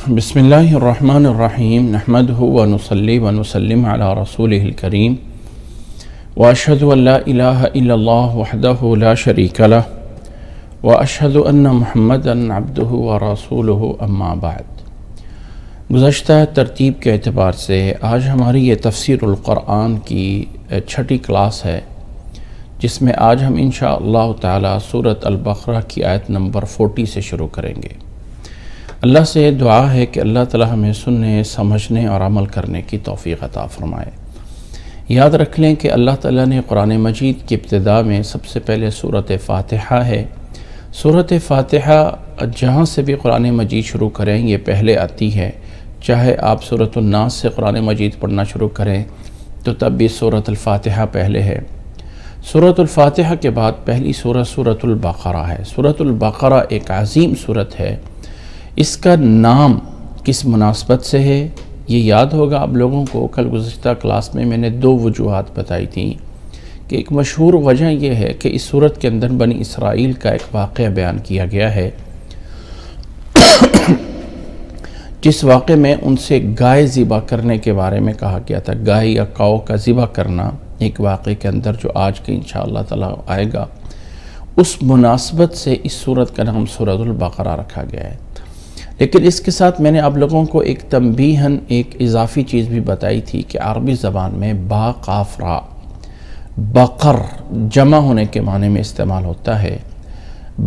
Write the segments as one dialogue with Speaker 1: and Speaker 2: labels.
Speaker 1: بسم اللہ الرحمن الرحیم نحمدہ ونصلی ونسلم علی رسولہ الکریم واشہد ان لا الہ الا اللہ وحدہ لا شریک لہ واشہد ان محمدا عبدہ ورسولہ اما بعد۔ گزشتہ ترتیب کے اعتبار سے آج ہماری یہ تفسیر القرآن کی چھٹی کلاس ہے، جس میں آج ہم انشاءاللہ تعالی سورۃ البقرہ کی آیت نمبر 40 سے شروع کریں گے۔ اللہ سے دعا ہے کہ اللہ تعالی ہمیں سننے، سمجھنے اور عمل کرنے کی توفیق عطا فرمائے۔ یاد رکھ لیں کہ اللہ تعالیٰ نے قرآن مجید کی ابتدا میں سب سے پہلے سورۃ فاتحہ ہے۔ سورۃ فاتحہ جہاں سے بھی قرآن مجید شروع کریں یہ پہلے آتی ہے، چاہے آپ سورۃ الناس سے قرآن مجید پڑھنا شروع کریں تو تب بھی سورۃ الفاتحہ پہلے ہے۔ سورۃ الفاتحہ کے بعد پہلی سورۃ البقرہ ہے۔ سورۃ البقرہ ایک عظیم سورت ہے۔ اس کا نام کس مناسبت سے ہے یہ یاد ہوگا آپ لوگوں کو۔ کل گزشتہ کلاس میں نے 2 وجوہات بتائی تھیں کہ ایک مشہور وجہ یہ ہے کہ اس سورت کے اندر بنی اسرائیل کا ایک واقعہ بیان کیا گیا ہے، جس واقعے میں ان سے گائے ذبح کرنے کے بارے میں کہا گیا تھا۔ گائے یا کاؤ کا ذبح کرنا ایک واقعے کے اندر جو آج کے انشاءاللہ تعالی آئے گا، اس مناسبت سے اس سورت کا نام سورۃ البقرہ رکھا گیا ہے۔ لیکن اس کے ساتھ میں نے آپ لوگوں کو ایک تنبیہاً ایک اضافی چیز بھی بتائی تھی کہ عربی زبان میں با قاف را بقر جمع ہونے کے معنی میں استعمال ہوتا ہے۔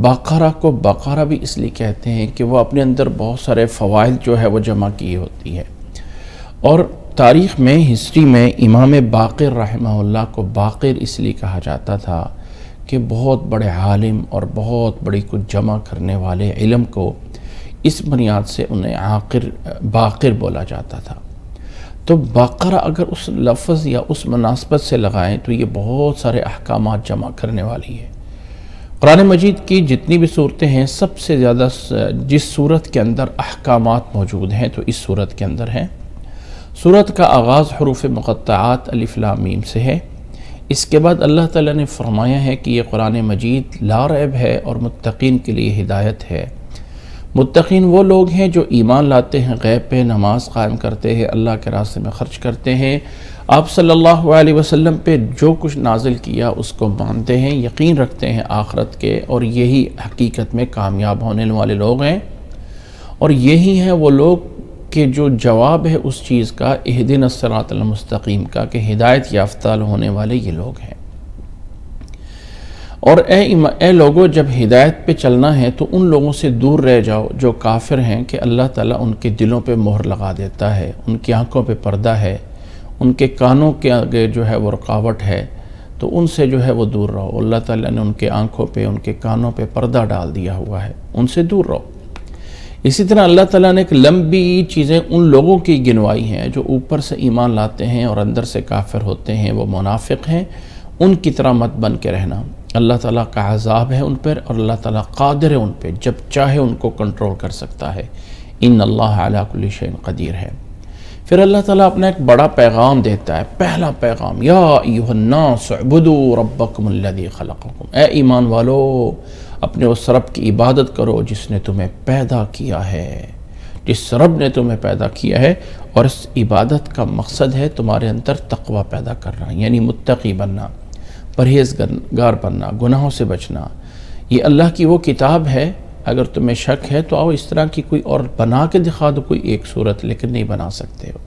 Speaker 1: بقرہ کو بقرہ بھی اس لیے کہتے ہیں کہ وہ اپنے اندر بہت سارے فوائد جو ہے وہ جمع کی ہوتی ہے، اور تاریخ میں ہسٹری میں امام باقر رحمہ اللہ کو باقر اس لیے کہا جاتا تھا کہ بہت بڑے عالم اور بہت بڑی کچھ جمع کرنے والے علم کو اس بنیاد سے انہیں باقر بولا جاتا تھا۔ تو بقرہ اگر اس لفظ یا اس مناسبت سے لگائیں تو یہ بہت سارے احکامات جمع کرنے والی ہے۔ قرآن مجید کی جتنی بھی صورتیں ہیں، سب سے زیادہ جس صورت کے اندر احکامات موجود ہیں تو اس صورت کے اندر ہیں۔ صورت کا آغاز حروف مقطعات الف لام میم سے ہے۔ اس کے بعد اللہ تعالیٰ نے فرمایا ہے کہ یہ قرآن مجید لا ریب ہے اور متقین کے لیے ہدایت ہے۔ متقین وہ لوگ ہیں جو ایمان لاتے ہیں، غیب پہ نماز قائم کرتے ہیں، اللہ کے راستے میں خرچ کرتے ہیں، آپ صلی اللہ علیہ وسلم پہ جو کچھ نازل کیا اس کو مانتے ہیں، یقین رکھتے ہیں آخرت کے، اور یہی حقیقت میں کامیاب ہونے والے لوگ ہیں۔ اور یہی ہیں وہ لوگ کہ جو جواب ہے اس چیز کا اہدنا الصراط المستقیم کا، کہ ہدایت یافتہ ہونے والے یہ لوگ ہیں۔ اور اے لوگو، جب ہدایت پہ چلنا ہے تو ان لوگوں سے دور رہ جاؤ جو کافر ہیں، کہ اللہ تعالیٰ ان کے دلوں پہ مہر لگا دیتا ہے، ان کی آنکھوں پہ پردہ ہے، ان کے کانوں کے آگے جو ہے وہ رکاوٹ ہے، تو ان سے جو ہے وہ دور رہو۔ اللہ تعالیٰ نے ان کے آنکھوں پہ، ان کے کانوں پہ پردہ ڈال دیا ہوا ہے، ان سے دور رہو۔ اسی طرح اللہ تعالیٰ نے ایک لمبی چیزیں ان لوگوں کی گنوائی ہیں جو اوپر سے ایمان لاتے ہیں اور اندر سے کافر ہوتے ہیں، وہ منافق ہیں، ان کی طرح مت بن کے رہنا۔ اللہ تعالیٰ کا عذاب ہے ان پر، اور اللہ تعالیٰ قادر ہے ان پہ، جب چاہے ان کو کنٹرول کر سکتا ہے۔ ان اللہ علی کل شیء قدیر ہے۔ پھر اللہ تعالیٰ اپنا ایک بڑا پیغام دیتا ہے۔ پہلا پیغام، یا ایھا الناس اعبدوا ربکم الذی خلقکم، اے ایمان والو اپنے اس رب کی عبادت کرو جس نے تمہیں پیدا کیا ہے، جس رب نے تمہیں پیدا کیا ہے، اور اس عبادت کا مقصد ہے تمہارے اندر تقوی پیدا کرنا، یعنی متقی بننا، پرہیزگار بننا، گناہوں سے بچنا۔ یہ اللہ کی وہ کتاب ہے، اگر تمہیں شک ہے تو آؤ اس طرح کی کوئی اور بنا کے دکھا دو کوئی ایک صورت، لیکن نہیں بنا سکتے ہو،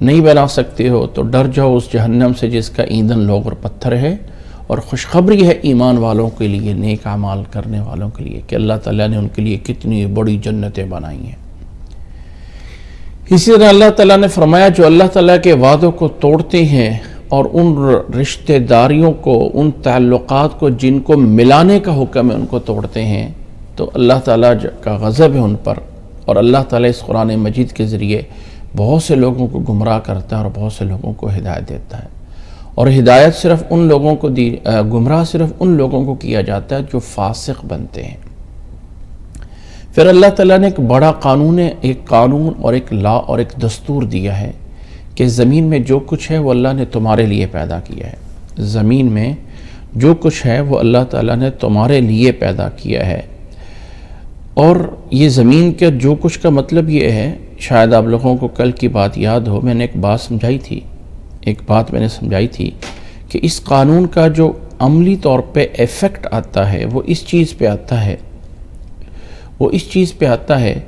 Speaker 1: نہیں بنا سکتے ہو تو ڈر جاؤ اس جہنم سے جس کا ایندھن لوگ اور پتھر ہے، اور خوشخبری ہے ایمان والوں کے لیے، نیک اعمال کرنے والوں کے لیے، کہ اللہ تعالیٰ نے ان کے لیے کتنی بڑی جنتیں بنائی ہیں۔ اسی طرح اللہ تعالیٰ نے فرمایا جو اللہ تعالیٰ کے وعدوں کو توڑتے ہیں اور ان رشتہ داریوں کو، ان تعلقات کو جن کو ملانے کا حکم ہے ان کو توڑتے ہیں، تو اللہ تعالیٰ کا غضب ہے ان پر، اور اللہ تعالیٰ اس قرآن مجید کے ذریعے بہت سے لوگوں کو گمراہ کرتا ہے اور بہت سے لوگوں کو ہدایت دیتا ہے۔ اور ہدایت صرف ان لوگوں کو گمراہ صرف ان لوگوں کو کیا جاتا ہے جو فاسق بنتے ہیں۔ پھر اللہ تعالیٰ نے ایک بڑا قانون اور ایک لا اور ایک دستور دیا ہے کہ زمین میں جو کچھ ہے وہ اللہ نے تمہارے لیے پیدا کیا ہے۔ زمین میں جو کچھ ہے وہ اللہ تعالیٰ نے تمہارے لیے پیدا کیا ہے۔ اور یہ زمین کا جو کچھ کا مطلب یہ ہے، شاید آپ لوگوں کو کل کی بات یاد ہو، میں نے ایک بات سمجھائی تھی کہ اس قانون کا جو عملی طور پہ ایفیکٹ آتا ہے وہ اس چیز پہ آتا ہے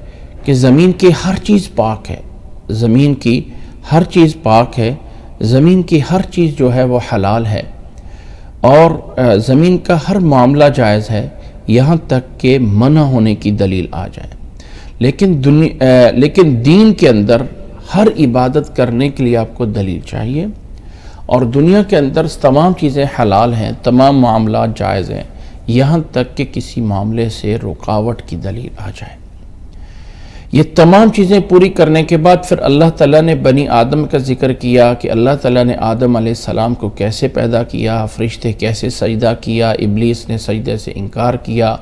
Speaker 1: کہ زمین کی ہر چیز پاک ہے، زمین کی ہر چیز پاک ہے، زمین کی ہر چیز جو ہے وہ حلال ہے، اور زمین کا ہر معاملہ جائز ہے، یہاں تک کہ منع ہونے کی دلیل آ جائے۔ لیکن دین کے اندر ہر عبادت کرنے کے لیے آپ کو دلیل چاہیے، اور دنیا کے اندر تمام چیزیں حلال ہیں، تمام معاملات جائز ہیں، یہاں تک کہ کسی معاملے سے رکاوٹ کی دلیل آ جائے۔ یہ تمام چیزیں پوری کرنے کے بعد پھر اللہ تعالیٰ نے بنی آدم کا ذکر کیا کہ اللہ تعالیٰ نے آدم علیہ السلام کو کیسے پیدا کیا، فرشتے کیسے سجدہ کیا، ابلیس نے سجدے سے انکار کیا،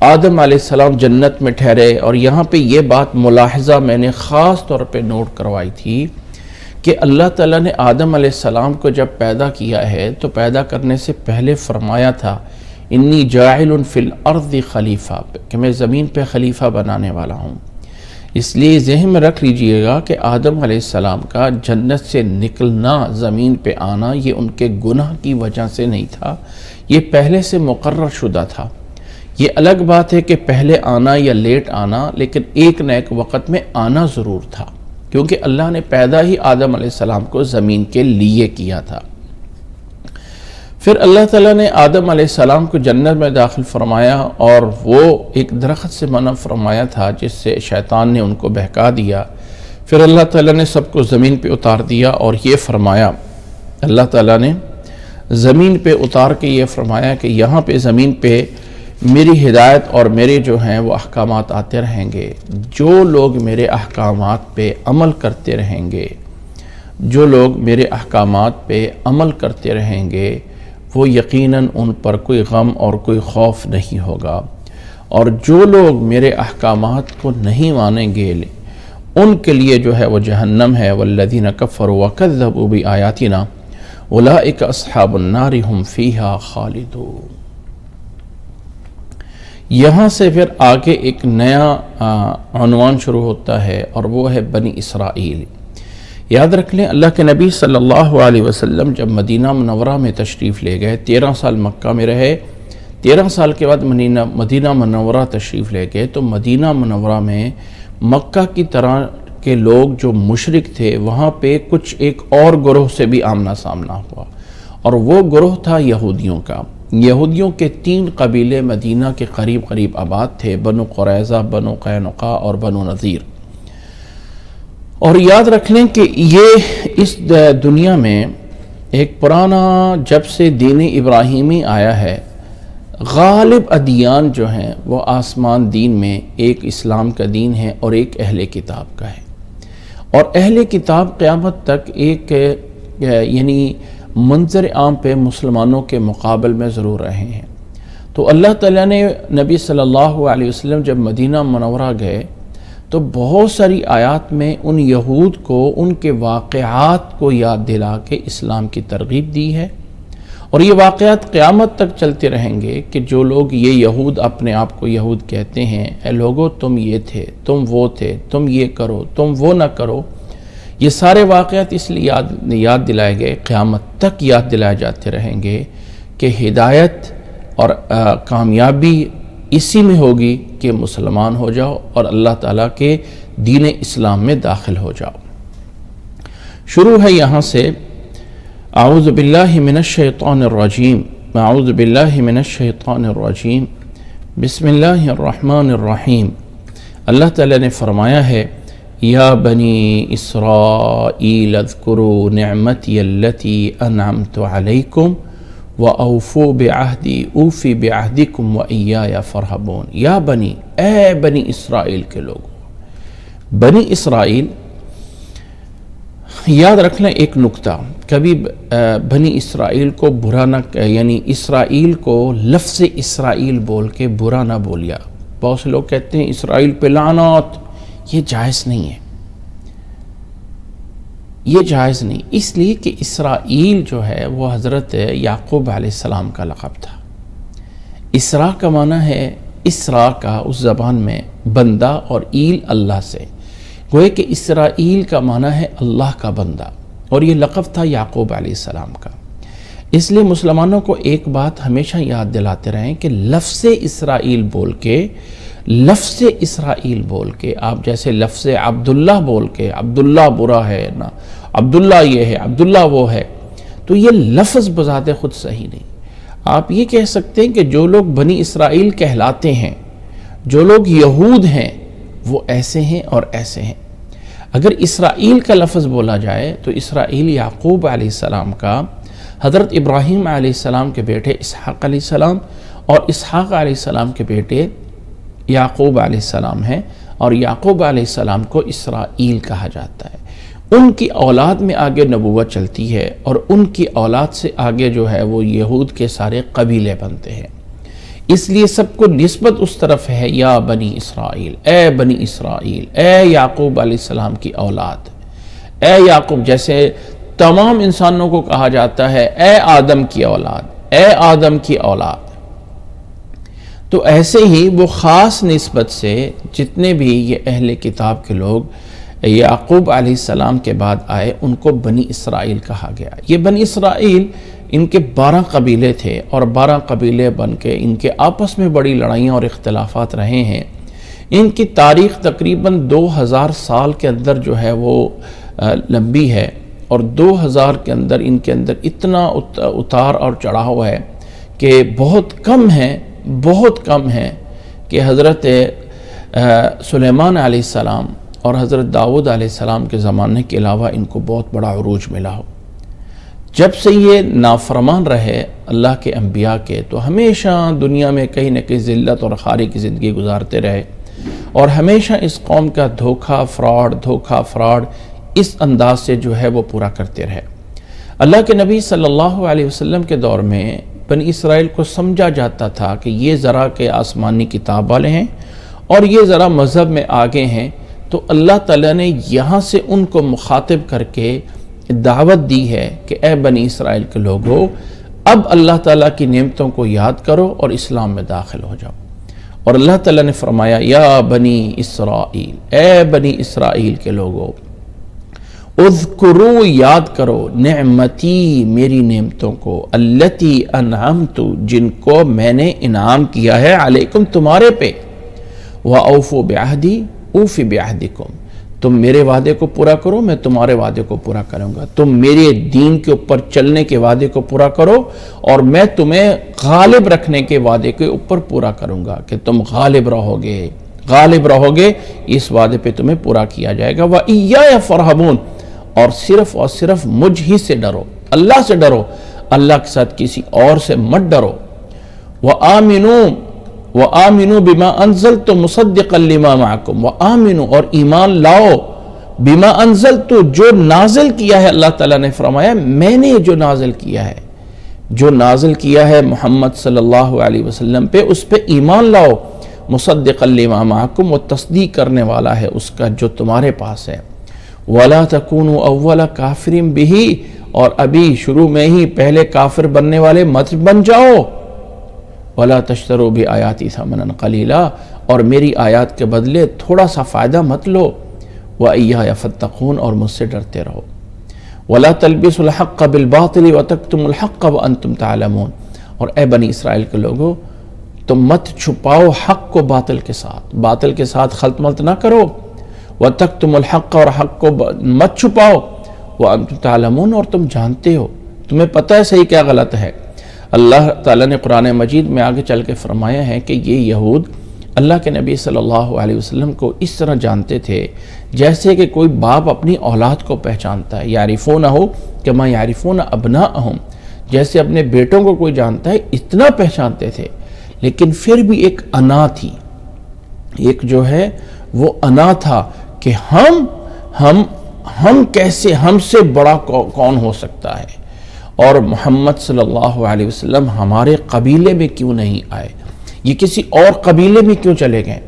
Speaker 1: آدم علیہ السلام جنت میں ٹھہرے۔ اور یہاں پہ یہ بات ملاحظہ میں نے خاص طور پہ نوٹ کروائی تھی کہ اللہ تعالیٰ نے آدم علیہ السلام کو جب پیدا کیا ہے تو پیدا کرنے سے پہلے فرمایا تھا انی جاعل فی الارض خلیفہ، کہ میں زمین پہ خلیفہ بنانے والا ہوں۔ اس لیے ذہن میں رکھ لیجئے گا کہ آدم علیہ السلام کا جنت سے نکلنا، زمین پہ آنا، یہ ان کے گناہ کی وجہ سے نہیں تھا، یہ پہلے سے مقرر شدہ تھا۔ یہ الگ بات ہے کہ پہلے آنا یا لیٹ آنا، لیکن ایک نہ ایک وقت میں آنا ضرور تھا، کیونکہ اللہ نے پیدا ہی آدم علیہ السلام کو زمین کے لیے کیا تھا۔ پھر اللہ تعالیٰ نے آدم علیہ السلام کو جنت میں داخل فرمایا، اور وہ ایک درخت سے منع فرمایا تھا جس سے شیطان نے ان کو بہکا دیا۔ پھر اللہ تعالیٰ نے سب کو زمین پہ اتار دیا اور یہ فرمایا، اللہ تعالیٰ نے زمین پہ اتار کے یہ فرمایا کہ یہاں پہ زمین پہ میری ہدایت اور میرے جو ہیں وہ احکامات آتے رہیں گے۔ جو لوگ میرے احکامات پہ عمل کرتے رہیں گے، جو لوگ میرے احکامات پہ عمل کرتے رہیں گے، وہ یقیناً ان پر کوئی غم اور کوئی خوف نہیں ہوگا، اور جو لوگ میرے احکامات کو نہیں مانیں گے ان کے لیے جو ہے وہ جہنم ہے۔ والذین کفروا وکذبوا بآیاتنا اولئک اصحاب النار هم فیہا خالدون۔ یہاں سے پھر آگے ایک نیا عنوان شروع ہوتا ہے، اور وہ ہے بنی اسرائیل۔ یاد رکھ لیں، اللہ کے نبی صلی اللہ علیہ وسلم جب مدینہ منورہ میں تشریف لے گئے، 13 سال مکہ میں رہے، 13 سال کے بعد مدینہ منورہ تشریف لے گئے، تو مدینہ منورہ میں مکہ کی طرح کے لوگ جو مشرک تھے، وہاں پہ کچھ ایک اور گروہ سے بھی آمنا سامنا ہوا، اور وہ گروہ تھا یہودیوں کا۔ یہودیوں کے 3 قبیلے مدینہ کے قریب آباد تھے، بنو قریظہ، بنو قینقاع اور بنو نذیر۔ اور یاد رکھ لیں کہ یہ اس دنیا میں ایک پرانا، جب سے دین ابراہیمی آیا ہے، غالب ادیان جو ہیں وہ آسمان دین میں ایک اسلام کا دین ہے اور ایک اہل کتاب کا ہے، اور اہل کتاب قیامت تک ایک یعنی منظر عام پہ مسلمانوں کے مقابل میں ضرور رہے ہیں۔ تو اللہ تعالیٰ نے نبی صلی اللہ علیہ وسلم جب مدینہ منورہ گئے تو بہت ساری آیات میں ان یہود کو ان کے واقعات کو یاد دلا کے اسلام کی ترغیب دی ہے، اور یہ واقعات قیامت تک چلتے رہیں گے کہ جو لوگ یہ یہود اپنے آپ کو یہود کہتے ہیں، اے لوگو تم یہ تھے، تم وہ تھے، تم یہ کرو، تم وہ نہ کرو، یہ سارے واقعات اس لیے یاد دلائے گئے، قیامت تک یاد دلائے جاتے رہیں گے کہ ہدایت اور کامیابی اسی میں ہوگی کہ مسلمان ہو جاؤ اور اللہ تعالیٰ کے دین اسلام میں داخل ہو جاؤ۔ شروع ہے یہاں سے، اعوذ باللہ من الشیطان الرجیم، اعوذ باللہ من الشیطان الرجیم، بسم اللہ الرحمن الرحیم۔ اللہ تعالیٰ نے فرمایا ہے، یا بنی اسرائیل اذکروا نعمتی التی انعمت علیکم وَأَوْفُوا بِعَهْدِي أُوفِ بِعَهْدِكُمْ وَإِيَّايَ فَارْهَبُونَ۔ یا بنی، اے بنی اسرائیل کے لوگوں، بنی اسرائیل، یاد رکھنا ایک نکتہ، کبھی بنی اسرائیل کو برا نہ، یعنی اسرائیل کو لفظ اسرائیل بول کے برا نہ بولیا۔ بہت سے لوگ کہتے ہیں اسرائیل پہ لعنت، یہ جائز نہیں ہے، یہ جائز نہیں، اس لیے کہ اسرائیل جو ہے وہ حضرت یعقوب علیہ السلام کا لقب تھا۔ اسرا کا معنی ہے اسرا کا اس زبان میں بندہ اور ایل اللہ سے، گوئے کہ اسرائیل کا معنی ہے اللہ کا بندہ، اور یہ لقب تھا یعقوب علیہ السلام کا۔ اس لیے مسلمانوں کو ایک بات ہمیشہ یاد دلاتے رہیں کہ لفظ اسرائیل بول کے آپ جیسے لفظ عبداللہ بول کے عبداللہ برا ہے نا، عبداللہ یہ ہے، عبداللہ وہ ہے، تو یہ لفظ بذات خود صحیح نہیں۔ آپ یہ کہہ سکتے ہیں کہ جو لوگ بنی اسرائیل کہلاتے ہیں، جو لوگ یہود ہیں، وہ ایسے ہیں اور ایسے ہیں۔ اگر اسرائیل کا لفظ بولا جائے تو اسرائیل یعقوب علیہ السلام کا، حضرت ابراہیم علیہ السلام کے بیٹے اسحاق علیہ السلام، اور اسحاق علیہ السلام کے بیٹے یعقوب علیہ السلام ہیں، اور یعقوب علیہ السلام کو اسرائیل کہا جاتا ہے۔ ان کی اولاد میں آگے نبوت چلتی ہے، اور ان کی اولاد سے آگے جو ہے وہ یہود کے سارے قبیلے بنتے ہیں، اس لیے سب کو نسبت اس طرف ہے، یا بنی اسرائیل، اے بنی اسرائیل، اے یعقوب علیہ السلام کی اولاد، اے یعقوب، جیسے تمام انسانوں کو کہا جاتا ہے اے آدم کی اولاد، اے آدم کی اولاد۔ تو ایسے ہی وہ خاص نسبت سے جتنے بھی یہ اہل کتاب کے لوگ یعقوب علیہ السلام کے بعد آئے، ان کو بنی اسرائیل کہا گیا۔ یہ بنی اسرائیل ان کے 12 قبیلے تھے، اور 12 قبیلے بن کے ان کے آپس میں بڑی لڑائیاں اور اختلافات رہے ہیں۔ ان کی تاریخ تقریباً 2000 سال کے اندر جو ہے وہ لمبی ہے، اور 2000 کے اندر ان کے اندر اتنا اتار اور چڑھاؤ ہے کہ بہت کم ہے کہ حضرت سلیمان علیہ السلام اور حضرت داؤد علیہ السلام کے زمانے کے علاوہ ان کو بہت بڑا عروج ملا ہو۔ جب سے یہ نافرمان رہے اللہ کے انبیاء کے، تو ہمیشہ دنیا میں کہیں نہ کہیں ذلت اور خاری کی زندگی گزارتے رہے، اور ہمیشہ اس قوم کا دھوکہ فراڈ اس انداز سے جو ہے وہ پورا کرتے رہے۔ اللہ کے نبی صلی اللہ علیہ وسلم کے دور میں بنی اسرائیل کو سمجھا جاتا تھا کہ یہ ذرا کہ آسمانی کتاب والے ہیں، اور یہ ذرا مذہب میں آگے ہیں، تو اللہ تعالیٰ نے یہاں سے ان کو مخاطب کر کے دعوت دی ہے کہ اے بنی اسرائیل کے لوگو، اب اللہ تعالیٰ کی نعمتوں کو یاد کرو اور اسلام میں داخل ہو جاؤ۔ اور اللہ تعالیٰ نے فرمایا یا بنی اسرائیل، اے بنی اسرائیل کے لوگو، اذکروا، یاد کرو، نعمتی، میری نعمتوں کو، التی انعمت، جن کو میں نے انعام کیا ہے، علیکم، تمہارے پہ، وَأَوْفُوا بِعَهْدِي أُوفِ بِعَهْدِكُمْ، تم میرے وعدے کو پورا کرو، میں تمہارے وعدے کو پورا کروں گا۔ تم میرے دین کے اوپر چلنے کے وعدے کو پورا کرو، اور میں تمہیں غالب رکھنے کے وعدے کے اوپر پورا کروں گا کہ تم غالب رہو گے، اس وعدے پہ تمہیں پورا کیا جائے گا۔ وَإِيَّايَ فَارْهَبُونَ، اور صرف مجھ ہی سے ڈرو، اللہ سے ڈرو، اللہ کے ساتھ کسی اور سے مت ڈرو۔ وَآمِنُوا بِمَا أَنزَلْتُ مُصَدِّقًا لِمَا مَعَكُمْ، وَآمِنُوا، اور ایمان لاؤ، بِمَا أَنزَلْتُ، جو نازل کیا ہے، اللہ تعالیٰ نے فرمایا میں نے جو نازل کیا ہے محمد صلی اللہ علیہ وسلم پہ، اس پہ ایمان لاؤ، مُصَدِّقًا لِمَا مَعَكُمْ، وہ تصدیق کرنے والا ہے اس کا جو تمہارے پاس ہے۔ وَلَا تَكُونُوا أَوَّلَ كَافِرٍ بِهِ، اور ابھی شروع میں ہی پہلے کافر بننے والے مت بن جاؤ۔ وَلَا تَشْتَرُوا بِآيَاتِي ثَمَنًا قَلِيلًا، اور میری آیات کے بدلے تھوڑا سا فائدہ مت لو۔ وَإِيَّايَ فَاتَّقُونَ، اور مجھ سے ڈرتے رہو۔ وَلَا تَلْبِسُوا الْحَقَّ بِالْبَاطِلِ وَتَكْتُمُوا الْحَقَّ وَأَنْتُمْ تَعْلَمُونَ، اور اے بنی اسرائیل کے لوگو، تم مت چھپاؤ حق کو باطل کے ساتھ خلط ملط نہ کرو۔ وَتَكْتُمُوا الْحَقَّ، اور حق کو مت چھپاؤ، وَأَنْتُمْ تَعْلَمُونَ، اور تم جانتے ہو، تمہیں پتہ ہے صحیح کیا غلط ہے۔ اللہ تعالیٰ نے قرآن مجید میں آگے چل کے فرمایا ہے کہ یہ یہود اللہ کے نبی صلی اللہ علیہ وسلم کو اس طرح جانتے تھے جیسے کہ کوئی باپ اپنی اولاد کو پہچانتا ہے، یعرفونہ کما یعرفون ابناءہم، جیسے اپنے بیٹوں کو کوئی جانتا ہے اتنا پہچانتے تھے، لیکن پھر بھی ایک انا تھی، ایک جو ہے وہ انا تھا کہ ہم کیسے، ہم سے بڑا کون ہو سکتا ہے، اور محمد صلی اللہ علیہ وسلم ہمارے قبیلے میں کیوں نہیں آئے، یہ کسی اور قبیلے میں کیوں چلے گئے،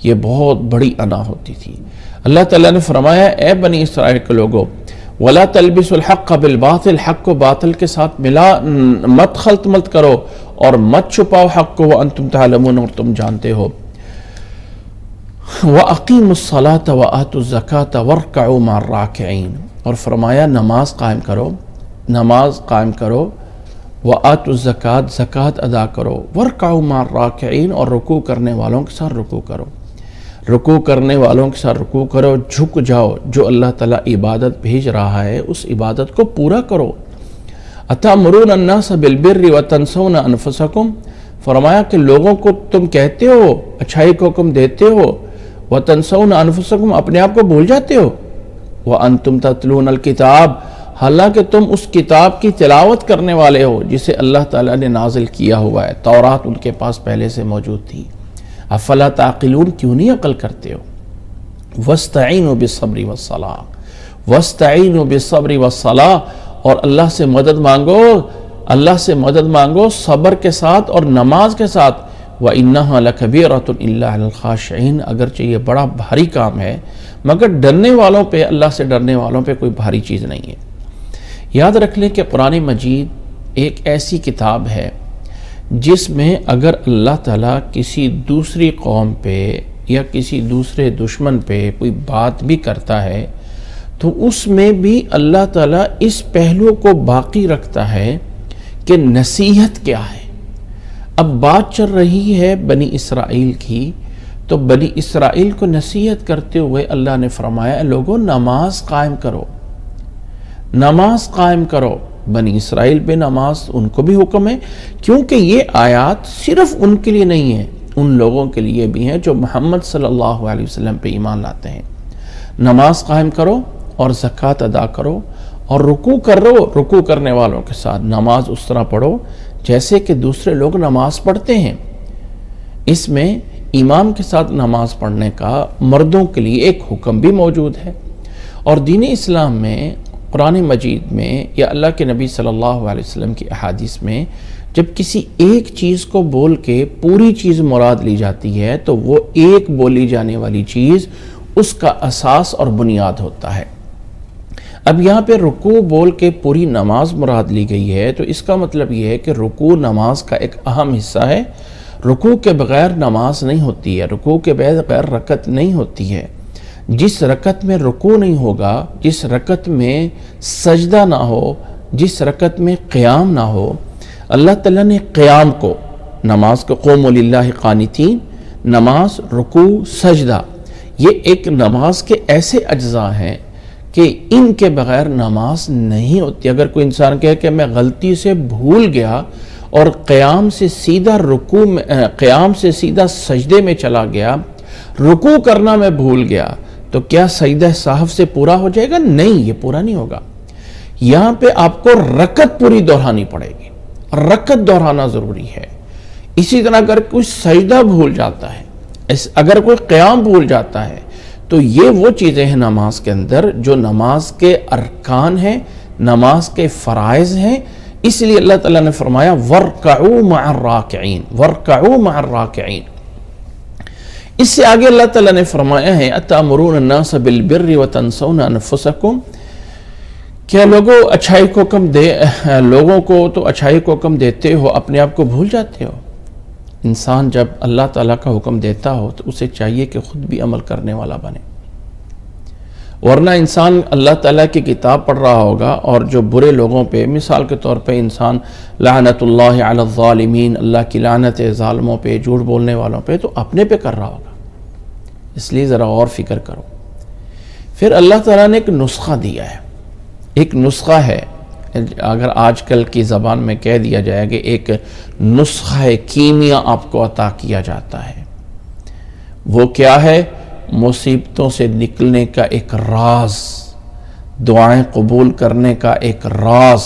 Speaker 1: یہ بہت بڑی انا ہوتی تھی۔ اللہ تعالیٰ نے فرمایا اے بنی اسرائیل کے لوگوں، وَلَا تَلْبِسُوا الْحَقَّ بِالْبَاطِلِ، حق کو باطل کے ساتھ مت خلط ملط کرو، اور مت چھپاؤ حق کو وانتم تعلمون، اور تم جانتے ہو۔ وَأَقِيمُوا الصَّلَاةَ وَآتُوا الزَّكَاةَ وَارْكَعُوا مَعَ الرَّاكِعِينَ، اور فرمایا نماز قائم کرو، نماز قائم کرو، وَآتُوا الزَّكَاةَ زکوٰۃ ادا کرو، وَارْكَعُوا مَعَ الرَّاكِعِينَ اور رکوع کرنے والوں کے ساتھ رکوع کرو، رکوع کرنے والوں کے ساتھ رکوع کرو، جھک جاؤ، جو اللہ تعالیٰ عبادت بھیج رہا ہے اس عبادت کو پورا کرو۔ أَتَأْمُرُونَ النَّاسَ بِالْبِرِّ وَتَنْسَوْنَ أَنفُسَكُمْ، فرمایا کہ لوگوں کو تم کہتے ہو، اچھائی کو حکم دیتے ہو، وَتَنْسَوْنَ أَنفُسَكُمْ اپنے آپ کو بھول جاتے ہو، وَأَنْتُمْ تَتْلُونَ الْكِتَابَ حالانکہ تم اس کتاب کی تلاوت کرنے والے ہو جسے اللہ تعالیٰ نے نازل کیا ہوا ہے، تورات ان کے پاس پہلے سے موجود تھی۔ افلا تعقلون، کیوں نہیں عقل کرتے ہو؟ وَاسْتَعِينُوا بِالصَّبْرِ وَالصَّلَاةِ، وَاسْتَعِينُوا بِالصَّبْرِ وَالصَّلَاةِ، اور اللہ سے مدد مانگو، اللہ سے مدد مانگو صبر کے ساتھ اور نماز کے ساتھ۔ وَإِنَّهَا لَكَبِيرَةٌ إِلَّا عَلَى الْخَاشِعِينَ، اگرچہ یہ بڑا بھاری کام ہے مگر ڈرنے والوں پہ، اللہ سے ڈرنے والوں پہ کوئی بھاری چیز نہیں ہے۔ یاد رکھ لیں کہ قرآن مجید ایک ایسی کتاب ہے جس میں اگر اللہ تعالیٰ کسی دوسری قوم پہ یا کسی دوسرے دشمن پہ کوئی بات بھی کرتا ہے تو اس میں بھی اللہ تعالیٰ اس پہلو کو باقی رکھتا ہے کہ نصیحت کیا ہے۔ اب بات چل رہی ہے بنی اسرائیل کی، تو بنی اسرائیل کو نصیحت کرتے ہوئے اللہ نے فرمایا لوگوں نماز قائم کرو، نماز قائم کرو۔ بنی اسرائیل پہ نماز ان کو بھی حکم ہے، کیونکہ یہ آیات صرف ان کے لیے نہیں ہیں، ان لوگوں کے لیے بھی ہیں جو محمد صلی اللہ علیہ وسلم پہ ایمان لاتے ہیں۔ نماز قائم کرو اور زکوٰۃ ادا کرو اور رکوع کرو، رکوع کرنے والوں کے ساتھ نماز اس طرح پڑھو جیسے کہ دوسرے لوگ نماز پڑھتے ہیں۔ اس میں امام کے ساتھ نماز پڑھنے کا مردوں کے لیے ایک حکم بھی موجود ہے۔ اور دین اسلام میں، قرآن مجید میں یا اللہ کے نبی صلی اللہ علیہ وسلم کی احادیث میں جب کسی ایک چیز کو بول کے پوری چیز مراد لی جاتی ہے تو وہ ایک بولی جانے والی چیز اس کا اساس اور بنیاد ہوتا ہے۔ اب یہاں پہ رکوع بول کے پوری نماز مراد لی گئی ہے تو اس کا مطلب یہ ہے کہ رکوع نماز کا ایک اہم حصہ ہے۔ رکوع کے بغیر نماز نہیں ہوتی ہے، رکوع کے بغیر رکعت نہیں ہوتی ہے۔ جس رکعت میں رکوع نہیں ہوگا، جس رکعت میں سجدہ نہ ہو، جس رکعت میں قیام نہ ہو، اللہ تعالیٰ نے قیام کو، نماز کو قوموا للہ قانتین، نماز، رکوع، سجدہ، یہ ایک نماز کے ایسے اجزاء ہیں کہ ان کے بغیر نماز نہیں ہوتی۔ اگر کوئی انسان کہے کہ میں غلطی سے بھول گیا اور قیام سے سیدھا رکوع میں، قیام سے سیدھا سجدے میں چلا گیا، رکوع کرنا میں بھول گیا، تو کیا سجدہ سہو سے پورا ہو جائے گا؟ نہیں، یہ پورا نہیں ہوگا۔ یہاں پہ آپ کو رکعت پوری دہرانی پڑے گی، رکعت دہرانا ضروری ہے۔ اسی طرح اگر کوئی سجدہ بھول جاتا ہے، اگر کوئی قیام بھول جاتا ہے، تو یہ وہ چیزیں ہیں نماز کے اندر جو نماز کے ارکان ہیں، نماز کے فرائض ہیں۔ اس لیے اللہ تعالیٰ نے فرمایا وَارْكَعُوا مَعَ الرَّاكِعِينَ، وَارْكَعُوا مَعَ الرَّاكِعِينَ۔ اس سے آگے اللہ تعالیٰ نے فرمایا ہے أَتَأْمُرُونَ النَّاسَ بِالْبِرِّ وَتَنْسَوْنَ أَنفُسَكُمْ، کیا لوگوں اچھائی کو حکم دے، لوگوں کو تو اچھائی کو حکم دیتے ہو، اپنے آپ کو بھول جاتے ہو۔ انسان جب اللہ تعالیٰ کا حکم دیتا ہو تو اسے چاہیے کہ خود بھی عمل کرنے والا بنے، ورنہ انسان اللہ تعالیٰ کی کتاب پڑھ رہا ہوگا اور جو برے لوگوں پہ، مثال کے طور پہ انسان لعنت اللہ علی الظالمین، اللہ کی لعنت ہے ظالموں پہ، جھوٹ بولنے والوں پہ، تو اپنے پہ کر رہا ہوگا۔ اس لیے ذرا اور فکر کرو۔ پھر اللہ تعالیٰ نے ایک نسخہ دیا ہے، ایک نسخہ ہے، اگر آج کل کی زبان میں کہہ دیا جائے کہ ایک نسخہ کیمیا آپ کو عطا کیا جاتا ہے۔ وہ کیا ہے؟ مصیبتوں سے نکلنے کا ایک راز، دعائیں قبول کرنے کا ایک راز،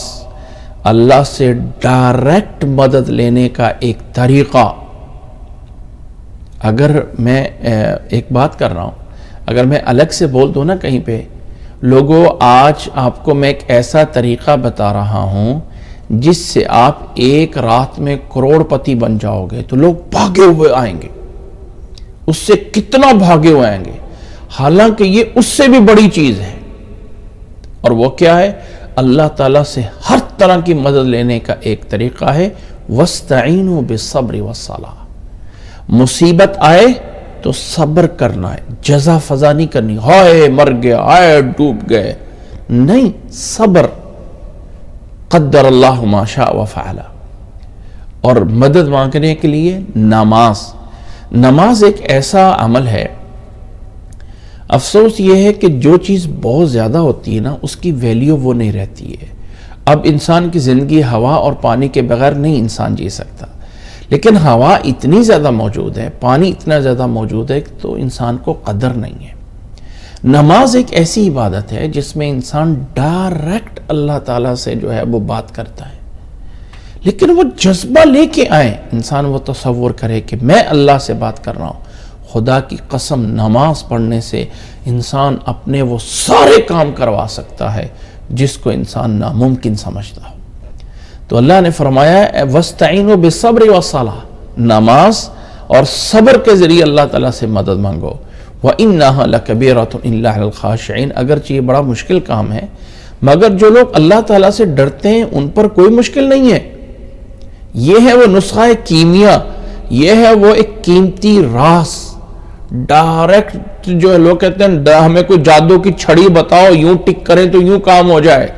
Speaker 1: اللہ سے ڈائریکٹ مدد لینے کا ایک طریقہ۔ اگر میں ایک بات کر رہا ہوں، اگر میں الگ سے بول دوں نا کہیں پہ، لوگوں آج آپ کو میں ایک ایسا طریقہ بتا رہا ہوں جس سے آپ ایک رات میں کروڑ پتی بن جاؤ گے، تو لوگ بھاگے ہوئے آئیں گے، اس سے کتنا بھاگے ہوئے آئیں گے، حالانکہ یہ اس سے بھی بڑی چیز ہے۔ اور وہ کیا ہے؟ اللہ تعالیٰ سے ہر طرح کی مدد لینے کا ایک طریقہ ہے، وَاسْتَعِينُوا بِالصَّبْرِ وَالصَّلَاةِ، مصیبت آئے تو صبر کرنا ہے، جزا فضا نہیں کرنی، ہائے مر گیا، ہائے ڈوب گئے، نہیں، صبر، قدر اللہ ما شاء وفعل۔ اور مدد مانگنے کے لیے نماز ایک ایسا عمل ہے، افسوس یہ ہے کہ جو چیز بہت زیادہ ہوتی ہے نا اس کی ویلیو وہ نہیں رہتی ہے۔ اب انسان کی زندگی ہوا اور پانی کے بغیر نہیں انسان جی سکتا، لیکن ہوا اتنی زیادہ موجود ہے، پانی اتنا زیادہ موجود ہے تو انسان کو قدر نہیں ہے۔ نماز ایک ایسی عبادت ہے جس میں انسان ڈائریکٹ اللہ تعالیٰ سے جو ہے وہ بات کرتا ہے، لیکن وہ جذبہ لے کے آئے، انسان وہ تصور کرے کہ میں اللہ سے بات کر رہا ہوں۔ خدا کی قسم، نماز پڑھنے سے انسان اپنے وہ سارے کام کروا سکتا ہے جس کو انسان ناممکن سمجھتا ہو۔ تو اللہ نے فرمایا وَاسْتَعِينُوا بِالصَّبْرِ وَالصَّلَاةِ، نماز اور صبر کے ذریعے اللہ تعالیٰ سے مدد مانگو۔ وَإِنَّهَا لَكَبِيرَةٌ إِلَّا عَلَى الْخَاشِعِينَ، اگرچہ یہ بڑا مشکل کام ہے مگر جو لوگ اللہ تعالیٰ سے ڈرتے ہیں ان پر کوئی مشکل نہیں ہے۔ یہ ہے وہ نسخہ کیمیا، یہ ہے وہ ایک قیمتی راز، ڈائریکٹ جو لوگ کہتے ہیں ہمیں کوئی جادو کی چھڑی بتاؤ، یوں ٹک کریں تو یوں کام ہو جائے۔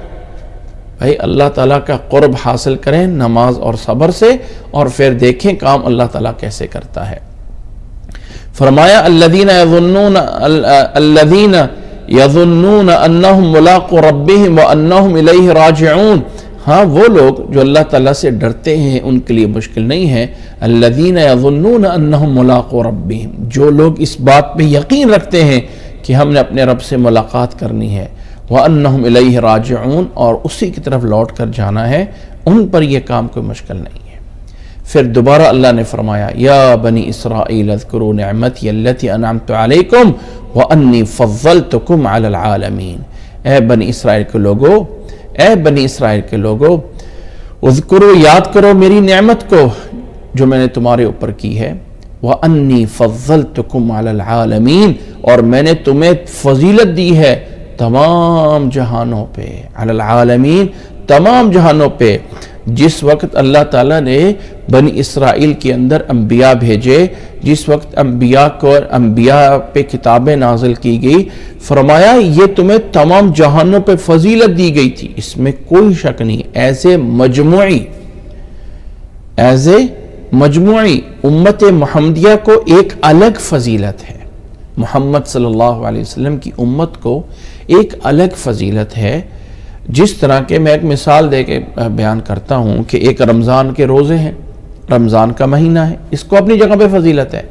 Speaker 1: بھائی اللہ تعالیٰ کا قرب حاصل کریں نماز اور صبر سے، اور پھر دیکھیں کام اللہ تعالیٰ کیسے کرتا ہے۔ فرمایا الذین یظنون انہم ملاقو ربہم وانہم الیہ راجعون، ہاں وہ لوگ جو اللہ تعالیٰ سے ڈرتے ہیں ان کے لیے مشکل نہیں ہے۔ الذین یظنون انہم ملاقو ربہم، جو لوگ اس بات پہ یقین رکھتے ہیں کہ ہم نے اپنے رب سے ملاقات کرنی ہے، وانہم الیہ راجعون، اور اسی کی طرف لوٹ کر جانا ہے، ان پر یہ کام کوئی مشکل نہیں ہے۔ پھر دوبارہ اللہ نے فرمایا یا بنی اسرائیل اذکروا نعمتی التی انعمت علیکم وانی فضلتکم علی العالمین، اے بنی اسرائیل کے لوگو، اذکروا، یاد کرو میری نعمت کو جو میں نے تمہارے اوپر کی ہے، وانی فضلتکم علی العالمین، اور میں نے تمہیں فضیلت دی ہے تمام جہانوں پہ، علی العالمین، تمام جہانوں پہ۔ جس وقت اللہ تعالیٰ نے بنی اسرائیل کے اندر انبیاء بھیجے، جس وقت انبیاء پہ کتابیں نازل کی گئی، فرمایا یہ تمہیں تمام جہانوں پہ فضیلت دی گئی تھی، اس میں کوئی شک نہیں۔ ایسے مجموعی امت محمدیہ کو ایک الگ فضیلت ہے، محمد صلی اللہ علیہ وسلم کی امت کو ایک الگ فضیلت ہے۔ جس طرح کہ میں ایک مثال دے کے بیان کرتا ہوں کہ ایک رمضان کے روزے ہیں، رمضان کا مہینہ ہے، اس کو اپنی جگہ پہ فضیلت ہے،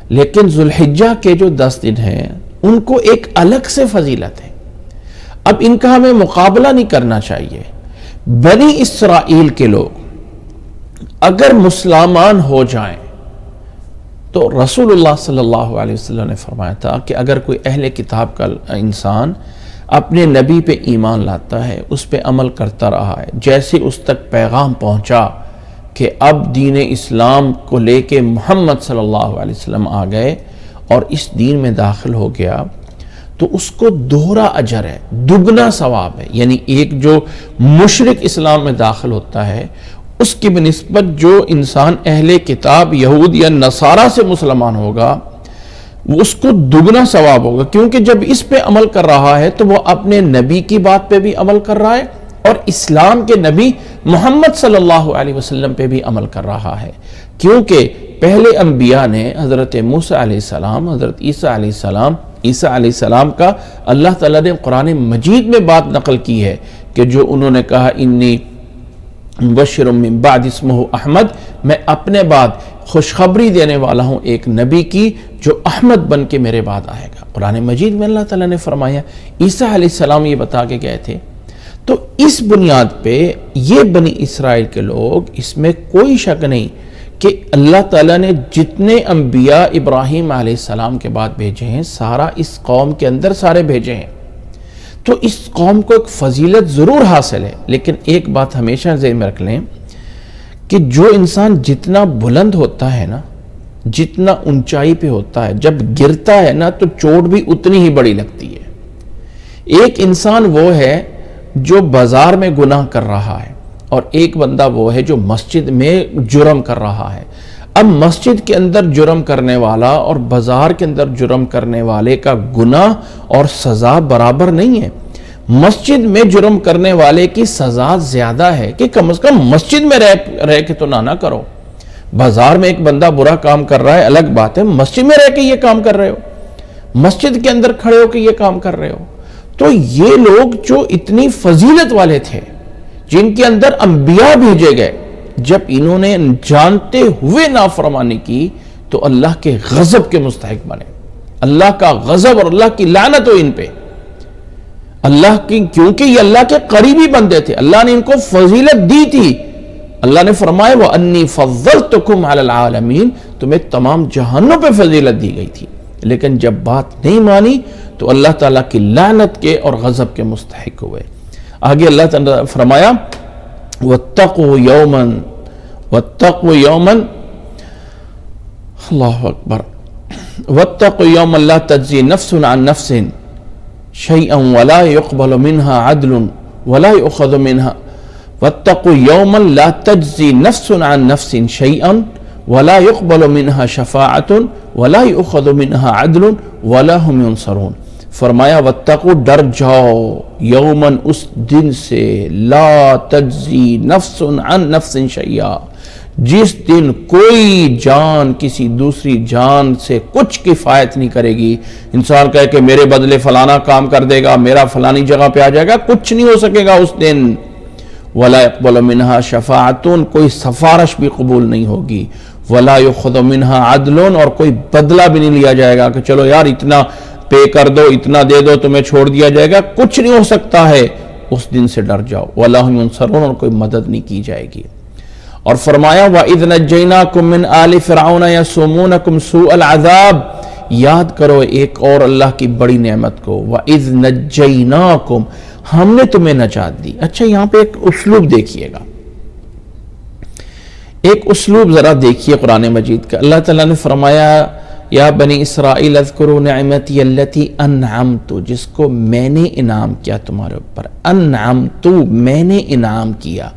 Speaker 1: لیکن ذوالحجہ کے جو 10 دن ہیں ان کو ایک الگ سے فضیلت ہے۔ اب ان کا ہمیں مقابلہ نہیں کرنا چاہیے۔ بنی اسرائیل کے لوگ اگر مسلمان ہو جائیں تو رسول اللہ صلی اللہ علیہ وسلم نے فرمایا تھا کہ اگر کوئی اہل کتاب کا انسان اپنے نبی پہ ایمان لاتا ہے، اس پہ عمل کرتا رہا ہے، جیسے اس تک پیغام پہنچا کہ اب دین اسلام کو لے کے محمد صلی اللہ علیہ وسلم آ گئے اور اس دین میں داخل ہو گیا، تو اس کو دوہرا اجر ہے، دگنا ثواب ہے۔ یعنی ایک جو مشرک اسلام میں داخل ہوتا ہے اس کی بنسبت جو انسان اہل کتاب یہود یا نصارہ سے مسلمان ہوگا اس کو دگنا ثواب ہوگا، کیونکہ جب اس پہ عمل کر رہا ہے تو وہ اپنے نبی کی بات پہ بھی عمل کر رہا ہے اور اسلام کے نبی محمد صلی اللہ علیہ وسلم پہ بھی عمل کر رہا ہے۔ کیونکہ پہلے انبیاء نے حضرت موسیٰ علیہ السلام، حضرت عیسیٰ علیہ السلام کا اللہ تعالیٰ نے قرآن مجید میں بات نقل کی ہے کہ جو انہوں نے کہا انی مبشر من بعد اسمہ احمد، میں اپنے بعد خوشخبری دینے والا ہوں ایک نبی کی جو احمد بن کے میرے بعد آئے گا۔ قرآن مجید میں اللہ تعالیٰ نے فرمایا، عیسیٰ علیہ السلام یہ بتا کے گئے تھے۔ تو اس بنیاد پہ یہ بنی اسرائیل کے لوگ، اس میں کوئی شک نہیں کہ اللہ تعالیٰ نے جتنے انبیاء ابراہیم علیہ السلام کے بعد بھیجے ہیں سارا اس قوم کے اندر سارے بھیجے ہیں، تو اس قوم کو ایک فضیلت ضرور حاصل ہے۔ لیکن ایک بات ہمیشہ ذہن میں رکھ لیں کہ جو انسان جتنا بلند ہوتا ہے نا، جتنا اونچائی پہ ہوتا ہے، جب گرتا ہے نا تو چوٹ بھی اتنی ہی بڑی لگتی ہے۔ ایک انسان وہ ہے جو بازار میں گناہ کر رہا ہے اور ایک بندہ وہ ہے جو مسجد میں جرم کر رہا ہے۔ اب مسجد کے اندر جرم کرنے والا اور بازار کے اندر جرم کرنے والے کا گناہ اور سزا برابر نہیں ہے۔ مسجد میں جرم کرنے والے کی سزا زیادہ ہے کہ کم از کم مسجد میں رہ کے تو نہ کرو۔ بازار میں ایک بندہ برا کام کر رہا ہے الگ بات ہے، مسجد میں رہ کے یہ کام کر رہے ہو، مسجد کے اندر کھڑے ہو کے یہ کام کر رہے ہو۔ تو یہ لوگ جو اتنی فضیلت والے تھے، جن کے اندر انبیاء بھیجے گئے، جب انہوں نے جانتے ہوئے نافرمانی کی تو اللہ کے غضب کے مستحق بنے۔ اللہ کا غضب اور اللہ کی لعنت ہو ان پہ، اللہ کی، کیونکہ یہ اللہ کے قریبی بندے تھے، اللہ نے ان کو فضیلت دی تھی۔ اللہ نے فرمایا وَأَنِّي فَضَّلْتُكُمْ عَلَى الْعَالَمِينَ، تمہیں تمام جہانوں پہ فضیلت دی گئی تھی، لیکن جب بات نہیں مانی تو اللہ تعالیٰ کی لعنت کے اور غضب کے مستحق ہوئے۔ آگے اللہ تعالیٰ نے فرمایا وَاتَّقُوا يَوْمًا اللہ اکبر وَاتَّقُوا يَوْمًا لَا تَجْزِي نَفْسٌ عَن نَفْسٍ شَيْئًا وَلَا يُقْبَلُ مِنْهَا عَدْلٌ وَلَا يُؤْخَذُ مِنْهَا وَاتَّقُوا يَوْمًا لَا تَجْزِي نَفْسٌ عَن نَفْسٍ شَيْئًا وَلَا يُقْبَلُ مِنْهَا شَفَاعَةٌ وَلَا يُؤْخَذُ مِنْهَا عَدْلٌ وَلَا هُمْ يُنصَرُونَ۔ فرمایا وَاتَّقُوا، ڈر جاؤ، یومن، اس دن سے، لا تجزی نفس عن نفس شیئا، جس دن کوئی جان کسی دوسری جان سے کچھ کفایت نہیں کرے گی۔ انسان کہے کہ میرے بدلے فلانا کام کر دے گا، میرا فلانی جگہ پہ آ جائے گا، کچھ نہیں ہو سکے گا اس دن۔ وَلَا يَقْبَلُ مِنْهَا شَفَاعَةٌ، کوئی سفارش بھی قبول نہیں ہوگی۔ وَلَا يُؤْخَذُ مِنْهَا عَدْلٌ، اور کوئی بدلہ بھی نہیں لیا جائے گا کہ چلو یار اتنا پے کر دو، اتنا دے دو، تمہیں چھوڑ دیا جائے گا، کچھ نہیں ہو سکتا ہے۔ اس دن سے ڈر جاؤ۔ وَلَا هُمْ يُنصَرُونَ، اور کوئی مدد نہیں کی جائے گی۔ اور فرمایا وَإِذْ نَجَّيْنَاكُمْ مِنْ آلِ فِرْعَوْنَ يَسُومُونَكُمْ سُوءَ الْعَذَابِ، یاد کرو ایک اور اللہ کی بڑی نعمت کو، وَإِذْ نَجَّيْنَاكُمْ، ہم نے تمہیں نجات دی۔ اچھا یہاں پہ ایک اسلوب دیکھیے گا، ایک اسلوب ذرا دیکھیے قرآن مجید کا۔ اللہ تعالیٰ نے فرمایا یا بنی اسرائیل اذکروا نعمتی التی انعمت، جس کو میں نے انعام کیا تمہارے اوپر، انعمت، میں نے انعام کیا۔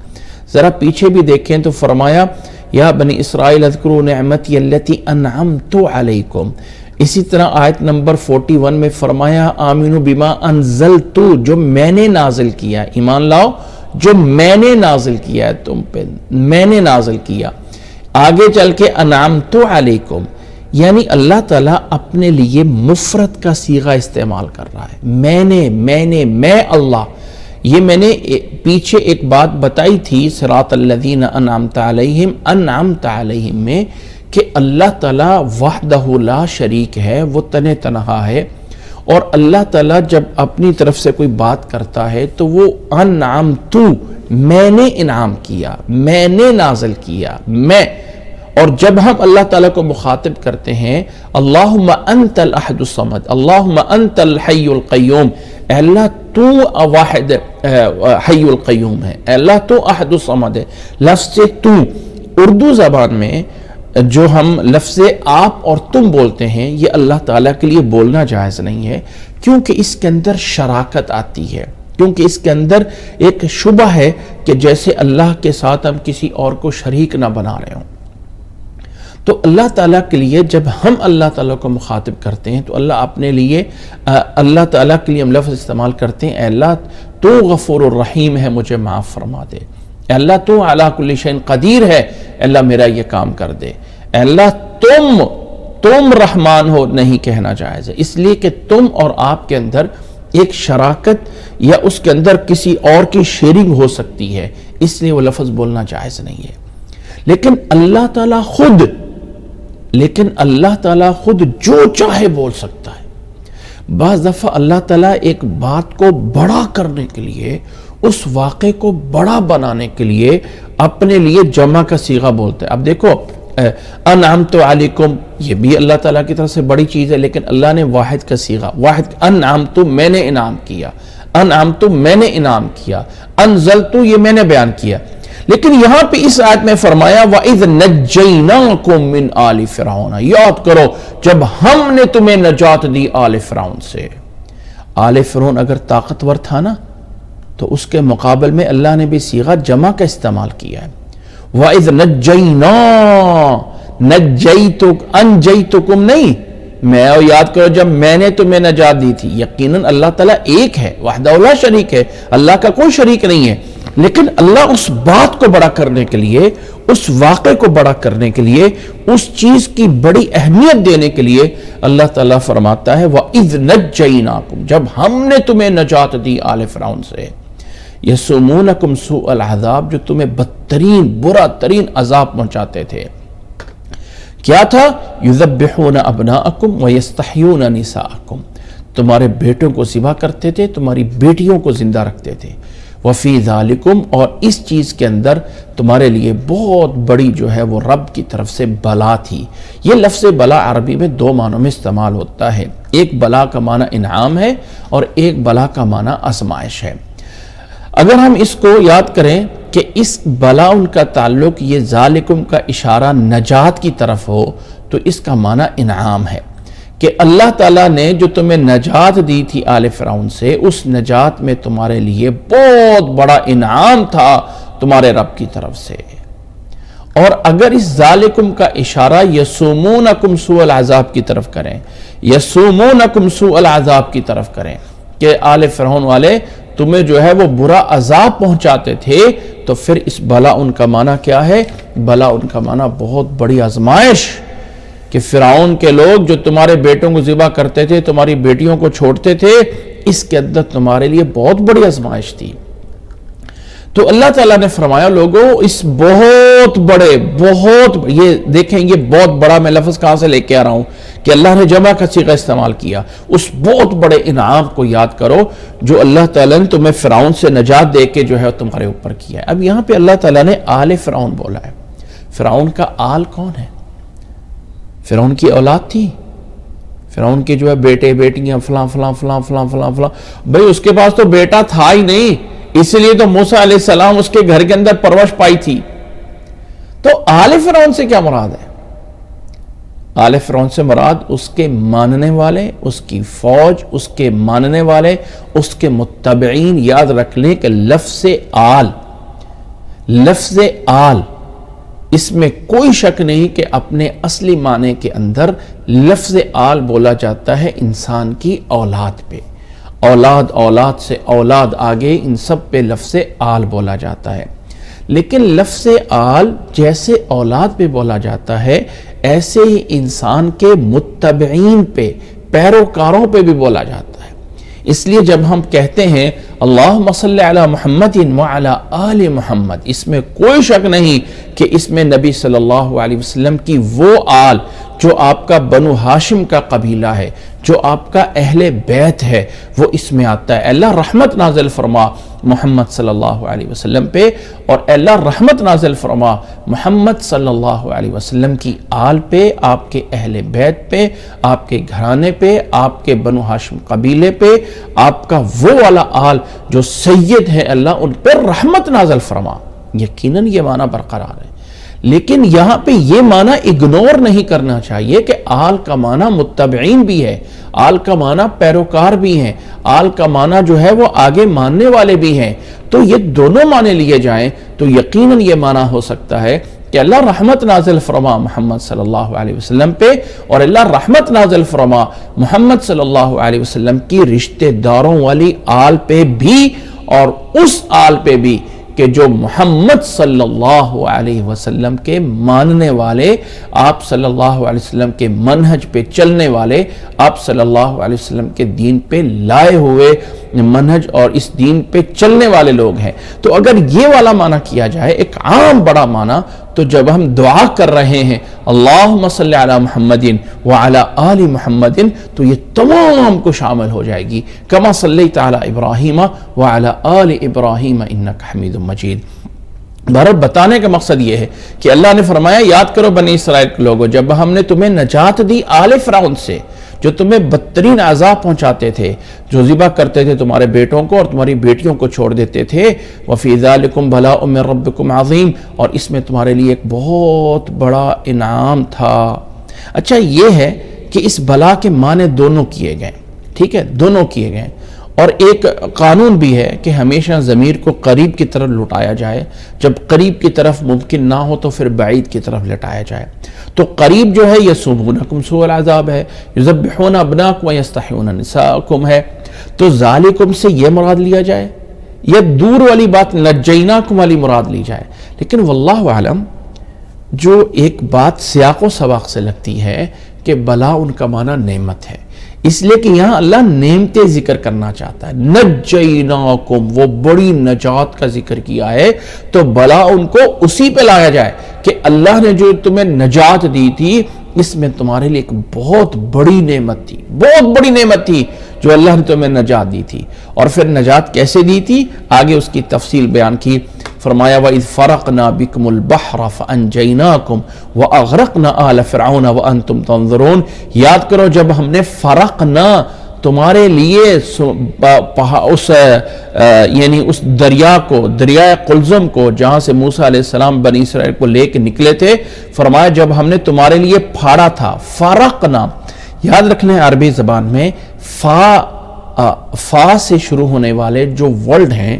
Speaker 1: ذرا پیچھے بھی دیکھیں تو فرمایا یا بنی اسرائیل اذکروا نعمتی التی انعمت علیکم۔ اسی طرح آیت نمبر 41 میں فرمایا آمنوا بما انزلت، جو میں نے نازل کیا، ایمان لاؤ جو میں نے نازل کیا ہے تم پہ، میں نے نازل کیا۔ آگے چل کے انعمت علیکم، یعنی اللہ تعالیٰ اپنے لیے مفرد کا صیغہ استعمال کر رہا ہے، میں اللہ۔ یہ میں نے پیچھے ایک بات بتائی تھی صراط الذین انعمت علیہم، انعمت علیہم میں، کہ اللہ تعالیٰ وحدہ لا شریک ہے، وہ تنہا ہے، اور اللہ تعالیٰ جب اپنی طرف سے کوئی بات کرتا ہے تو وہ انعمت، میں نے انعام کیا، میں نے نازل کیا، میں۔ اور جب ہم اللہ تعالیٰ کو مخاطب کرتے ہیں اللہم انت الاحد الصمد، اللہم انت الحی القیوم، اے اللہ تو واحد حی القیوم ہے، اے اللہ تو احد الصمد ہے۔ لفظ تو اردو زبان میں جو ہم لفظ آپ اور تم بولتے ہیں، یہ اللہ تعالیٰ کے لیے بولنا جائز نہیں ہے، کیونکہ اس کے اندر شراکت آتی ہے، کیونکہ اس کے اندر ایک شبہ ہے کہ جیسے اللہ کے ساتھ ہم کسی اور کو شریک نہ بنا رہے ہوں۔ تو اللہ تعالیٰ کے لیے جب ہم اللہ تعالیٰ کو مخاطب کرتے ہیں تو اللہ تعالیٰ کے لیے ہم لفظ استعمال کرتے ہیں اے اللہ تو غفور الرحیم ہے، مجھے معاف فرما دے، اے اللہ تو علی کل شیء قدیر ہے، اے اللہ میرا یہ کام کر دے، اے اللہ تم رحمان ہو، نہیں کہنا جائز ہے، اس لیے کہ تم اور آپ کے اندر ایک شراکت یا اس کے اندر کسی اور کی شیئرنگ ہو سکتی ہے، اس لیے وہ لفظ بولنا جائز نہیں ہے۔ لیکن اللہ تعالیٰ خود جو چاہے بول سکتا ہے۔ بعض دفعہ اللہ تعالیٰ ایک بات کو بڑا کرنے کے لیے، اس واقعے کو بڑا بنانے کے لیے اپنے لیے جمع کا صیغہ بولتا ہے۔ اب دیکھو انعمت علیکم، یہ بھی اللہ تعالیٰ کی طرف سے بڑی چیز ہے، لیکن اللہ نے واحد کا صیغہ، واحد، انعمت میں نے انعام کیا، انعمت میں نے انعام کیا، انزلت یہ میں نے بیان کیا۔ لیکن یہاں پہ اس آیت میں فرمایا وَإِذْ نَجَّيْنَاكُمْ مِنْ آلِ فِرْعَوْنَ، یاد کرو جب ہم نے تمہیں نجات دی آل فرعون سے۔ آل فرعون اگر طاقتور تھا نا تو اس کے مقابل میں اللہ نے بھی صیغہ جمع کا استعمال کیا ہے. وَإِذْ نَجَّيْنَا أَنْجَيْتُكُمْ نہیں، میں یاد کرو جب میں نے تمہیں نجات دی تھی. یقیناً اللہ تعالیٰ ایک ہے، وحدہ لا شریک ہے، اللہ کا کوئی شریک نہیں ہے، لیکن اللہ اس بات کو بڑا کرنے کے لیے، اس واقعے کو بڑا کرنے کے لیے، اس چیز کی بڑی اہمیت دینے کے لیے اللہ تعالیٰ فرماتا ہے وَإِذْ نَجَّيْنَاكُمْ، جب ہم نے تمہیں نجات دی آل فرعون سے. یسومونکم سوء العذاب، جو تمہیں بدترین برا ترین عذاب پہنچاتے تھے. کیا تھا؟ یذبحون ابناءکم ویستحیون نساءکم، تمہارے بیٹوں کو ذبح کرتے تھے، تمہاری بیٹیوں کو زندہ رکھتے تھے. وفی ذالکم، اور اس چیز کے اندر تمہارے لیے بہت بڑی جو ہے وہ رب کی طرف سے بلا تھی. یہ لفظ بلا عربی میں دو معنوں میں استعمال ہوتا ہے. ایک بلا کا معنی انعام ہے اور ایک بلا کا معنی آزمائش ہے. اگر ہم اس کو یاد کریں کہ اس بلا ان کا تعلق یہ ذالکم کا اشارہ نجات کی طرف ہو تو اس کا معنی انعام ہے کہ اللہ تعالیٰ نے جو تمہیں نجات دی تھی آل فرعون سے، اس نجات میں تمہارے لیے بہت بڑا انعام تھا تمہارے رب کی طرف سے. اور اگر اس ذالکم کا اشارہ یسومونکم سوء العذاب کی طرف کریں، یسومونکم سوء العذاب کی طرف کریں کہ آل فرعون والے تمہیں جو ہے وہ برا عذاب پہنچاتے تھے، تو پھر اس بلا ان کا معنی کیا ہے؟ بلا ان کا معنی بہت بڑی آزمائش، کہ فرعون کے لوگ جو تمہارے بیٹوں کو ذبح کرتے تھے، تمہاری بیٹیوں کو چھوڑتے تھے، اس کے اندر تمہارے لیے بہت بڑی آزمائش تھی. تو اللہ تعالیٰ نے فرمایا لوگوں اس بہت بڑے یہ دیکھیں یہ بہت بڑا میں لفظ کہاں سے لے کے آ رہا ہوں کہ اللہ نے جمع کا صیغہ استعمال کیا. اس بہت بڑے انعام کو یاد کرو جو اللہ تعالیٰ نے تمہیں فرعون سے نجات دے کے جو ہے تمہارے اوپر کیا ہے. اب یہاں پہ اللہ تعالیٰ نے آل فرعون بولا ہے. فرعون کا آل کون ہے؟ فرعون کی اولاد تھی، فرعون کے جو ہے بیٹے بیٹیاں فلاں فلاں فلاں فلاں فلاں فلاں. بھئی اس کے پاس تو بیٹا تھا ہی نہیں، اس لیے تو موسیٰ علیہ السلام اس کے گھر کے اندر پرورش پائی تھی. تو آل فرعون سے کیا مراد ہے؟ آل فرعون سے مراد اس کے ماننے والے، اس کی فوج، اس کے ماننے والے، اس کے متبعین. یاد رکھ لیں کہ لفظ آل اس میں کوئی شک نہیں کہ اپنے اصلی معنی کے اندر لفظ آل بولا جاتا ہے انسان کی اولاد پہ. اولاد سے اولاد آگے ان سب پہ لفظ آل بولا جاتا ہے. لیکن لفظ آل جیسے اولاد پہ بولا جاتا ہے ایسے ہی انسان کے متبعین پہ، پیروکاروں پہ بھی بولا جاتا ہے. اس لیے جب ہم کہتے ہیں اللہم صلی علی محمد وعلی آل محمد، اس میں کوئی شک نہیں کہ اس میں نبی صلی اللہ علیہ وسلم کی وہ آل جو آپ کا بنو ہاشم کا قبیلہ ہے، جو آپ کا اہل بیت ہے، وہ اس میں آتا ہے. اللہ رحمت نازل فرما محمد صلی اللہ علیہ وسلم پہ، اور اللہ رحمت نازل فرما محمد صلی اللہ علیہ وسلم کی آل پہ، آپ کے اہل بیت پہ، آپ کے گھرانے پہ، آپ کے بنو ہاشم قبیلے پہ، آپ کا وہ والا آل جو سید ہے اللہ ان پر رحمت نازل فرما. یقیناً یہ معنی برقرار ہے، لیکن یہاں پہ یہ معنی اگنور نہیں کرنا چاہیے کہ آل کا معنی متبعین بھی ہے، آل کا معنی پیروکار بھی ہیں، آل کا معنی جو ہے وہ آگے ماننے والے بھی ہیں. تو یہ دونوں معنی لیے جائیں تو یقیناً یہ معنی ہو سکتا ہے کہ اللہ رحمت نازل فرما محمد صلی اللہ علیہ وسلم پہ، اور اللہ رحمت نازل فرما محمد صلی اللہ علیہ وسلم کی رشتہ داروں والی آل پہ بھی، اور اس آل پہ بھی کہ جو محمد صلی اللہ علیہ وسلم کے ماننے والے، آپ صلی اللہ علیہ وسلم کے منہج پہ چلنے والے، آپ صلی اللہ علیہ وسلم کے دین پہ لائے ہوئے منہج اور اس دین پہ چلنے والے لوگ ہیں. تو اگر یہ والا معنی کیا جائے ایک عام بڑا معنی، تو جب ہم دعا کر رہے ہیں اللہم صلی علی محمد وعلی آل محمد، تو یہ تمام کو شامل ہو جائے گی. کما صلیت علی ابراہیم وعلی آل ابراہیم انک حمید مجید. بہرحال بتانے کا مقصد یہ ہے کہ اللہ نے فرمایا یاد کرو بنی اسرائیل کے لوگوں، جب ہم نے تمہیں نجات دی آل فرعون سے جو تمہیں بدترین عذاب پہنچاتے تھے، جو ذبح کرتے تھے تمہارے بیٹوں کو اور تمہاری بیٹیوں کو چھوڑ دیتے تھے. وَفِي ذَلِكُمْ بَلَاءٌ مِّن رَبِّكُمْ عَظِيمٌ، اور اس میں تمہارے لیے ایک بہت بڑا انعام تھا. اچھا یہ ہے کہ اس بلا کے معنی دونوں کیے گئے، ٹھیک ہے، دونوں کیے گئے. اور ایک قانون بھی ہے کہ ہمیشہ ضمیر کو قریب کی طرف لٹایا جائے، جب قریب کی طرف ممکن نہ ہو تو پھر بعید کی طرف لٹایا جائے۔ تو قریب جو ہے یسومونکم سوء العذاب ہے، یذبحون ابناکم ویستحیون نساءکم ہے، تو ذالکم سے یہ مراد لیا جائے یا دور والی بات نجیناکم والی مراد لی جائے۔ لیکن واللہ اعلم جو ایک بات سیاق و سباق سے لگتی ہے کہ بلا ان کا معنی نعمت ہے، اس لیے کہ یہاں اللہ نعمتیں ذکر کرنا چاہتا ہے۔ نجیناکم، وہ بڑی نجات کا ذکر کیا ہے، تو بلا ان کو اسی پہ لایا جائے کہ اللہ نے جو تمہیں نجات دی تھی اس میں تمہارے لیے ایک بہت بڑی نعمت تھی، بہت بڑی نعمت تھی جو اللہ نے تمہیں نجات دی تھی۔ اور پھر نجات کیسے دی تھی آگے اس کی تفصیل بیان کی، فرمایا وَإِذْ فَرَقْنَا بِكُمُ الْبَحْرَ فَأَنْجَيْنَاكُمْ وَأَغْرَقْنَا آلَ فِرْعَوْنَ وَأَنْتُمْ تَنظُرُونَ۔ یاد کرو جب ہم نے فرقنا تمہارے لیے اس دریا کو، دریائے قلزم کو، جہاں سے موسیٰ علیہ السلام بنی اسرائیل کو لے کے نکلے تھے، فرمایا جب ہم نے تمہارے لیے پھاڑا تھا۔ فرقنا، یاد رکھنا ہے عربی زبان میں فا سے شروع ہونے والے جو ورڈ ہیں،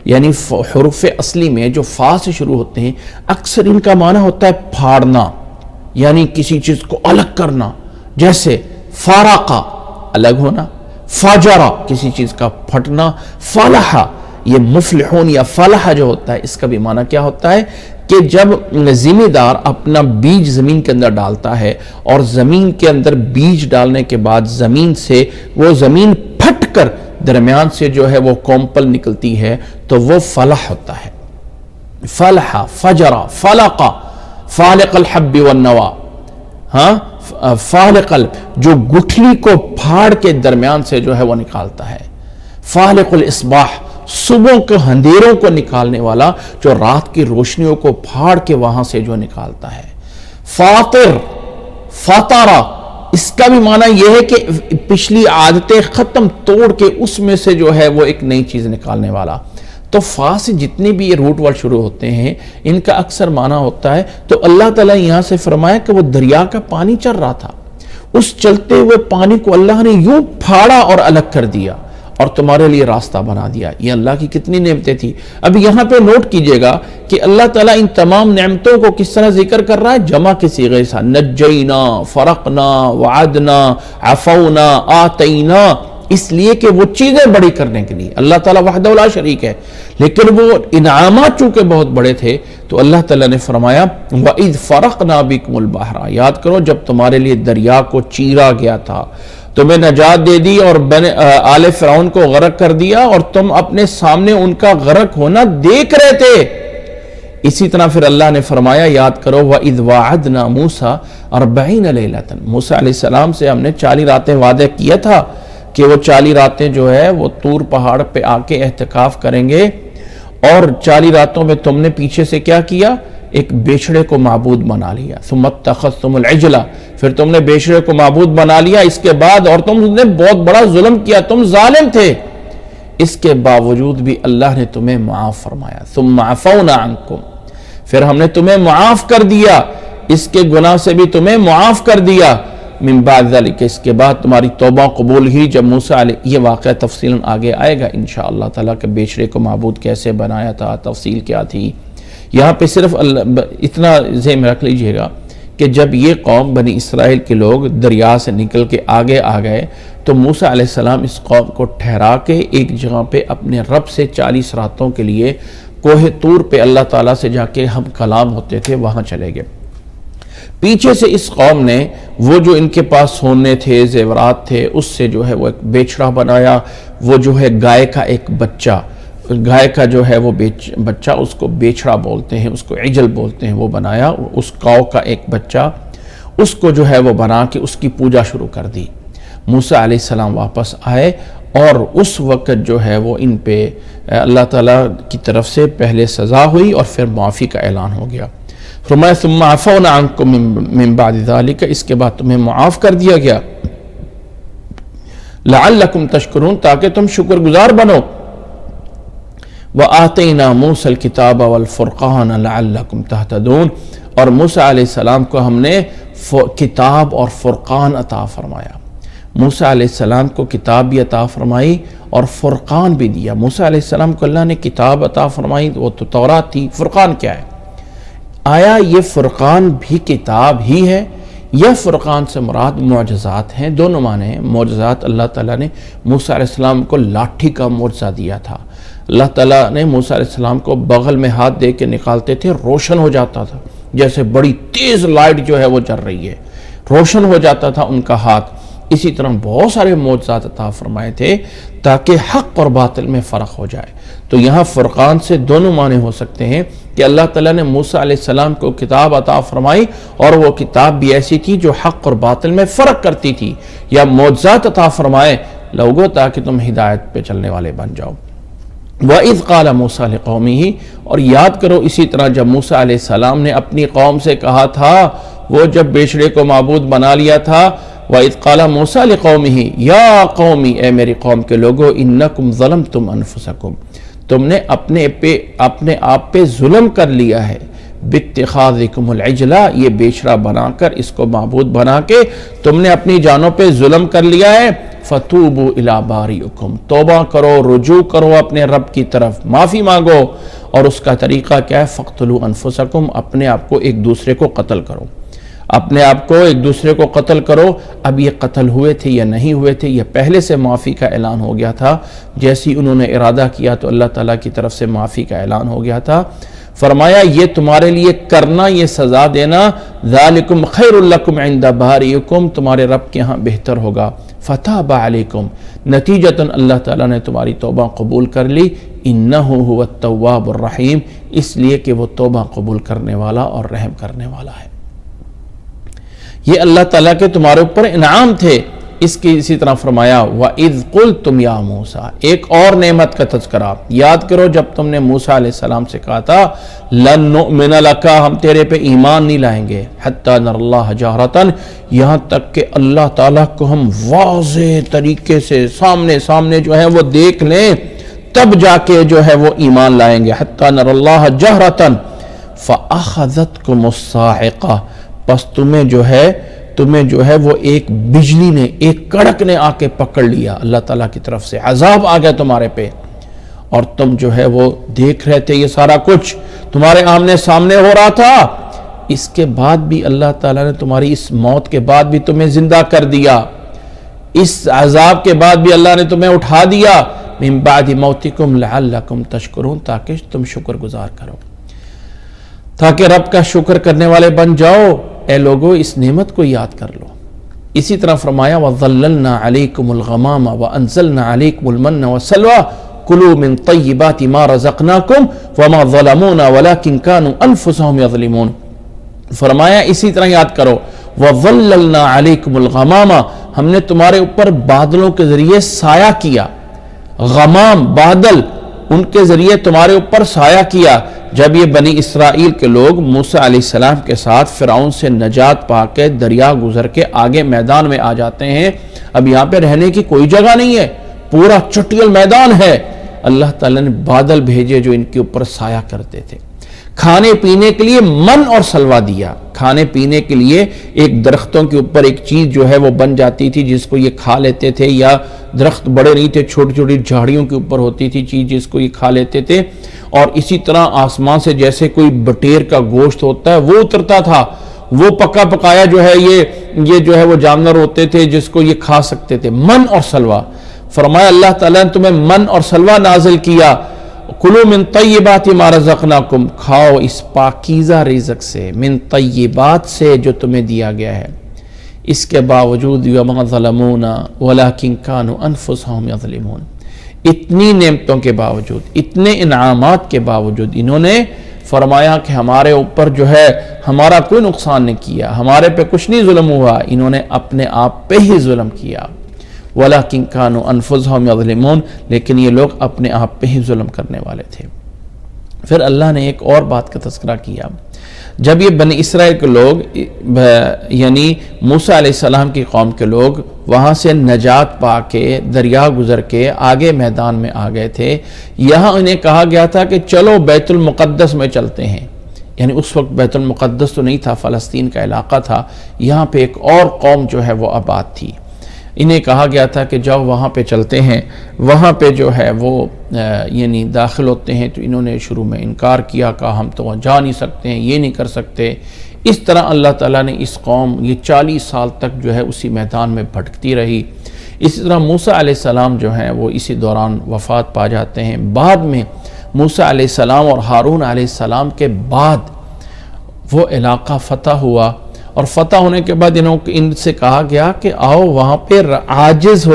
Speaker 1: یعنی حروف اصلی میں جو فا سے شروع ہوتے ہیں، اکثر ان کا معنی ہوتا ہے پھاڑنا، یعنی کسی چیز کو الگ کرنا، جیسے فارقہ الگ ہونا، فاجرہ کسی چیز کا پھٹنا، فلحہ، یہ مفلحون یا فلح جو ہوتا ہے اس کا بھی معنی کیا ہوتا ہے کہ جب ذمہ دار اپنا بیج زمین کے اندر ڈالتا ہے اور زمین کے اندر بیج ڈالنے کے بعد زمین سے وہ زمین پھٹ کر درمیان سے جو ہے وہ کومپل نکلتی ہے تو وہ فلح ہوتا ہے۔ فلح، فجرہ، فلقہ، فالق الحب والنوا، ہاں فالق جو گٹھلی کو پھاڑ کے درمیان سے جو ہے وہ نکالتا ہے، فالق الاصباح صبح کے اندھیروں کو نکالنے والا جو رات کی روشنیوں کو پھاڑ کے وہاں سے جو نکالتا ہے، فاطر، فاطرہ، اس کا بھی معنی یہ ہے کہ پچھلی عادتیں ختم توڑ کے اس میں سے جو ہے وہ ایک نئی چیز نکالنے والا۔ تو فا سے جتنے بھی یہ روٹ ورڈ شروع ہوتے ہیں ان کا اکثر معنی ہوتا ہے، تو اللہ تعالیٰ یہاں سے فرمایا کہ وہ دریا کا پانی چل رہا تھا، اس چلتے ہوئے پانی کو اللہ نے یوں پھاڑا اور الگ کر دیا اور تمہارے لیے راستہ بنا دیا۔ یہ اللہ کی کتنی نعمتیں تھی۔ اب یہاں پہ نوٹ کیجئے گا کہ اللہ تعالیٰ ان تمام نعمتوں کو کس طرح ذکر کر رہا ہے، جمع کے صیغے سے، نجینا، فرقنا، وعدنا، عفونا، آتینا، اس لیے کہ وہ چیزیں بڑی کرنے کے لیے اللہ تعالیٰ وحدہ لا شریک ہے، لیکن وہ انعامات چونکہ بہت بڑے تھے تو اللہ تعالیٰ نے فرمایا وَإِذْ فَرَقْنَا بِكُمُ الْبَحْرَ، یاد کرو جب تمہارے لیے دریا کو چیرا گیا تھا، تمہیں نجات دے دی اور آل فرعون کو غرق کر دیا اور تم اپنے سامنے ان کا غرق ہونا دیکھ رہے تھے۔ اسی طرح پھر اللہ نے فرمایا، یاد کرو وَإِذْ وَعَدْنَا مُوسَىٰ 40 لَيْلَةً، موسیٰ علیہ السلام سے ہم نے 40 راتیں وعدہ کیا تھا کہ وہ 40 راتیں جو ہے وہ طور پہاڑ پہ آ کے اعتکاف کریں گے، اور 40 راتوں میں تم نے پیچھے سے کیا کیا، ایک بیچڑے کو معبود بنا لیا، ثم اتخذتم العجل، پھر تم نے بیچڑے کو معبود بنا لیا، اس کے بعد اور تم نے بہت بڑا ظلم کیا، تم ظالم تھے، اس کے باوجود بھی اللہ نے تمہیں معاف فرمایا، ثم عفونا عنکم، پھر ہم نے تمہیں معاف کر دیا، اس کے گناہ سے بھی تمہیں معاف کر دیا، من بعد ذلك، اس کے بعد تمہاری توبہ قبول ہی جب موسیٰ علیہ، یہ واقعہ تفصیلاً آگے آئے گا انشاءاللہ تعالیٰ کہ بیچڑے کو معبود کیسے بنایا تھا، تفصیل کیا تھی۔ یہاں پہ صرف اتنا ذہن میں رکھ لیجئے گا کہ جب یہ قوم بنی اسرائیل کے لوگ دریا سے نکل کے آگے آ گئے تو موسیٰ علیہ السلام اس قوم کو ٹھہرا کے ایک جگہ پہ اپنے رب سے 40 راتوں کے لیے کوہ طور پہ اللہ تعالیٰ سے جا کے ہم کلام ہوتے تھے وہاں چلے گئے۔ پیچھے سے اس قوم نے وہ جو ان کے پاس سونے تھے، زیورات تھے، اس سے جو ہے وہ ایک بیچڑا بنایا، وہ جو ہے گائے کا ایک بچہ، گائے کا جو ہے وہ بچہ، اس کو بیچڑا بولتے ہیں، اس کو عجل بولتے ہیں، وہ بنایا، اس کاؤ کا ایک بچہ، اس کو جو ہے وہ بنا کے اس کی پوجا شروع کر دی۔ موسیٰ علیہ السلام واپس آئے اور اس وقت جو ہے وہ ان پہ اللہ تعالیٰ کی طرف سے پہلے سزا ہوئی اور پھر معافی کا اعلان ہو گیا۔ فرمایا ثم عفونا عنکم من بعد ذلك، اس کے بعد تمہیں معاف کر دیا گیا، لعلکم تشکرون، تاکہ تم شکر گزار بنو، وآتینا موسیٰ الکتاب والفرقان لعلکم تہتدون، اور موسیٰ علیہ السلام کو ہم نے کتاب اور فرقان عطا فرمایا۔ موسیٰ علیہ السلام کو کتاب بھی عطا فرمائی اور فرقان بھی دیا۔ موسیٰ علیہ السلام کو اللہ نے کتاب عطا فرمائی، وہ تو تورات تھی۔ فرقان کیا ہے؟ آیا یہ فرقان بھی کتاب ہی ہے یا فرقان سے مراد معجزات ہیں؟ دونوں معنی ہیں۔ معجزات، اللہ تعالیٰ نے موسیٰ علیہ السلام کو لاٹھی کا معجزہ دیا تھا۔ اللہ تعالیٰ نے موسیٰ علیہ السلام کو بغل میں ہاتھ دے کے نکالتے تھے، روشن ہو جاتا تھا، جیسے بڑی تیز لائٹ جو ہے وہ جل رہی ہے، روشن ہو جاتا تھا ان کا ہاتھ۔ اسی طرح بہت سارے معجزات عطا فرمائے تھے تاکہ حق اور باطل میں فرق ہو جائے۔ تو یہاں فرقان سے دونوں معنی ہو سکتے ہیں کہ اللہ تعالیٰ نے موسیٰ علیہ السلام کو کتاب عطا فرمائی اور وہ کتاب بھی ایسی تھی جو حق اور باطل میں فرق کرتی تھی، یا معجزات عطا فرمائے لوگوں تاکہ تم ہدایت پہ چلنے والے بن جاؤ۔ وَإِذْ قَالَ مُوسَىٰ لِقَوْمِهِ، اور یاد کرو اسی طرح جب موسیٰ علیہ السلام نے اپنی قوم سے کہا تھا، وہ جب بیچڑے کو معبود بنا لیا تھا، وَإِذْ قَالَ مُوسَىٰ لِقَوْمِهِ یا قومی، اے میری قوم کے لوگو، اِنَّكُمْ ظَلَمْتُمْ أَنفُسَكُمْ، تم نے اپنے آپ پہ ظلم کر لیا ہے، بِاتِّخَاذِكُمُ الْعِجْلَ، یہ بیچڑا بنا کر، اس کو معبود بنا کے تم نے اپنی جانوں پہ ظلم کر لیا ہے۔ فَتُوبُوا إِلَىٰ بَارِئِكُمْ، توبہ کرو، رجوع کرو اپنے رب کی طرف، معافی مانگو۔ اور اس کا طریقہ کیا ہے؟ فَاقْتُلُوا أَنفُسَكُمْ، اپنے آپ کو ایک دوسرے کو قتل کرو، اپنے آپ کو ایک دوسرے کو قتل کرو۔ اب یہ قتل ہوئے تھے یا نہیں ہوئے تھے، یہ پہلے سے معافی کا اعلان ہو گیا تھا، جیسی انہوں نے ارادہ کیا تو اللہ تعالیٰ کی طرف سے معافی کا اعلان ہو گیا تھا۔ فرمایا یہ تمہارے لیے کرنا، یہ سزا دینا، ذالکم خیر لکم عند بارئکم، تمہارے رب کے ہاں بہتر ہوگا۔ فتاب علیکم، نتیجتاً اللہ تعالیٰ نے تمہاری توبہ قبول کر لی۔ انہ هو التواب الرحیم، اس لیے کہ وہ توبہ قبول کرنے والا اور رحم کرنے والا ہے۔ یہ اللہ تعالیٰ کے تمہارے اوپر انعام تھے۔ اس کی اسی طرح فرمایا وَإِذْ قُلْتُمْ يَا مُوسَىٰ، ایک اور نعمت کا تذکرہ یاد کرو جب تم نے موسیٰ علیہ السلام سے کہا تھا لَن نُؤْمِنَ لَكَ، ہم تیرے پہ ایمان نہیں لائیں گے، حَتَّى نَرَ اللَّهَ جَهْرَةً، یہاں تک کہ اللہ تعالیٰ کو ہم واضح طریقے سے سامنے جو ہے وہ دیکھ لیں، تب جا کے جو ہے وہ ایمان لائیں گے۔ حَتَّى نَرَ اللَّهَ جَهْرَةً فَأَخَذَتْكُمُ الصَّاعِقَةُ، پس تمہیں جو ہے وہ ایک بجلی نے، ایک کڑک نے آ کے پکڑ لیا، اللہ تعالیٰ کی طرف سے عذاب آ گیا تمہارے پہ، اور تم جو ہے وہ دیکھ رہے تھے، یہ سارا کچھ تمہارے آمنے سامنے ہو رہا تھا۔ اس کے بعد بھی اللہ تعالیٰ نے تمہاری اس موت کے بعد بھی تمہیں زندہ کر دیا، اس عذاب کے بعد بھی اللہ نے تمہیں اٹھا دیا، من بعد موتکم لعلکم تشکرون، تاکہ تم شکر گزار کرو، تاکہ رب کا شکر کرنے والے بن جاؤ۔ اے لوگو اس نعمت کو یاد کر لو۔ اسی طرح فرمایا وَظَلَّلْنَا عَلَيْكُمُ الْغَمَامَ وَأَنزَلْنَا عَلَيْكُمُ الْمَنَّ وَالسَّلْوَىٰ كُلُوا مِن طَيِّبَاتِ مَا رَزَقْنَاكُمْ وَمَا ظَلَمُونَا وَلَكِنْ كَانُوا أَنفُسَهُمْ يَظْلِمُونَ۔ فرمایا اسی طرح یاد کرو وَظَلَّلْنَا عَلَيْكُمُ الْغَمَامَ، ہم نے تمہارے اوپر بادلوں کے ذریعے سایہ کیا، غمام بادل، ان کے ذریعے تمہارے اوپر سایہ کیا۔ جب یہ بنی اسرائیل کے لوگ موسیٰ علیہ السلام کے ساتھ فرعون سے نجات پا کے دریا گزر کے آگے میدان میں آ جاتے ہیں، اب یہاں پہ رہنے کی کوئی جگہ نہیں ہے، پورا چٹیل میدان ہے، اللہ تعالیٰ نے بادل بھیجے جو ان کے اوپر سایہ کرتے تھے، کھانے پینے کے لیے من اور سلوہ دیا، کھانے پینے کے لیے ایک درختوں کے اوپر ایک چیز جو ہے وہ بن جاتی تھی جس کو یہ کھا لیتے تھے، یا درخت بڑے نہیں تھے، چھوٹی چھوٹی جھاڑیوں کے اوپر ہوتی تھی چیز جس کو یہ کھا لیتے تھے، اور اسی طرح آسمان سے جیسے کوئی بٹیر کا گوشت ہوتا ہے وہ اترتا تھا، وہ پکا پکایا جو ہے یہ جو ہے وہ جانور ہوتے تھے جس کو یہ کھا سکتے تھے، من اور سلوہ۔ فرمایا اللہ تعالیٰ نے تمہیں من اور سلوہ نازل کیا، کلوا من طیبات ما رزقناکم، کھاؤ اس پاکیزہ رزق سے، من طیبات سے جو تمہیں دیا گیا ہے۔ اس کے باوجود وما ظلمونا ولکن کانوا انفسهم یظلمون، اتنی نعمتوں کے باوجود، اتنے انعامات کے باوجود انہوں نے فرمایا کہ ہمارے اوپر جو ہے ہمارا کوئی نقصان نہیں کیا، ہمارے پہ کچھ نہیں ظلم ہوا، انہوں نے اپنے آپ پہ ہی ظلم کیا۔ وَلَكِنْ كَانُوا أَنفُسَهُمْ يَظْلِمُونَ، لیکن یہ لوگ اپنے آپ پہ ہی ظلم کرنے والے تھے۔ پھر اللہ نے ایک اور بات کا تذکرہ کیا، جب یہ بنی اسرائیل کے لوگ یعنی موسیٰ علیہ السلام کی قوم کے لوگ وہاں سے نجات پا کے دریا گزر کے آگے میدان میں آ گئے تھے، یہاں انہیں کہا گیا تھا کہ چلو بیت المقدس میں چلتے ہیں، یعنی اس وقت بیت المقدس تو نہیں تھا، فلسطین کا علاقہ تھا، یہاں پہ ایک اور قوم جو ہے وہ آباد تھی، انہیں کہا گیا تھا کہ جاؤ وہاں پہ چلتے ہیں، وہاں پہ جو ہے وہ یعنی داخل ہوتے ہیں، تو انہوں نے شروع میں انکار کیا، کہا ہم تو وہاں جا نہیں سکتے ہیں، یہ نہیں کر سکتے۔ اس طرح اللہ تعالیٰ نے اس قوم یہ 40 سال تک جو ہے اسی میدان میں بھٹکتی رہی۔ اسی طرح موسیٰ علیہ السلام جو ہیں وہ اسی دوران وفات پا جاتے ہیں۔ بعد میں موسیٰ علیہ السلام اور ہارون علیہ السلام کے بعد وہ علاقہ فتح ہوا، اور فتح ہونے کے بعد ان سے کہا گیا کہ آؤ وہاں پہ عاجز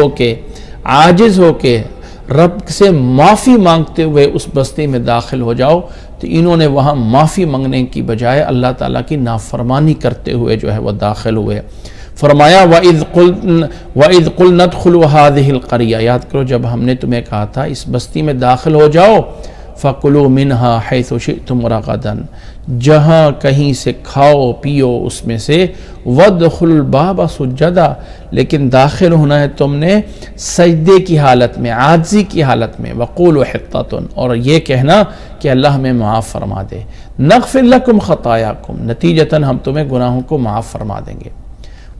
Speaker 1: ہو کے رب سے معافی مانگتے ہوئے اس بستی میں داخل ہو جاؤ۔ تو انہوں نے وہاں معافی مانگنے کی بجائے اللہ تعالیٰ کی نافرمانی کرتے ہوئے جو ہے وہ داخل ہوئے۔ فرمایا وَإِذْ قُلْنَا ادْخُلُوا هَٰذِهِ الْقَرْيَةَ، یاد کرو جب ہم نے تمہیں کہا تھا اس بستی میں داخل ہو جاؤ، فَكُلُوا مِنْهَا حَيْثُ شِئْتُمْ رَغَدًا، جہاں کہیں سے کھاؤ پیو اس میں سے، وَادْخُلُوا الْبَابَ سُجَّدًا، لیکن داخل ہونا ہے تم نے سجدے کی حالت میں، عاجزی کی حالت میں، وَقُولُوا حِطَّةٌ، اور یہ کہنا کہ اللہ ہمیں معاف فرما دے، نَغْفِرْ لَكُمْ خَطَايَاكُمْ، نتیجتاً ہم تمہیں گناہوں کو معاف فرما دیں گے،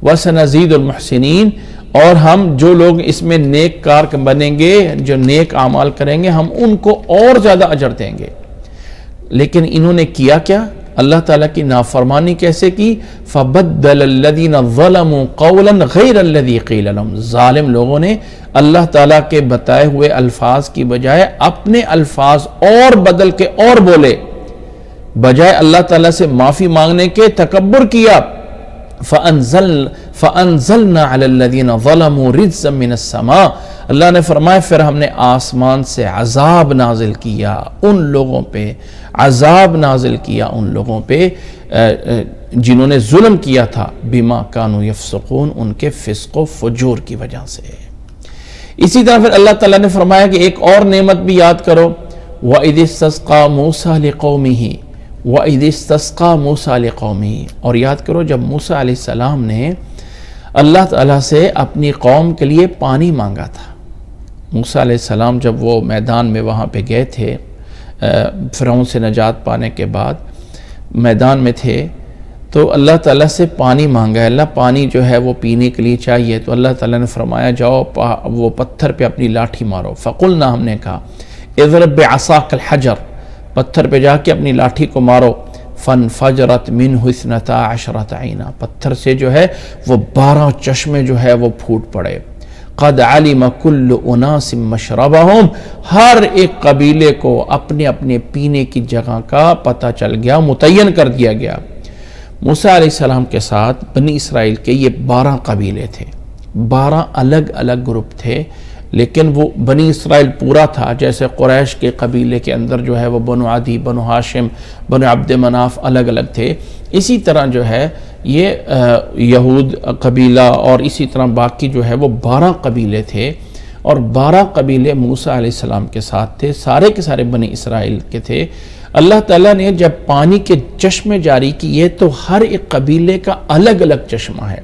Speaker 1: وَسَنَزِيدُ الْمُحْسِنِينَ، اور ہم جو لوگ اس میں نیک کار بنیں گے، جو نیک اعمال کریں گے، ہم ان کو اور زیادہ اجر دیں گے۔ لیکن انہوں نے کیا کیا؟ اللہ تعالیٰ کی نافرمانی کیسے کی؟ فَبَدَّلَ الَّذِينَ ظَلَمُوا قَوْلًا غَيْرَ الَّذِي قِيلَ لَهُمْ، ظالم لوگوں نے اللہ تعالیٰ کے بتائے ہوئے الفاظ کی بجائے اپنے الفاظ اور بدل کے اور بولے، بجائے اللہ تعالیٰ سے معافی مانگنے کے تکبر کیا۔ فَأَنزَلْنَا عَلَى الَّذِينَ ظَلَمُوا رِجْزًا مِّنَ السَّمَاءِ، اللہ نے فرمایا پھر ہم نے آسمان سے عذاب نازل کیا ان لوگوں پہ، عذاب نازل کیا ان لوگوں پہ جنہوں نے ظلم کیا تھا، بِمَا كَانُوا يَفْسُقُونَ، ان کے فسق و فجور کی وجہ سے۔ اسی طرح پھر اللہ تعالیٰ نے فرمایا کہ ایک اور نعمت بھی یاد کرو، وَإِذِ اسْتَسْقَىٰ مُوسَىٰ لِقَوْمِهِ وَإِذِ اسْتَسْقَىٰ مُوسَىٰ لِقَوْمِهِ، اور یاد کرو جب موسیٰ علیہ السلام نے اللہ تعالیٰ سے اپنی قوم کے لیے پانی مانگا تھا۔ موسیٰ علیہ السلام جب وہ میدان میں وہاں پہ گئے تھے، فرعون سے نجات پانے کے بعد میدان میں تھے، تو اللہ تعالیٰ سے پانی مانگا ہے، اللہ پانی جو ہے وہ پینے کے لیے چاہیے، تو اللہ تعالیٰ نے فرمایا جاؤ وہ پتھر پہ اپنی لاٹھی مارو۔ فَقُلْنَا، ہم نے کہا، اضرب بعصاک الحجر، پتھر پہ جا کے اپنی لاٹھی کو مارو، فَانْفَجَرَتْ مِنْهُ 12 عَيْنًا، پتھر سے جو ہے وہ 12 چشمے جو ہے وہ پھوٹ پڑے۔ قَدْ عَلِمَ كُلُّ أُنَاسٍ مَّشْرَبَهُمْ، ہر ایک قبیلے کو اپنے اپنے پینے کی جگہ کا پتہ چل گیا، متعین کر دیا گیا۔ موسیٰ علیہ السلام کے ساتھ بنی اسرائیل کے یہ 12 قبیلے تھے، 12 الگ الگ گروپ تھے، لیکن وہ بنی اسرائیل پورا تھا۔ جیسے قریش کے قبیلے کے اندر جو ہے وہ بنو عدی، بنو ہاشم، بنو عبد مناف الگ الگ تھے، اسی طرح جو ہے یہ یہود قبیلہ اور اسی طرح باقی جو ہے وہ 12 قبیلے تھے، اور 12 قبیلے موسیٰ علیہ السلام کے ساتھ تھے، سارے کے سارے بنی اسرائیل کے تھے۔ اللہ تعالیٰ نے جب پانی کے چشمے جاری کیے تو ہر ایک قبیلے کا الگ الگ چشمہ ہے۔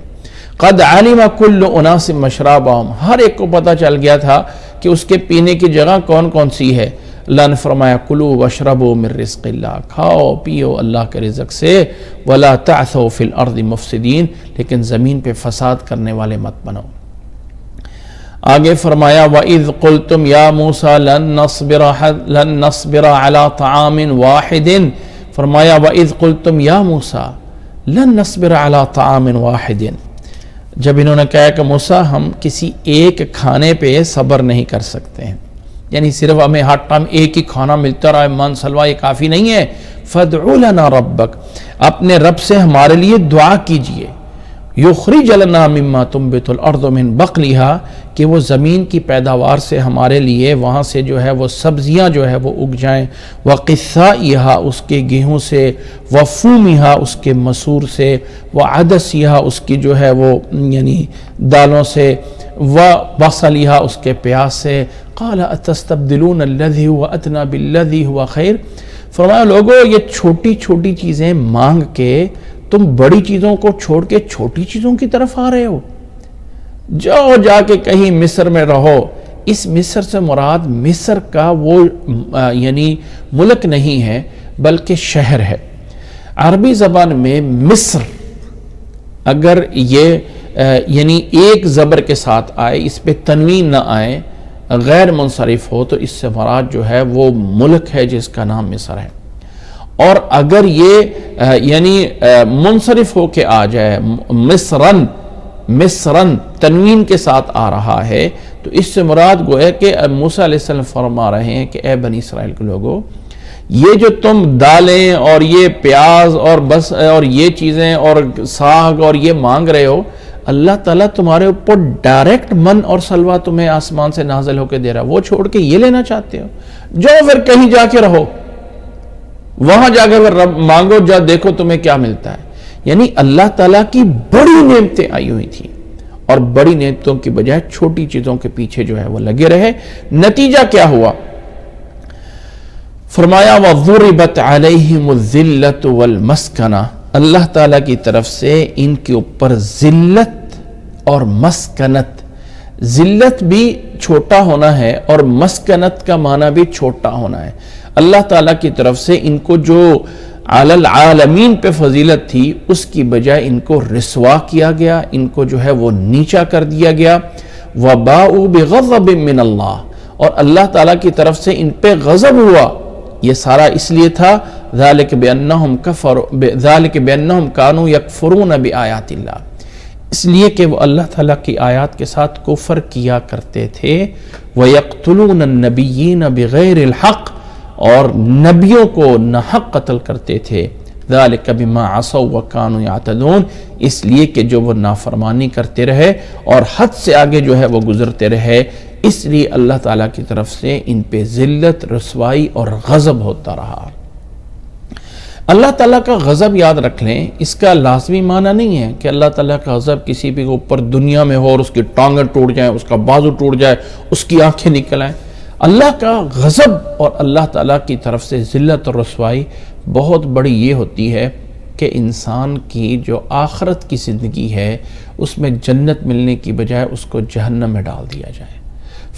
Speaker 1: قد علم کل اناس مشربہم، ہر ایک کو پتہ چل گیا تھا کہ اس کے پینے کی جگہ کون کون سی ہے۔ اللہ نے فرمایا کلوا واشربوا من رزق اللہ، کھاؤ پیو اللہ کے رزق سے، ولا تعثوا فی الارض مفسدین، لیکن زمین پہ فساد کرنے والے مت بنو۔ آگے فرمایا وَإِذْ قُلْتُمْ يَا مُوسَىٰ لَن نَّصْبِرَ عَلَىٰ طَعَامٍ وَاحِدٍ، فرمایا وَإِذْ قُلْتُمْ يَا مُوسَىٰ لَن نَّصْبِرَ عَلَىٰ طَعَامٍ وَاحِدٍ، جب انہوں نے کہا کہ موسیٰ ہم کسی ایک کھانے پہ صبر نہیں کر سکتے ہیں، یعنی صرف ہمیں ہر ٹائم ایک ہی کھانا ملتا رہا ہے من سلوا، یہ کافی نہیں ہے۔ فَادْعُ لَنَا رَبَّكَ، اپنے رب سے ہمارے لیے دعا کیجئے، یخرج لنا مما تنبت الارض من بقلها، کہ وہ زمین کی پیداوار سے ہمارے لیے وہاں سے جو ہے وہ سبزیاں جو ہے وہ اگ جائیں، وقثائها، اس کے گیہوں سے، وفومها، اس کے مسور سے، وعدسها، اس کی جو ہے وہ یعنی دالوں سے، وبصلها، اس کے پیاز سے۔ قال اتستبدلون الذي هو ادنى بالذي هو خیر، فرمایا لوگو یہ چھوٹی چھوٹی چیزیں مانگ کے تم بڑی چیزوں کو چھوڑ کے چھوٹی چیزوں کی طرف آ رہے ہو، جاؤ جا کے کہیں مصر میں رہو۔ اس مصر سے مراد مصر کا وہ یعنی ملک نہیں ہے بلکہ شہر ہے۔ عربی زبان میں مصر اگر یہ یعنی ایک زبر کے ساتھ آئے، اس پہ تنوین نہ آئے، غیر منصرف ہو، تو اس سے مراد جو ہے وہ ملک ہے جس کا نام مصر ہے۔ اور اگر یہ یعنی منصرف ہو کے آ جائے، مصرن تنوین کے ساتھ آ رہا ہے، تو اس سے مراد گویا کہ موسیٰ علیہ السلام فرما رہے ہیں کہ اے بنی اسرائیل کے لوگوں، یہ جو تم دالیں اور یہ پیاز اور بس اور یہ چیزیں اور ساگ اور یہ مانگ رہے ہو، اللہ تعالیٰ تمہارے اوپر ڈائریکٹ من اور سلوہ تمہیں آسمان سے نازل ہو کے دے رہا، وہ چھوڑ کے یہ لینا چاہتے ہو؟ جاؤ پھر کہیں جا کے رہو، وہاں جا کے پھر رب مانگو، جا دیکھو تمہیں کیا ملتا ہے۔ یعنی اللہ تعالیٰ کی بڑی نعمتیں آئی ہوئی تھیں، اور بڑی نعمتوں کی بجائے چھوٹی چیزوں کے پیچھے جو ہے وہ لگے رہے۔ نتیجہ کیا ہوا؟ فرمایا وَضُرِبَتْ عَلَيْهِمُ الذِّلَّةُ وَالْمَسْكَنَةُ، اللہ تعالیٰ کی طرف سے ان کے اوپر ذلت اور مسکنت۔ ذلت بھی چھوٹا ہونا ہے اور مسکنت کا معنی بھی چھوٹا ہونا ہے۔ اللہ تعالیٰ کی طرف سے ان کو جو علی العالمین پہ فضیلت تھی، اس کی بجائے ان کو رسوا کیا گیا، ان کو جو ہے وہ نیچا کر دیا گیا۔ وَبَاءُوا بِغَضَبٍ مِّنَ اللَّهِ، اور اللہ تعالیٰ کی طرف سے ان پہ غضب ہوا۔ یہ سارا اس لیے تھا ذَلِكَ بِأَنَّهُمْ كَانُوا يَكْفُرُونَ بِآيَاتِ اللَّهِ، اس لیے کہ وہ اللہ تعالیٰ کی آیات کے ساتھ کفر کیا کرتے تھے۔ وَيَقْتُلُونَ النَّبِيِّينَ بِغَيْرِ الْحَقِّ، اور نبیوں کو ناحق قتل کرتے تھے۔ ذَلِكَ بِمَا عَصَوْا وَكَانُوا يَعْتَدُونَ، اس لیے کہ جو وہ نافرمانی کرتے رہے اور حد سے آگے جو ہے وہ گزرتے رہے، اس لیے اللہ تعالیٰ کی طرف سے ان پہ ذلت، رسوائی اور غضب ہوتا رہا۔ اللہ تعالیٰ کا غضب یاد رکھ لیں، اس کا لازمی معنی نہیں ہے کہ اللہ تعالیٰ کا غضب کسی بھی اوپر دنیا میں ہو اور اس کی ٹانگیں ٹوٹ جائیں، اس کا بازو ٹوٹ جائے، اس کی آنکھیں نکل آئیں۔ اللہ کا غضب اور اللہ تعالیٰ کی طرف سے ذلت اور رسوائی بہت بڑی یہ ہوتی ہے کہ انسان کی جو آخرت کی زندگی ہے اس میں جنت ملنے کی بجائے اس کو جہنم میں ڈال دیا جائے۔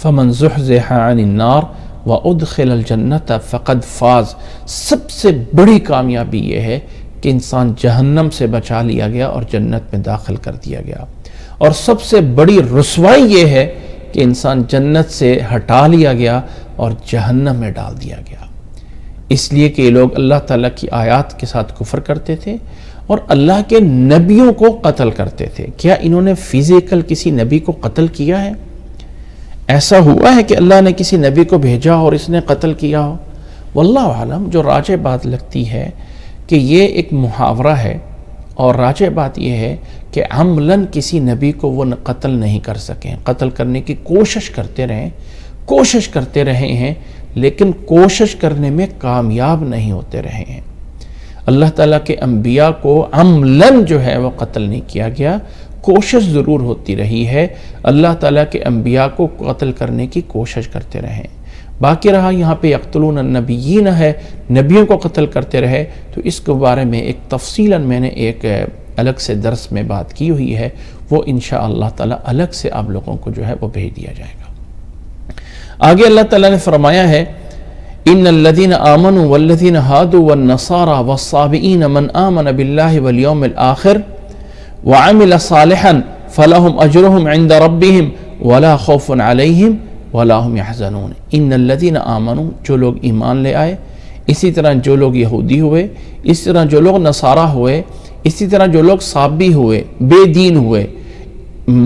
Speaker 1: فَمَنْ زُحْزِحَ عَنِ النَّارِ وَأُدْخِلَ الْجَنَّةَ فَقَدْ فَازَ، سب سے بڑی کامیابی یہ ہے کہ انسان جہنم سے بچا لیا گیا اور جنت میں داخل کر دیا گیا، اور سب سے بڑی رسوائی یہ ہے کہ انسان جنت سے ہٹا لیا گیا اور جہنم میں ڈال دیا گیا۔ اس لیے کہ یہ لوگ اللہ تعالیٰ کی آیات کے ساتھ کفر کرتے تھے اور اللہ کے نبیوں کو قتل کرتے تھے۔ کیا انہوں نے فزیکل کسی نبی کو قتل کیا ہے؟ ایسا ہوا ہے کہ اللہ نے کسی نبی کو بھیجا اور اس نے قتل کیا ہو؟ واللہ عالم، جو راجع بات لگتی ہے کہ یہ ایک محاورہ ہے، اور راجع بات یہ ہے کہ عملاً کسی نبی کو وہ قتل نہیں کر سکیں، قتل کرنے کی کوشش کرتے رہے ہیں، لیکن کوشش کرنے میں کامیاب نہیں ہوتے رہے ہیں۔ اللہ تعالیٰ کے انبیاء کو عملاً جو ہے وہ قتل نہیں کیا گیا، کوشش ضرور ہوتی رہی ہے، اللہ تعالیٰ کے انبیاء کو قتل کرنے کی کوشش کرتے رہے۔ باقی رہا یہاں پہ یقتلون النبیین ہے، نبیوں کو قتل کرتے رہے، تو اس کے بارے میں ایک تفصیلاً میں نے ایک الگ سے درس میں بات کی ہوئی ہے، وہ انشاءاللہ تعالیٰ الگ سے آپ لوگوں کو جو ہے وہ بھیج دیا جائے گا۔ آگے اللہ تعالیٰ نے فرمایا ہے ان الذین آمنوا والذین ہادوا والنصارى والصابئین من آمن باللہ والیوم الآخر وعمل صالحا فلهم اجرهم عند ربهم ولا خوف علیہم ولا هم يحزنون۔ ان الذین آمنوا، جو لوگ ایمان لے آئے، اسی طرح جو لوگ یہودی ہوئے، اسی طرح جو لوگ نصارہ ہوئے، اسی طرح جو لوگ صابی ہوئے، بے دین ہوئے،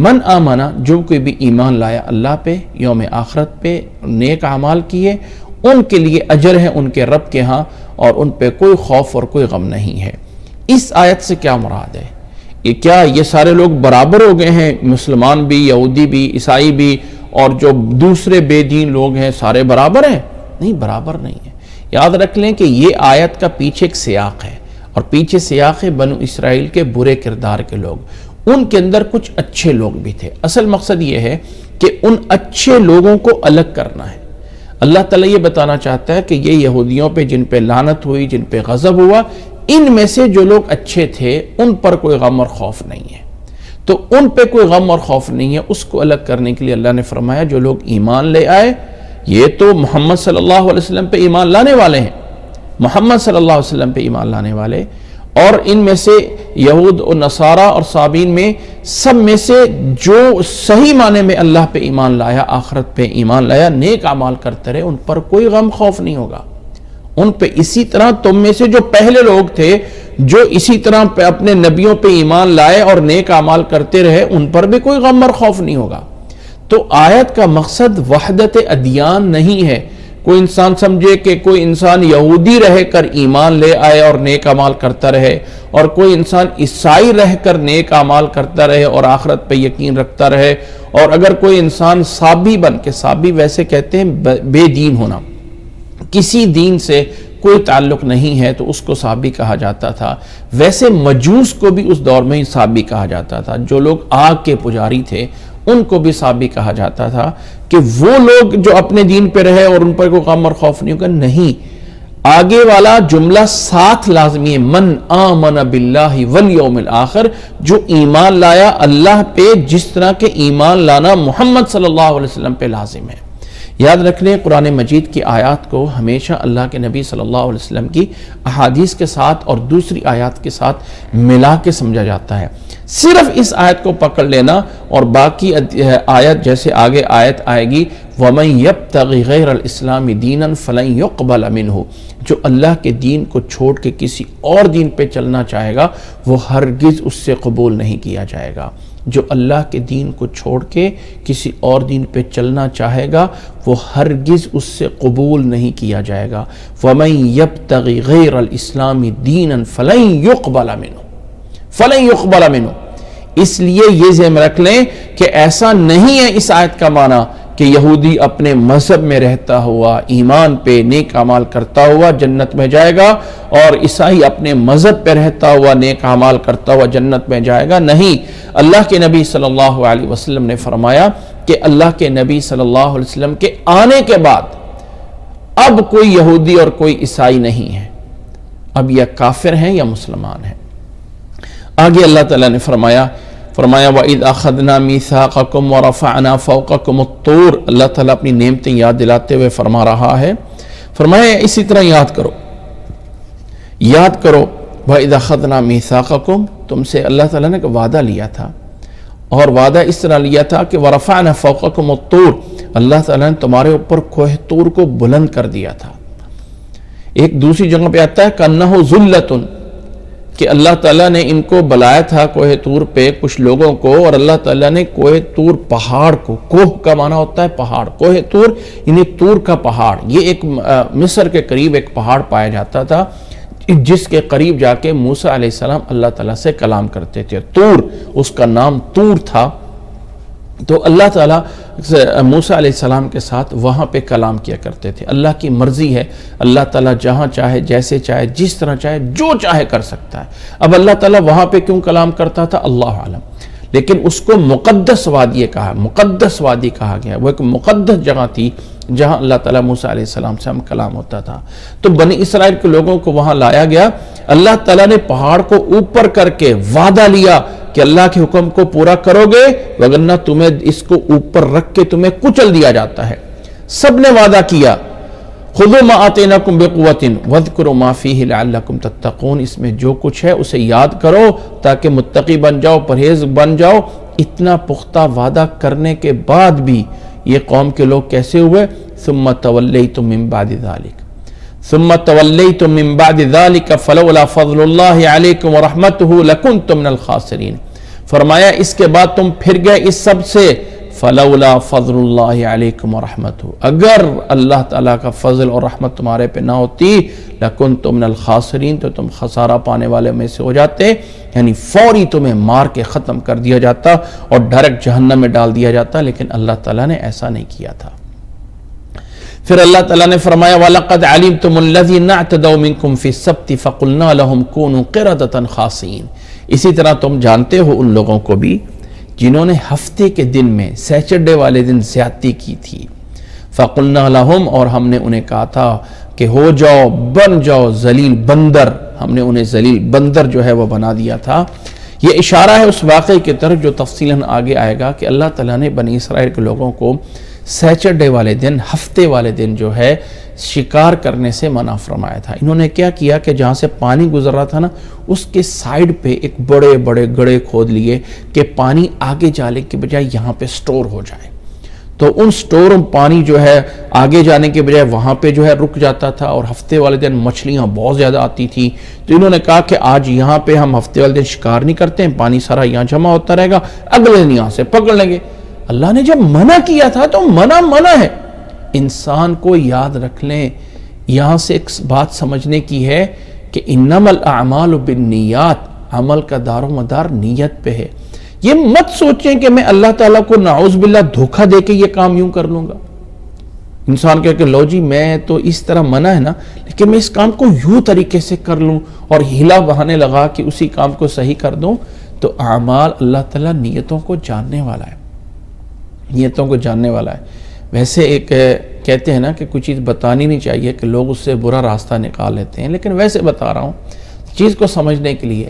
Speaker 1: من آمنا، جو کوئی بھی ایمان لایا اللہ پہ، یوم آخرت پہ، نیک اعمال کیے، ان کے لیے اجر ہے ان کے رب کے ہاں، اور ان پہ کوئی خوف اور کوئی غم نہیں ہے۔ اس آیت سے کیا مراد ہے؟ کیا یہ سارے لوگ برابر ہو گئے ہیں؟ مسلمان بھی، یہودی بھی، عیسائی بھی، اور جو دوسرے بے دین لوگ ہیں سارے برابر ہیں؟ نہیں، برابر نہیں ہے۔ یاد رکھ لیں کہ یہ آیت کا پیچھے ایک سیاق ہے، اور پیچھے سیاق ہے بنو اسرائیل کے برے کردار کے لوگ، ان کے اندر کچھ اچھے لوگ بھی تھے۔ اصل مقصد یہ ہے کہ ان اچھے لوگوں کو الگ کرنا ہے۔ اللہ تعالیٰ یہ بتانا چاہتا ہے کہ یہ یہودیوں پہ جن پہ لعنت ہوئی، جن پہ غضب ہوا، ان میں سے جو لوگ اچھے تھے ان پر کوئی غم اور خوف نہیں ہے۔ تو ان پہ کوئی غم اور خوف نہیں ہے، اس کو الگ کرنے کے لیے اللہ نے فرمایا جو لوگ ایمان لے آئے، یہ تو محمد صلی اللہ علیہ وسلم پہ ایمان لانے والے ہیں، محمد صلی اللہ علیہ وسلم پہ ایمان لانے والے، اور ان میں سے یہود و نصارہ اور صابین میں سب میں سے جو صحیح معنی میں اللہ پہ ایمان لایا، آخرت پہ ایمان لایا، نیک اعمال کرتے رہے، ان پر کوئی غم خوف نہیں ہوگا ان پہ۔ اسی طرح تم میں سے جو پہلے لوگ تھے جو اسی طرح پہ اپنے نبیوں پہ ایمان لائے اور نیک اعمال کرتے رہے، ان پر بھی کوئی غم اور خوف نہیں ہوگا۔ تو آیت کا مقصد وحدت ادیان نہیں ہے۔ کوئی انسان سمجھے کہ کوئی انسان یہودی رہ کر ایمان لے آئے اور نیک اعمال کرتا رہے، اور کوئی انسان عیسائی رہ کر نیک اعمال کرتا رہے اور آخرت پہ یقین رکھتا رہے، اور اگر کوئی انسان صابی بن کے، صابی ویسے کہتے ہیں بے دین ہونا، کسی دین سے کوئی تعلق نہیں ہے تو اس کو صابی کہا جاتا تھا۔ ویسے مجوس کو بھی اس دور میں ہی صابی کہا جاتا تھا، جو لوگ آگ کے پجاری تھے ان کو بھی صابی کہا جاتا تھا، کہ وہ لوگ جو اپنے دین پہ رہے اور ان پر کوئی غم اور خوف نہیں ہوگا۔ نہیں، آگے والا جملہ ساتھ لازمی ہے، من آمن باللہ والیوم الآخر، جو ایمان لایا اللہ پہ جس طرح کے ایمان لانا محمد صلی اللہ علیہ وسلم پہ لازم ہے۔ یاد رکھ لیں، قرآن مجید کی آیات کو ہمیشہ اللہ کے نبی صلی اللہ علیہ وسلم کی احادیث کے ساتھ اور دوسری آیات کے ساتھ ملا کے سمجھا جاتا ہے۔ صرف اس آیت کو پکڑ لینا اور باقی آیت جیسے آگے آیت آئے گی وَمَن يَبْتَغِ غَيْرَ الْإِسْلَامِ دِينًا فَلَن يُقْبَلَ مِنْهُ، جو اللہ کے دین کو چھوڑ کے کسی اور دین پہ چلنا چاہے گا وہ ہرگز اس سے قبول نہیں کیا جائے گا۔ جو اللہ کے دین کو چھوڑ کے کسی اور دین پہ چلنا چاہے گا وہ ہرگز اس سے قبول نہیں کیا جائے گا۔ وَمَن يَبْتَغِ غَيْرَ الْإِسْلَامِ دِينًا فَلَن يُقْبَلَ مِنْهُ، فَلَن يُقْبَلَ مِنْهُ۔ اس لیے یہ ذہن رکھ لیں کہ ایسا نہیں ہے اس آیت کا معنی کہ یہودی اپنے مذہب میں رہتا ہوا، ایمان پہ نیک اعمال کرتا ہوا جنت میں جائے گا، اور عیسائی اپنے مذہب پہ رہتا ہوا نیک اعمال کرتا ہوا جنت میں جائے گا۔ نہیں، اللہ کے نبی صلی اللہ علیہ وسلم نے فرمایا کہ اللہ کے نبی صلی اللہ علیہ وسلم کے آنے کے بعد اب کوئی یہودی اور کوئی عیسائی نہیں ہے، اب یا کافر ہیں یا مسلمان ہیں۔ آگے اللہ تعالیٰ نے فرمایا وَإِذْ أَخَذْنَا مِيثَاقَكُمْ وَرَفَعْنَا فَوْقَكُمُ الطُّورَ، اللہ تعالیٰ اپنی نعمتیں یاد دلاتے ہوئے فرما رہا ہے، فرمایا اسی طرح یاد کرو وَإِذْ أَخَذْنَا مِيثَاقَكُمْ، تم سے اللہ تعالیٰ نے وعدہ لیا تھا، اور وعدہ اس طرح لیا تھا کہ وَرَفَعْنَا فَوْقَكُمُ الطُّورَ، اللہ تعالیٰ نے تمہارے اوپر کوہ طور کو بلند کر دیا تھا۔ ایک دوسری جگہ پہ آتا ہے کَأَنَّهُ ذُلَّةٌ، کہ اللہ تعالیٰ نے ان کو بلایا تھا کوہ طور پہ کچھ لوگوں کو، اور اللہ تعالیٰ نے کوہ طور پہاڑ کو، کوہ کا معنی ہوتا ہے پہاڑ، کوہ طور یعنی طور کا پہاڑ، یہ ایک مصر کے قریب ایک پہاڑ پایا جاتا تھا جس کے قریب جا کے موسیٰ علیہ السلام اللہ تعالیٰ سے کلام کرتے تھے۔ طور اس کا نام طور تھا، تو اللہ تعالیٰ موسیٰ علیہ السلام کے ساتھ وہاں پہ کلام کیا کرتے تھے۔ اللہ کی مرضی ہے، اللہ تعالیٰ جہاں چاہے، جیسے چاہے، جس طرح چاہے، جو چاہے کر سکتا ہے۔ اب اللہ تعالیٰ وہاں پہ کیوں کلام کرتا تھا اللہ عالم، لیکن اس کو مقدس وادی کہا، مقدس وادی کہا گیا، وہ ایک مقدس جگہ تھی جہاں اللہ تعالیٰ موسیٰ علیہ السلام سے ہم کلام ہوتا تھا۔ تو بنی اسرائیل کے لوگوں کو وہاں لایا گیا، اللہ تعالیٰ نے پہاڑ کو اوپر کر کے وعدہ لیا کہ اللہ کے حکم کو پورا کرو گے وگرنہ تمہیں اس کو اوپر رکھ کے تمہیں کچل دیا جاتا ہے۔ سب نے وعدہ کیا، خذوا ما آتیناکم بقوۃ واذکروا ما فیہ لعلکم تتقون، اس میں جو کچھ ہے اسے یاد کرو تاکہ متقی بن جاؤ، پرہیز بن جاؤ۔ اتنا پختہ وعدہ کرنے کے بعد بھی یہ قوم کے لوگ کیسے ہوئے؟ ثم تولیتم من بعد ذلک فلولا فضل اللہ علیکم ورحمتہ لکنتم من الخاسرین، فرمایا اس کے بعد تم پھر گئے اس سب سے، فلولا فضل اللہ علیکم ورحمتہ، اگر اللہ تعالیٰ کا فضل اور رحمت تمہارے پہ نہ ہوتی لکنتم من الخاسرین، تو تم خسارہ پانے والے میں سے ہو جاتے، یعنی فوری تمہیں مار کے ختم کر دیا جاتا اور ڈائریکٹ جہنم میں ڈال دیا جاتا، لیکن اللہ تعالیٰ نے ایسا نہیں کیا تھا۔ پھر اللہ تعالیٰ نے فرمایا وَلَقَدْ عَلِمْتُمُ الَّذِينَ اعْتَدَوْا مِنْكُمْ فِي السَّبْتِ فَقُلْنَا لَهُمْ كُونُوا قِرَدَةً خَاسِئِينَ، اسی طرح تم جانتے ہو ان لوگوں کو بھی جنہوں نے ہفتے کے دن میں سیچرڈے والے دن زیادتی کی تھی، فَقُلْنَا لَهُمْ، اور ہم نے انہیں کہا تھا کہ ہو جاؤ، بن جاؤ ذلیل بندر، ہم نے انہیں ذلیل بندر جو ہے وہ بنا دیا تھا۔ یہ اشارہ ہے اس واقعے کی طرف جو تفصیلاً آگے آئے گا کہ اللہ تعالیٰ نے بنی اسرائیل کے لوگوں کو سیچرڈے والے دن، ہفتے والے دن جو ہے شکار کرنے سے منع فرمایا تھا۔ انہوں نے کیا کیا کہ جہاں سے پانی گزر رہا تھا نا، اس کے سائیڈ پہ ایک بڑے بڑے گڑھے کھود لیے کہ پانی آگے جانے کے بجائے یہاں پہ سٹور ہو جائے۔ تو ان سٹور پانی جو ہے آگے جانے کے بجائے وہاں پہ جو ہے رک جاتا تھا، اور ہفتے والے دن مچھلیاں بہت زیادہ آتی تھی۔ تو انہوں نے کہا کہ آج یہاں پہ ہم ہفتے والے دن شکار نہیں کرتے ہیں، پانی سارا یہاں جمع ہوتا رہے گا، اگلے دن یہاں سے پکڑ لیں گے۔ اللہ نے جب منع کیا تھا تو منع ہے۔ انسان کو یاد رکھ لیں، یہاں سے ایک بات سمجھنے کی ہے کہ انما الاعمال بالنیات، عمل کا دار و مدار نیت پہ ہے۔ یہ مت سوچیں کہ میں اللہ تعالیٰ کو نعوذ باللہ دھوکہ دے کے یہ کام یوں کر لوں گا۔ انسان کہے کہ لو جی میں تو اس طرح منع ہے نا، لیکن میں اس کام کو یوں طریقے سے کر لوں اور ہیلا بہانے لگا کہ اسی کام کو صحیح کر دوں۔ تو اعمال، اللہ تعالیٰ نیتوں کو جاننے والا ہے، نیتوں کو جاننے والا ہے۔ ویسے ایک کہتے ہیں نا کہ کوئی چیز بتانی نہیں چاہیے کہ لوگ اس سے برا راستہ نکال لیتے ہیں، لیکن ویسے بتا رہا ہوں چیز کو سمجھنے کے لیے۔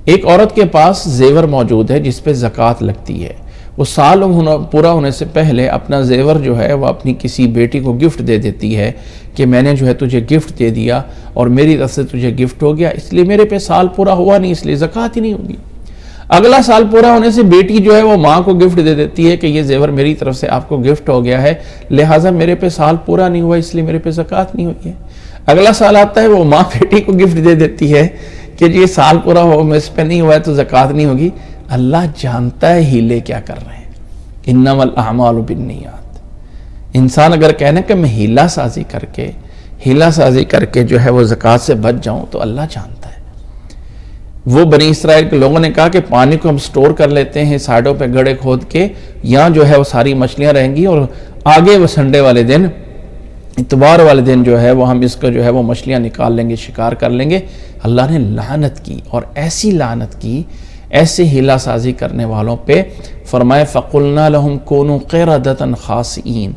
Speaker 1: ایک عورت کے پاس زیور موجود ہے جس پہ زکوٰۃ لگتی ہے، وہ سال پورا ہونے سے پہلے اپنا زیور جو ہے وہ اپنی کسی بیٹی کو گفٹ دے دیتی ہے کہ میں نے جو ہے تجھے گفٹ دے دیا اور میری طرف سے تجھے گفٹ ہو گیا، اس لیے میرے پہ سال پورا ہوا نہیں، اس لیے زکوٰۃ ہی نہیں ہوگی۔ اگلا سال پورا ہونے سے بیٹی جو ہے وہ ماں کو گفٹ دے دیتی ہے کہ یہ زیور میری طرف سے آپ کو گفٹ ہو گیا ہے، لہٰذا میرے پہ سال پورا نہیں ہوا، اس لیے میرے پہ زکوٰۃ نہیں ہوئی ہے۔ اگلا سال آتا ہے، وہ ماں بیٹی کو گفٹ دے دیتی ہے کہ یہ سال پورا ہو اس پہ نہیں ہوا ہے تو زکوٰۃ نہیں ہوگی۔ اللہ جانتا ہے ہیلے کیا کر رہے ہیں۔ انما الاعمال بالنیات۔ انسان اگر کہنا کہ میں ہیلا سازی کر کے جو ہے وہ زکوٰۃ سے بچ جاؤں، تو اللہ جانتا ہے۔ وہ بنی اسرائیل کے لوگوں نے کہا کہ پانی کو ہم سٹور کر لیتے ہیں سائڈوں پہ گڑھے کھود کے، یہاں جو ہے وہ ساری مچھلیاں رہیں گی، اور آگے وہ سنڈے والے دن، اتوار والے دن جو ہے وہ ہم اس کو جو ہے وہ مچھلیاں نکال لیں گے، شکار کر لیں گے۔ اللہ نے لعنت کی، اور ایسی لعنت کی ایسے ہیلا سازی کرنے والوں پہ۔ فرمائے فَقُلْنَا لَهُمْ كُونُوا قِرَدَةً خَاسِئِينَ،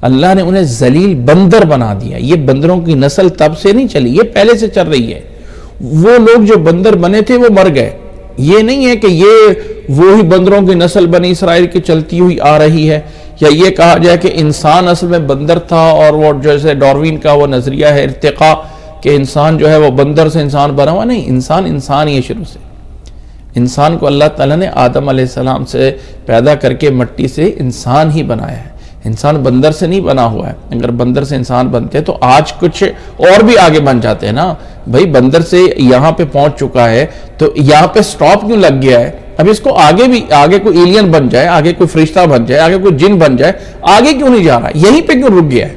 Speaker 1: اللہ نے انہیں ذلیل بندر بنا دیا۔ یہ بندروں کی نسل تب سے نہیں چلی، یہ پہلے سے چل رہی ہے۔ وہ لوگ جو بندر بنے تھے وہ مر گئے، یہ نہیں ہے کہ یہ وہی بندروں کی نسل بنی اسرائیل کی چلتی ہوئی آ رہی ہے، یا یہ کہا جائے کہ انسان اصل میں بندر تھا، اور وہ جیسے ڈاروین کا وہ نظریہ ہے ارتقاء کہ انسان جو ہے وہ بندر سے انسان بنا ہوا، نہیں، انسان ہی ہے شروع سے۔ انسان کو اللہ تعالیٰ نے آدم علیہ السلام سے پیدا کر کے مٹی سے انسان ہی بنایا ہے، انسان بندر سے نہیں بنا ہوا ہے۔ اگر بندر سے انسان بنتے تو آج کچھ اور بھی آگے بن جاتے ہیں نا۔ بھائی بندر سے یہاں پہ پہنچ چکا ہے تو یہاں پہ سٹاپ کیوں لگ گیا ہے؟ اب اس کو آگے کوئی ایلین بن جائے، آگے کوئی فرشتہ بن جائے، آگے کوئی جن بن جائے، آگے کیوں نہیں جا رہا؟ یہیں پہ کیوں رک گیا ہے؟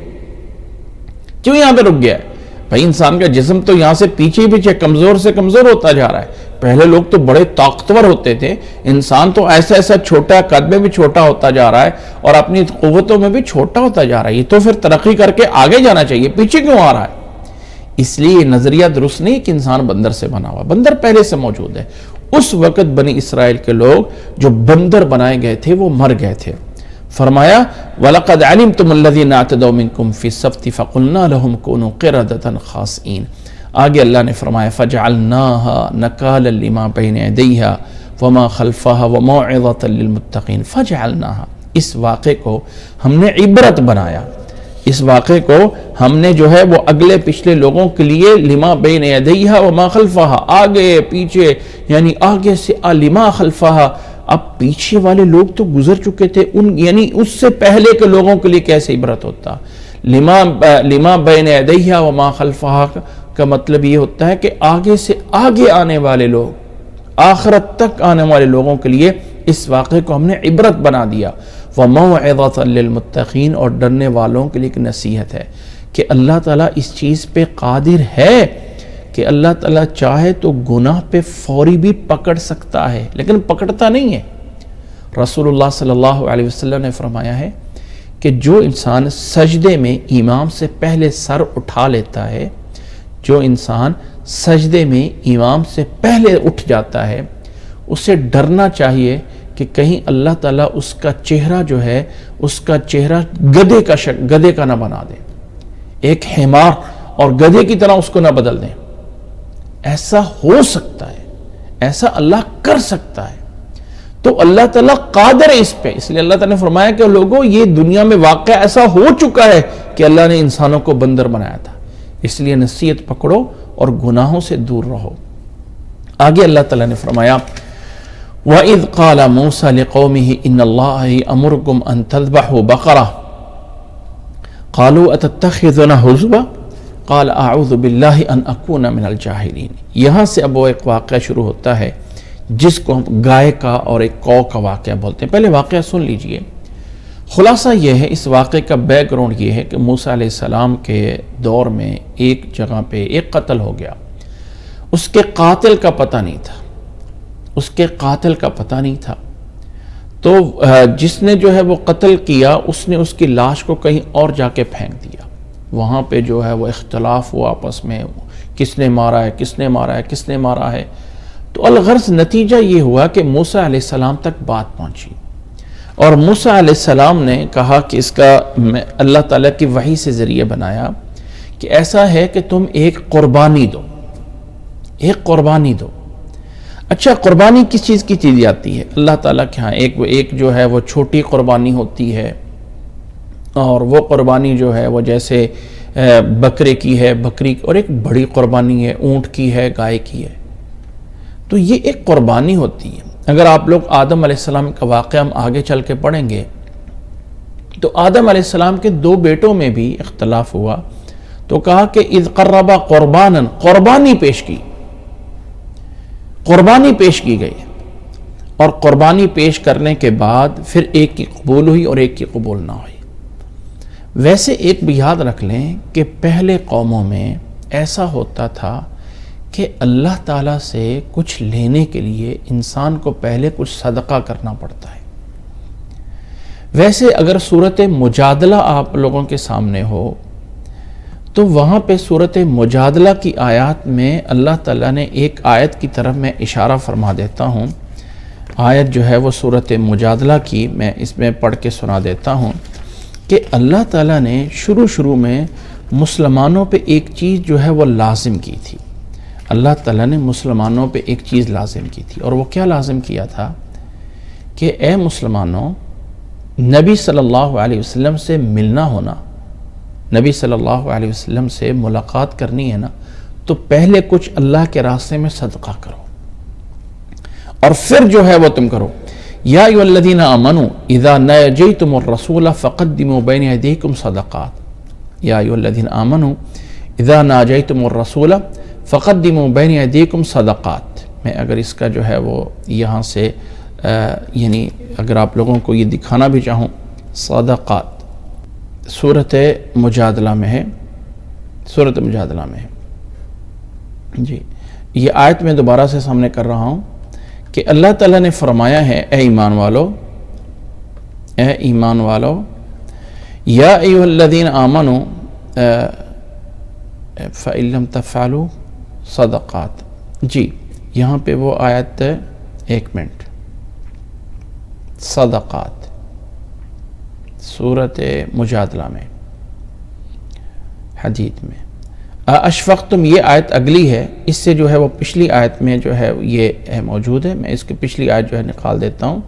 Speaker 1: کیوں یہاں پہ رک گیا ہے؟ بھائی انسان کا جسم تو یہاں سے پیچھے کمزور سے کمزور ہوتا جا رہا ہے۔ پہلے لوگ تو بڑے طاقتور ہوتے تھے، انسان تو ایسا چھوٹا، قد میں بھی چھوٹا ہوتا جا رہا ہے اور اپنی قوتوں میں بھی چھوٹا ہوتا جا رہا ہے۔ یہ تو پھر ترقی کر کے آگے جانا چاہیے، پیچھے کیوں آ رہا ہے؟ اس لیے یہ نظریہ درست نہیں کہ انسان بندر سے بنا ہوا، بندر پہلے سے موجود ہے۔ اس وقت بنی اسرائیل کے لوگ جو بندر بنائے گئے تھے وہ مر گئے تھے۔ فرمایا وَلَقَدْ عَلِمْتُمُ الَّذِينَ اعْتَدَوْا مِنْكُمْ فِي السَّبْتِ فَقُلْنَا لَهُمْ كُونُوا قِرَدَةً خَاسِئِينَ۔ آگے اللہ نے فرمایا فَجَعَلْنَاهَا نَكَالًا لِمَا بَيْنَ يَدَيْهَا وَمَا خَلْفَهَا وَمَوْعِظَةً لِلْمُتَّقِينَ۔ فَجَعَلْنَاهَا، اس واقعے کو ہم نے عبرت بنایا، اس واقعے کو ہم نے جو ہے وہ اگلے پچھلے لوگوں کے لیے لما بین یدیہا وما خلفہا، آگے پیچھے، یعنی آگے سے لما خلفہا، اب پیچھے والے لوگ تو گزر چکے تھے، یعنی اس سے پہلے کے لوگوں کے لیے کیسے عبرت ہوتا۔ لما بین یدیہا وما خلفہا کا مطلب یہ ہوتا ہے کہ آگے سے آگے آنے والے لوگ، آخرت تک آنے والے لوگوں کے لیے اس واقعے کو ہم نے عبرت بنا دیا۔ وَمَوْعِظَةً لِّلْمُتَّقِينَ، اور ڈرنے والوں کے لیے ایک نصیحت ہے کہ اللہ تعالیٰ اس چیز پہ قادر ہے کہ اللہ تعالیٰ چاہے تو گناہ پہ فوری بھی پکڑ سکتا ہے، لیکن پکڑتا نہیں ہے۔ رسول اللہ صلی اللہ علیہ وسلم نے فرمایا ہے کہ جو انسان سجدے میں امام سے پہلے سر اٹھا لیتا ہے، جو انسان سجدے میں امام سے پہلے اٹھ جاتا ہے، اسے ڈرنا چاہیے کہ کہیں اللہ تعالیٰ اس کا چہرہ جو ہے، اس کا چہرہ گدھے کا نہ بنا دے، ایک حمار اور گدھے کی طرح اس کو نہ بدل دیں۔ ایسا ہو سکتا ہے، ایسا اللہ کر سکتا ہے۔ تو اللہ تعالیٰ قادر ہے اس پہ. اس لیے اللہ تعالیٰ نے فرمایا کہ لوگوں یہ دنیا میں واقعہ ایسا ہو چکا ہے کہ اللہ نے انسانوں کو بندر بنایا تھا, اس لیے نصیحت پکڑو اور گناہوں سے دور رہو. آگے اللہ تعالیٰ نے فرمایا وَإِذْ قَالَ مُوسَى لِقَوْمِهِ إِنَّ اللَّهَ يَأْمُرُكُمْ أَن تَذْبَحُوا بَقَرَةً قَالُوا أَتَتَّخِذُنَا هُزُوًا قَالَ أَعُوذُ بِاللَّهِ أَنْ أَكُونَ مِنَ الْجَاهِلِينَ. یہاں سے اب وہ ایک واقعہ شروع ہوتا ہے جس کو ہم گائے کا اور ایک کو کا واقعہ بولتے ہیں. پہلے واقعہ سن لیجئے. خلاصہ یہ ہے, اس واقعے کا بیک گراؤنڈ یہ ہے کہ موسیٰ علیہ السلام کے دور میں ایک جگہ پہ ایک قتل ہو گیا. اس کے قاتل کا پتہ نہیں تھا, اس کے قاتل کا پتہ نہیں تھا. تو جس نے جو ہے وہ قتل کیا اس نے اس کی لاش کو کہیں اور جا کے پھینک دیا. وہاں پہ جو ہے وہ اختلاف ہوا آپس میں, کس نے مارا ہے, کس نے مارا ہے, کس نے مارا ہے. تو الغرض نتیجہ یہ ہوا کہ موسیٰ علیہ السلام تک بات پہنچی اور موسیٰ علیہ السلام نے کہا کہ اس کا اللہ تعالیٰ کی وحی سے ذریعہ بنایا کہ ایسا ہے کہ تم ایک قربانی دو, ایک قربانی دو. اچھا, قربانی کس چیز کی چیز جاتی ہے اللہ تعالیٰ کے ہاں؟ ایک جو ہے وہ چھوٹی قربانی ہوتی ہے اور وہ قربانی جو ہے وہ جیسے بکرے کی ہے, بکری, اور ایک بڑی قربانی ہے, اونٹ کی ہے, گائے کی ہے. تو یہ ایک قربانی ہوتی ہے. اگر آپ لوگ آدم علیہ السلام کا واقعہ ہم آگے چل کے پڑھیں گے تو آدم علیہ السلام کے 2 بیٹوں میں بھی اختلاف ہوا. تو کہا کہ اذ قربا قربانا, قربانی پیش کی, قربانی پیش کی گئی, اور قربانی پیش کرنے کے بعد پھر ایک کی قبول ہوئی اور ایک کی قبول نہ ہوئی. ویسے ایک بھی یاد رکھ لیں کہ پہلے قوموں میں ایسا ہوتا تھا کہ اللہ تعالیٰ سے کچھ لینے کے لیے انسان کو پہلے کچھ صدقہ کرنا پڑتا ہے. ویسے اگر صورت مجادلہ آپ لوگوں کے سامنے ہو تو وہاں پہ صورت مجادلہ کی آیات میں اللہ تعالیٰ نے ایک آیت کی طرف میں اشارہ فرما دیتا ہوں. آیت جو ہے وہ صورت مجادلہ کی میں اس میں پڑھ کے سنا دیتا ہوں کہ اللہ تعالیٰ نے شروع میں مسلمانوں پہ ایک چیز جو ہے وہ لازم کی تھی. اللہ تعالیٰ نے مسلمانوں پہ ایک چیز لازم کی تھی, اور وہ کیا لازم کیا تھا کہ اے مسلمانوں, نبی صلی اللہ علیہ وسلم سے ملنا ہونا, نبی صلی اللہ علیہ وسلم سے ملاقات کرنی ہے نا, تو پہلے کچھ اللہ کے راستے میں صدقہ کرو اور پھر جو ہے وہ تم کرو. یا ایھا الذین آمنوا اذا ناجیتم الرسول فقدموا بین ایدیکم صدقات. یا ایھا الذین آمنوا اذا ناجیتم الرسول فقدموا بین ایدیکم صدقات. میں اگر اس کا جو ہے وہ یہاں سے یعنی اگر آپ لوگوں کو یہ دکھانا بھی چاہوں, صدقات سورۃ مجادلہ میں ہے, سورۃ مجادلہ میں ہے. جی, یہ آیت میں دوبارہ سے سامنے کر رہا ہوں کہ اللہ تعالیٰ نے فرمایا ہے اے ایمان والو, اے ایمان والو, یا ایھا الذین آمنوا فإن لم تفعلوا صدقات. جی, یہاں پہ وہ آیت, ایک منٹ, صدقات سورۃ مجادلہ میں حدید میں اشفقتم, یہ آیت اگلی ہے, اس سے جو ہے وہ پچھلی آیت میں جو ہے یہ موجود ہے. میں اس کی پچھلی آیت جو ہے نکال دیتا ہوں.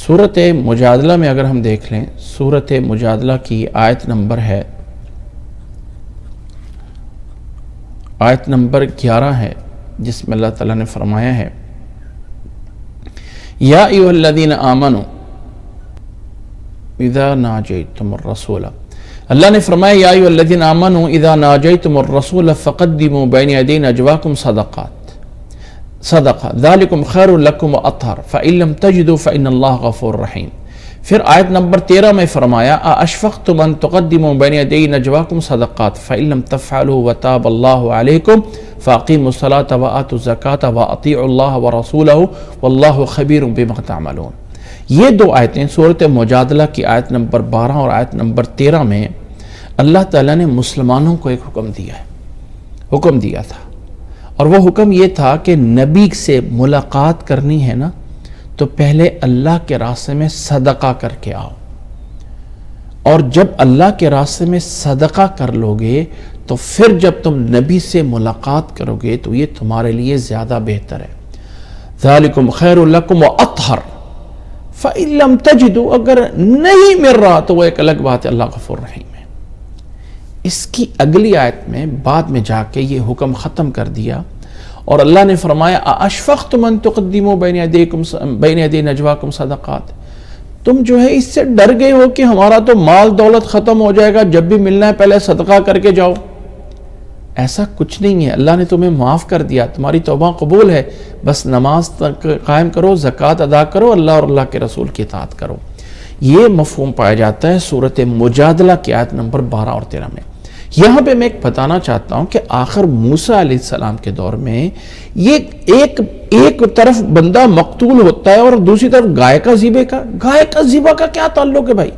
Speaker 1: سورۃ مجادلہ میں اگر ہم دیکھ لیں, سورۃ مجادلہ کی آیت نمبر ہے, آیت نمبر 11 ہے, جس میں اللہ تعالیٰ نے فرمایا ہے یا ایھا الذین آمنوا اذا ناجیتم الرسول. اللہ نے فرمایا یا ایھا الذین آمنوا اذا ناجیتم الرسول فقدموا بین یدی نجواکم صدقات صدقہ ذالکم خیر لکم واطہر فإن لم تجدوا فإن اللہ غفور رحیم. پھر آیت نمبر 13 میں فرمایا اشفقتم ان تقدموا بین یدی نجواکم صدقات فإن لم تفعلوا وتاب اللہ علیکم فاقیموا الصلاۃ وآتوا الزکاۃ واطیعوا اللہ ورسولہ واللہ خبیر بما تعملون. یہ 2 آیتیں سورۃ مجادلہ کی آیت نمبر 12 اور آیت نمبر 13 میں اللہ تعالیٰ نے مسلمانوں کو ایک حکم دیا ہے, حکم دیا تھا, اور وہ حکم یہ تھا کہ نبی سے ملاقات کرنی ہے نا تو پہلے اللہ کے راستے میں صدقہ کر کے آؤ, اور جب اللہ کے راستے میں صدقہ کر لو گے تو پھر جب تم نبی سے ملاقات کرو گے تو یہ تمہارے لیے زیادہ بہتر ہے. ذالکم خیر لکم واطہر فإن لم تجدوا، اگر نہیں مل رہا تو وہ ایک الگ بات ہے، اللہ غفور رحیم ہے۔ اس کی اگلی آیت میں بعد میں جا کے یہ حکم ختم کر دیا اور اللہ نے فرمایا اَأَشْفَقْتُمْ أَن تُقَدِّمُوا بَيْنَ يَدَيْ نَجْوَاكُمْ صَدَقَاتٍ، تم جو ہے اس سے ڈر گئے ہو کہ ہمارا تو مال دولت ختم ہو جائے گا، جب بھی ملنا ہے پہلے صدقہ کر کے جاؤ۔ ایسا کچھ نہیں ہے، اللہ نے تمہیں معاف کر دیا، تمہاری توبہ قبول ہے، بس نماز قائم کرو، زکوٰۃ ادا کرو، اللہ اور اللہ کے رسول کی اطاعت کرو۔ یہ مفہوم پایا جاتا ہے سورۃ مجادلہ کی آیت نمبر 12 اور 13 میں۔ یہاں پہ میں ایک بتانا چاہتا ہوں کہ آخر موسیٰ علیہ السلام کے دور میں یہ ایک طرف بندہ مقتول ہوتا ہے اور دوسری طرف گائے کا ذبح کا کیا تعلق ہے بھائی؟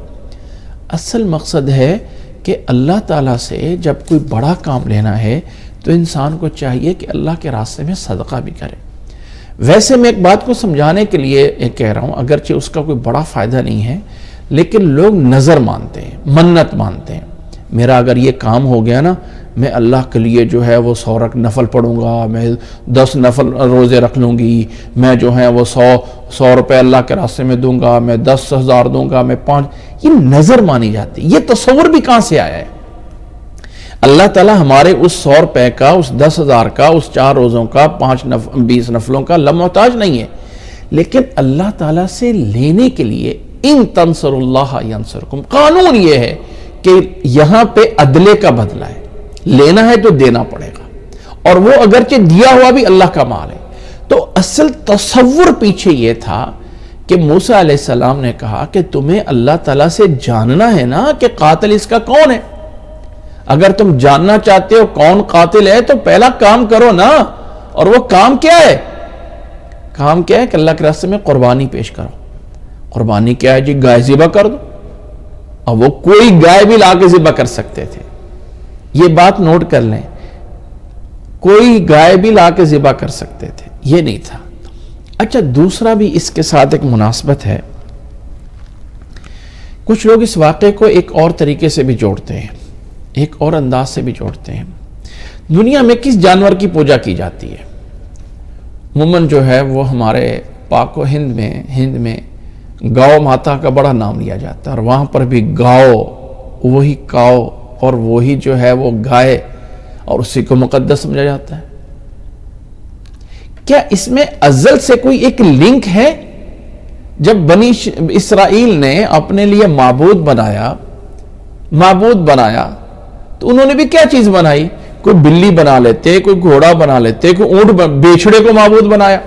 Speaker 1: اصل مقصد ہے کہ اللہ تعالیٰ سے جب کوئی بڑا کام لینا ہے تو انسان کو چاہیے کہ اللہ کے راستے میں صدقہ بھی کرے۔ ویسے میں ایک بات کو سمجھانے کے لیے کہہ رہا ہوں، اگرچہ اس کا کوئی بڑا فائدہ نہیں ہے، لیکن لوگ نظر مانتے ہیں، منت مانتے ہیں، میرا اگر یہ کام ہو گیا نا، میں اللہ کے لیے جو ہے وہ 100 نفل پڑھوں گا، میں 10 نفل روزے رکھ لوں گی، میں جو ہے وہ 100 روپے اللہ کے راستے میں دوں گا، میں 10,000 دوں گا، میں 5، یہ نظر مانی جاتی ہے۔ یہ تصور بھی کہاں سے آیا ہے؟ اللہ تعالیٰ ہمارے اس 100 روپے کا، اس 10,000 کا، اس 4 روزوں کا، 20 نفلوں کا محتاج نہیں ہے، لیکن اللہ تعالیٰ سے لینے کے لیے ان تنصر اللہ ینصرکم، قانون یہ ہے کہ یہاں پہ عدلے کا بدلہ ہے، لینا ہے تو دینا پڑے گا، اور وہ اگرچہ دیا ہوا بھی اللہ کا مال ہے۔ تو اصل تصور پیچھے یہ تھا کہ موسیٰ علیہ السلام نے کہا کہ تمہیں اللہ تعالیٰ سے جاننا ہے نا کہ قاتل اس کا کون ہے۔ اگر تم جاننا چاہتے ہو کون قاتل ہے تو پہلا کام کرو نا، اور وہ کام کیا ہے؟ کام کیا ہے کہ اللہ کے راستے میں قربانی پیش کرو۔ قربانی کیا ہے جی؟ گائے ذبح کر دو۔ اور وہ کوئی گائے بھی لا کے ذبح کر سکتے تھے، یہ بات نوٹ کر لیں، کوئی گائے بھی لا کے ذبح کر سکتے تھے، یہ نہیں تھا۔ اچھا، دوسرا بھی اس کے ساتھ ایک مناسبت ہے، کچھ لوگ اس واقعے کو ایک اور طریقے سے بھی جوڑتے ہیں، ایک اور انداز سے بھی جوڑتے ہیں۔ دنیا میں کس جانور کی پوجا کی جاتی ہے؟ عموماً جو ہے وہ ہمارے پاک و ہند میں گاؤ ماتا کا بڑا نام لیا جاتا ہے، اور وہاں پر بھی گاؤ، وہی کاؤ اور وہی جو ہے وہ گائے، اور اسی کو مقدس سمجھا جاتا ہے۔ کیا اس میں ازل سے کوئی ایک لنک ہے؟ جب بنی اسرائیل نے اپنے لیے معبود بنایا تو انہوں نے بھی کیا چیز بنائی؟ کوئی بلی بنا لیتے، کوئی گھوڑا بنا لیتے، کوئی اونٹ بیچڑے کو معبود بنایا،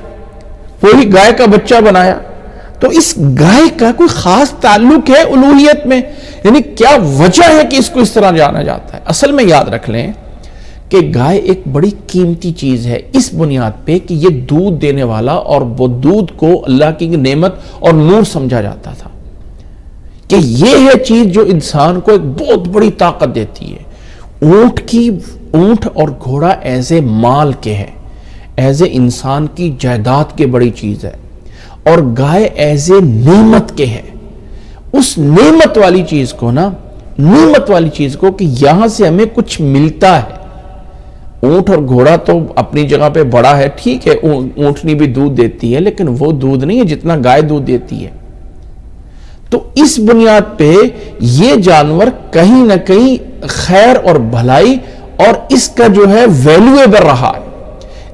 Speaker 1: وہی گائے کا بچہ بنایا۔ تو اس گائے کا کوئی خاص تعلق ہے الوہیت میں؟ یعنی کیا وجہ ہے کہ اس کو اس طرح جانا جاتا ہے؟ اصل میں یاد رکھ لیں کہ گائے ایک بڑی قیمتی چیز ہے اس بنیاد پہ کہ یہ دودھ دینے والا، اور وہ دودھ کو اللہ کی نعمت اور نور سمجھا جاتا تھا کہ یہ ہے چیز جو انسان کو ایک بہت بڑی طاقت دیتی ہے۔ اونٹ اور گھوڑا ایسے مال کے ہے، ایسے انسان کی جائیداد کے بڑی چیز ہے، اور گائے ایسے نعمت کے ہے۔ اس نعمت والی چیز کو کہ یہاں سے ہمیں کچھ ملتا ہے۔ اونٹ اور گھوڑا تو اپنی جگہ پہ بڑا ہے، ٹھیک ہے، اونٹنی بھی دودھ دیتی ہے، لیکن وہ دودھ نہیں ہے جتنا گائے دودھ دیتی ہے۔ تو اس بنیاد پہ یہ جانور کہیں نہ کہیں خیر اور بھلائی اور اس کا جو ہے ویلیویبل رہا ہے۔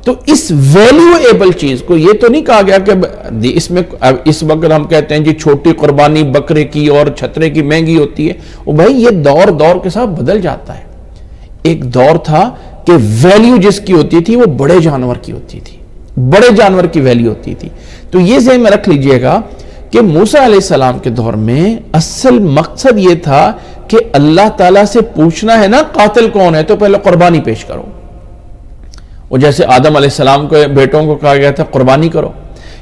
Speaker 1: تو اس ویلیویبل چیز کو یہ تو نہیں کہا گیا کہ اس وقت ہم کہتے ہیں جی چھوٹی قربانی بکرے کی اور چھترے کی مہنگی ہوتی ہے، وہ بھائی یہ دور کے ساتھ بدل جاتا ہے۔ ایک دور تھا کہ ویلیو جس کی ہوتی تھی وہ بڑے جانور کی ہوتی تھی، بڑے جانور کی ویلیو ہوتی تھی۔ تو یہ ذہن میں رکھ لیجئے گا کہ موسیٰ علیہ السلام کے دور میں اصل مقصد یہ تھا کہ اللہ تعالیٰ سے پوچھنا ہے نا قاتل کون ہے، تو پہلے قربانی پیش کرو۔ وہ جیسے آدم علیہ السلام کے بیٹوں کو کہا گیا تھا قربانی کرو،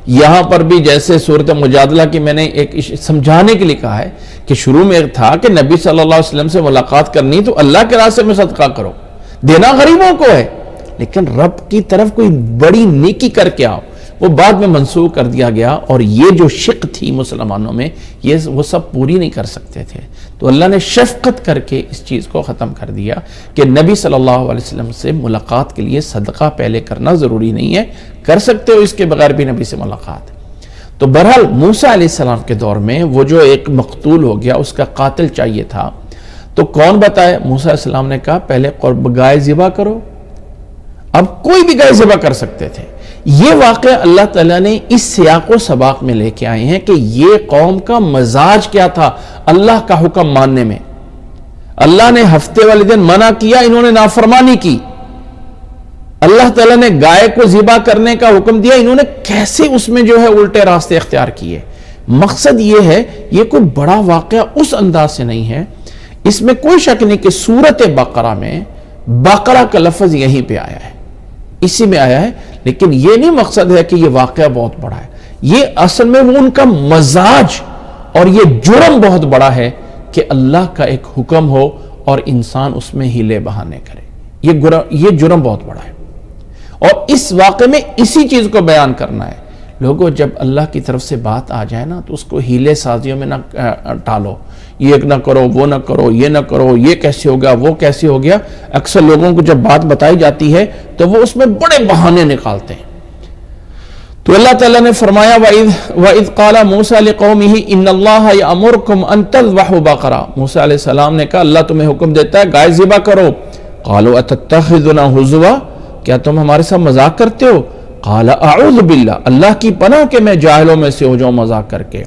Speaker 1: یہاں پر بھی جیسے سورۃ مجادلہ کی میں نے ایک سمجھانے کے لیے کہا ہے کہ شروع میں تھا کہ نبی صلی اللہ علیہ وسلم سے ملاقات کرنی تو اللہ کے راستے میں صدقہ کرو، دینا غریبوں کو ہے، لیکن رب کی طرف کوئی بڑی نیکی کر کے آؤ، وہ بعد میں منسوخ کر دیا گیا، اور یہ جو شق تھی مسلمانوں میں وہ سب پوری نہیں کر سکتے تھے، تو اللہ نے شفقت کر کے اس چیز کو ختم کر دیا کہ نبی صلی اللہ علیہ وسلم سے ملاقات کے لیے صدقہ پہلے کرنا ضروری نہیں ہے، کر سکتے ہو اس کے بغیر بھی نبی سے ملاقات۔ تو بہرحال موسیٰ علیہ السلام کے دور میں وہ جو ایک مقتول ہو گیا، اس کا قاتل چاہیے تھا، تو کون بتائے؟ موسیٰ علیہ السلام نے کہا پہلے گائے ذبح کرو۔ اب کوئی بھی گائے ذبح کر سکتے تھے۔ یہ واقعہ اللہ تعالیٰ نے اس سیاق و سباق میں لے کے آئے ہیں کہ یہ قوم کا مزاج کیا تھا اللہ کا حکم ماننے میں۔ اللہ نے ہفتے والے دن منع کیا، انہوں نے نافرمانی کی۔ اللہ تعالیٰ نے گائے کو ذبح کرنے کا حکم دیا، انہوں نے کیسے اس میں جو ہے الٹے راستے اختیار کیے۔ مقصد یہ ہے، یہ کوئی بڑا واقعہ اس انداز سے نہیں ہے۔ اس میں کوئی شک نہیں کہ سورۃ بقرہ میں بقرہ کا لفظ یہیں پہ آیا ہے، اسی میں آیا ہے، لیکن یہ نہیں مقصد ہے کہ یہ واقعہ بہت بڑا ہے۔ یہ اصل میں وہ ان کا مزاج اور یہ جرم بہت بڑا ہے کہ اللہ کا ایک حکم ہو اور انسان اس میں ہیلے بہانے کرے۔ یہ جرم بہت بڑا ہے، اور اس واقعے میں اسی چیز کو بیان کرنا ہے۔ لوگوں، جب اللہ کی طرف سے بات آ جائے نا تو اس کو ہیلے سازیوں میں نہ ٹالو، یہ نہ کرو، وہ نہ کرو، یہ نہ کرو، یہ کیسے ہو گیا، وہ کیسے ہو گیا۔ اکثر لوگوں کو جب بات بتائی جاتی ہے تو وہ اس میں بڑے بہانے نکالتے ہیں۔ تو اللہ تعالیٰ نے فرمایا وَإِذْ قَالَ مُوسَىٰ لِقَوْمِهِ إِنَّ اللَّهَ يَأْمُرُكُمْ أَن تَذْبَحُوا بَقَرَةً۔ موسیٰ علیہ السلام نے کہا اللہ تمہیں حکم دیتا ہے گائے ذبح کرو۔ قَالُوا أَتَتَّخِذُنَا هُزُوًا، کیا تم ہمارے ساتھ مذاق کرتے ہو؟ قَالَ أَعُوذُ بِاللَّهِ، اللہ کی پناہ کہ میں جاہلوں میں سے ہو جاؤں مذاق کر کے۔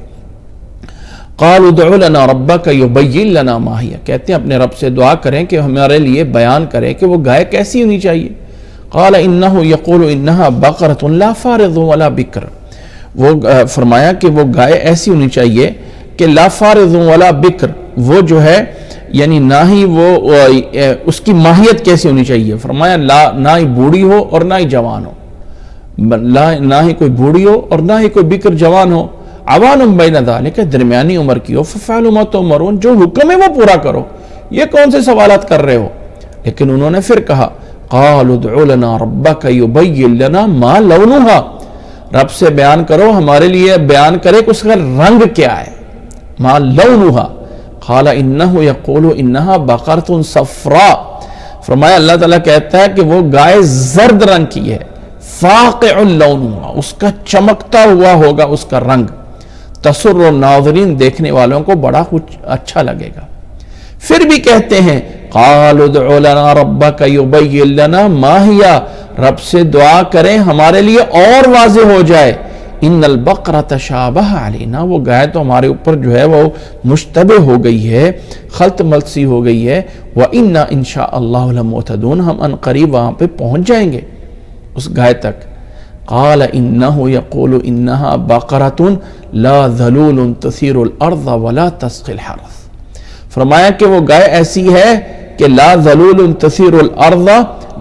Speaker 1: قَالُوا ادْعُ لَنَا رَبَّكَ يُبَيِّن لَنَا مَا هِيَ، کہتے ہیں اپنے رب سے دعا کریں کہ ہمارے لیے بیان کرے کہ وہ گائے کیسی ہونی چاہیے۔ قَالَ إِنَّهُ يَقُولُ إِنَّهَا بَقَرَةٌ لَا فَارِضٌ وَلَا بِكْرٌ، وہ فرمایا کہ وہ گائے ایسی ہونی چاہیے کہ لا فارض ولا بکر، وہ جو ہے یعنی نہ ہی وہ اس کی ماہیت کیسی ہونی چاہیے۔ فرمایا نہ ہی بوڑھی ہو اور نہ ہی جوان ہو، نہ ہی کوئی بوڑھی ہو اور نہ ہی کوئی بکر جوان ہو، عوان بین ذالک، درمیانی عمر کی ہو، ففعلوا ما تؤمرون، جو حکم ہے وہ پورا کرو۔ یہ کون سے سوالات کر رہے ہو؟ لیکن انہوں نے پھر کہا قالوا ادع لنا ربک یبین لنا ما لونها، رب سے بیان کرو، ہمارے لیے بیان کرے کہ اس کا رنگ کیا ہے۔ ما لونها قال انه يقول انها بقرة صفراء، فرمایا اللہ تعالیٰ کہتا ہے کہ وہ گائے زرد رنگ کی ہے، فاقع لونها، اس کا چمکتا ہوا ہوگا اس کا رنگ، تسر الناظرین، دیکھنے والوں کو بڑا کچھ اچھا لگے گا۔ پھر بھی کہتے ہیں قالوا ادع لنا ربک یبین لنا ما ہی، رب سے دعا کریں ہمارے لیے اور واضح ہو جائے۔ ان البقرۃ شابہ علینا، وہ گائے تو ہمارے اوپر جو ہے وہ مشتبہ ہو گئی ہے، خلط ملط سی ہو گئی ہے، وَإِنَّا إِن شَاءَ اللَّهُ لَمُعْتَدُونَ، ہم ان قریب وہاں پہ پہنچ جائیں گے اس گائے تک۔ قال انه يقول انها بقرة لا ذلول تثير الارض ولا تسقي الحرث، فرمایا کہ وہ گائے ایسی ہے کہ لا ذلول تثير الارض،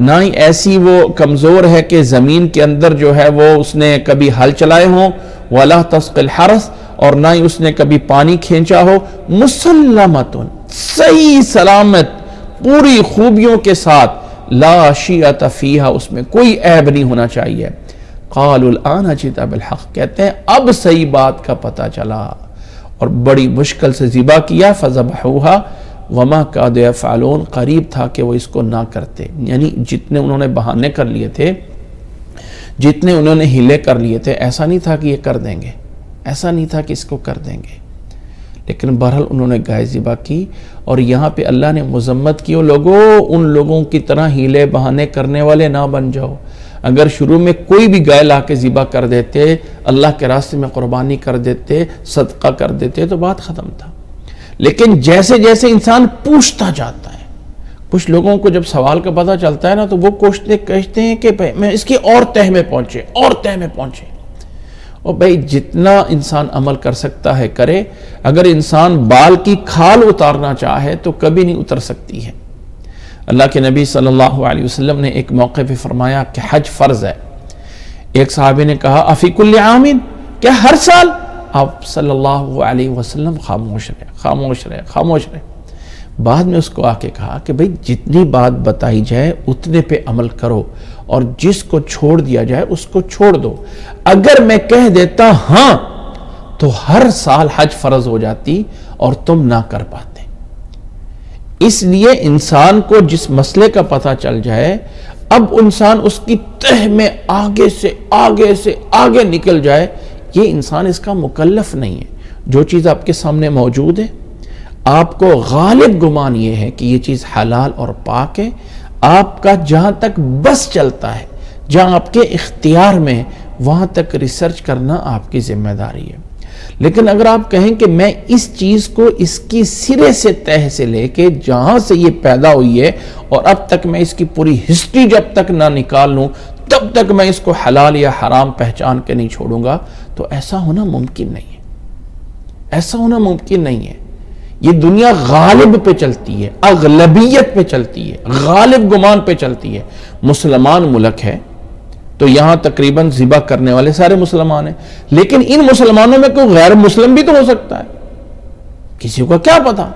Speaker 1: نہ ہی ایسی وہ کمزور ہے کہ زمین کے اندر جو ہے وہ اس نے کبھی ہل چلائے ہوں، ولا تسقي الحرث، اور نہ ہی اس نے کبھی پانی کھینچا ہو، مسلمۃ، صحیح سلامت پوری خوبیوں کے ساتھ، لا شیئۃ فیہا، اس میں کوئی عیب نہیں ہونا چاہیے۔ قالوا الآن جئت بالحق، کہتے ہیں اب صحیح بات کا پتہ چلا، اور بڑی مشکل سے ذبح کیا، فذبحوها وما كادوا يفعلون، قریب تھا کہ وہ اس کو نہ کرتے، یعنی جتنے انہوں نے بہانے کر لیے تھے، جتنے انہوں نے ہیلے کر لیے تھے، ایسا نہیں تھا کہ یہ کر دیں گے، ایسا نہیں تھا کہ اس کو کر دیں گے، لیکن بہرحال انہوں نے گائے ذبح کی۔ اور یہاں پہ اللہ نے مذمت کی، لوگوں ان لوگوں کی طرح ہیلے بہانے کرنے والے نہ بن جاؤ۔ اگر شروع میں کوئی بھی گائے لا کے ذبح کر دیتے، اللہ کے راستے میں قربانی کر دیتے، صدقہ کر دیتے تو بات ختم تھا، لیکن جیسے جیسے انسان پوچھتا جاتا ہے، کچھ لوگوں کو جب سوال کا پتہ چلتا ہے نا تو وہ کہتے ہیں کہ میں اس کی اور تہ میں پہنچے، اور تہ میں پہنچے۔ اور بھائی جتنا انسان عمل کر سکتا ہے کرے، اگر انسان بال کی کھال اتارنا چاہے تو کبھی نہیں اتر سکتی ہے۔ اللہ کے نبی صلی اللہ علیہ وسلم نے ایک موقع پہ فرمایا کہ حج فرض ہے۔ ایک صحابی نے کہا افی کل عام، کیا ہر سال؟ آپ صلی اللہ علیہ وسلم خاموش رہے۔ بعد میں اس کو آ کے کہا کہ بھئی جتنی بات بتائی جائے اتنے پہ عمل کرو، اور جس کو چھوڑ دیا جائے اس کو چھوڑ دو. اگر میں کہہ دیتا ہاں تو ہر سال حج فرض ہو جاتی اور تم نہ کر پاتے. اس لیے انسان کو جس مسئلے کا پتہ چل جائے اب انسان اس کی تہ میں آگے سے آگے نکل جائے، یہ انسان اس کا مکلف نہیں ہے. جو چیز آپ کے سامنے موجود ہے آپ کو غالب گمان یہ ہے کہ یہ چیز حلال اور پاک ہے، آپ کا جہاں تک بس چلتا ہے، جہاں آپ کے اختیار میں، وہاں تک ریسرچ کرنا آپ کی ذمہ داری ہے. لیکن اگر آپ کہیں کہ میں اس چیز کو اس کی سرے سے تہ سے لے کے جہاں سے یہ پیدا ہوئی ہے اور اب تک میں اس کی پوری ہسٹری جب تک نہ نکال لوں تب تک میں اس کو حلال یا حرام پہچان کے نہیں چھوڑوں گا، تو ایسا ہونا ممکن نہیں ہے. ایسا ہونا ممکن نہیں ہے. یہ دنیا غالب پہ چلتی ہے، اغلبیت پہ چلتی ہے، غالب گمان پہ چلتی ہے. مسلمان ملک ہے تو یہاں تقریباً ذبح کرنے والے سارے مسلمان ہیں، لیکن ان مسلمانوں میں کوئی غیر مسلم بھی تو ہو سکتا ہے، کسی کو کیا پتا.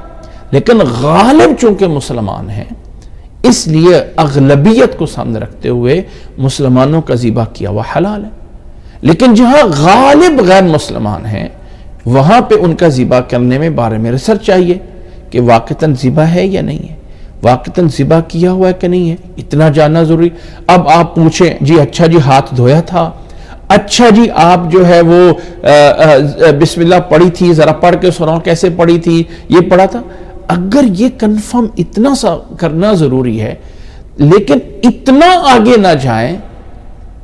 Speaker 1: لیکن غالب چونکہ مسلمان ہیں اس لیے اغلبیت کو سامنے رکھتے ہوئے مسلمانوں کا ذبح کیا ہوا حلال ہے. لیکن جہاں غالب غیر مسلمان ہیں وہاں پہ ان کا ذبح کرنے میں بارے میں ریسرچ چاہیے کہ واقعتاً ذبح ہے یا نہیں ہے، واقعتاً ذبح کیا ہوا ہے کہ نہیں ہے، اتنا جاننا ضروری. اب آپ پوچھیں جی اچھا جی ہاتھ دھویا تھا، اچھا جی آپ جو ہے وہ بسم اللہ پڑھی تھی، ذرا پڑھ کے سناؤ کیسے پڑھی تھی، یہ پڑھا تھا. اگر یہ کنفرم اتنا سا کرنا ضروری ہے لیکن اتنا آگے نہ جائیں،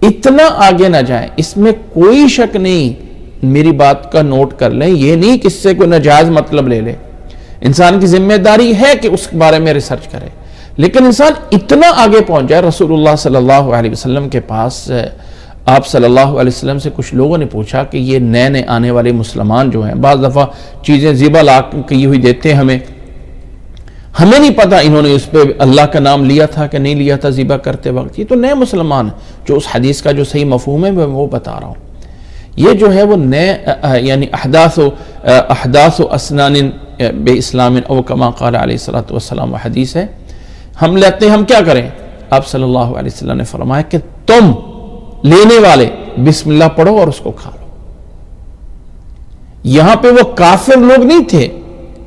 Speaker 1: اتنا آگے نہ جائیں، اس میں کوئی شک نہیں. میری بات کا نوٹ کر لیں، یہ نہیں کہ اس سے کوئی ناجائز مطلب لے لے. انسان کی ذمہ داری ہے کہ اس بارے میں ریسرچ کرے، لیکن انسان اتنا آگے پہنچ جائے. رسول اللہ صلی اللہ علیہ وسلم کے پاس آپ صلی اللہ علیہ وسلم سے کچھ لوگوں نے پوچھا کہ یہ نئے نئے آنے والے مسلمان جو ہیں بعض دفعہ چیزیں ذبح لا کی ہوئی دیتے ہیں، ہمیں نہیں پتا انہوں نے اس پہ اللہ کا نام لیا تھا کہ نہیں لیا تھا ذبح کرتے وقت. یہ تو نئے مسلمان ہیں، جو اس حدیث کا جو صحیح مفہوم ہے میں وہ بتا رہا ہوں. یہ جو ہے وہ نئے یعنی احداث و اسنان بے اسلام او کما قال علیہ الصلوۃ والسلام حدیث ہے. ہم لیتے ہیں، ہم کیا کریں؟ آپ صلی اللہ علیہ وسلم نے فرمایا کہ تم لینے والے بسم اللہ پڑھو اور اس کو کھا لو. یہاں پہ وہ کافر لوگ نہیں تھے.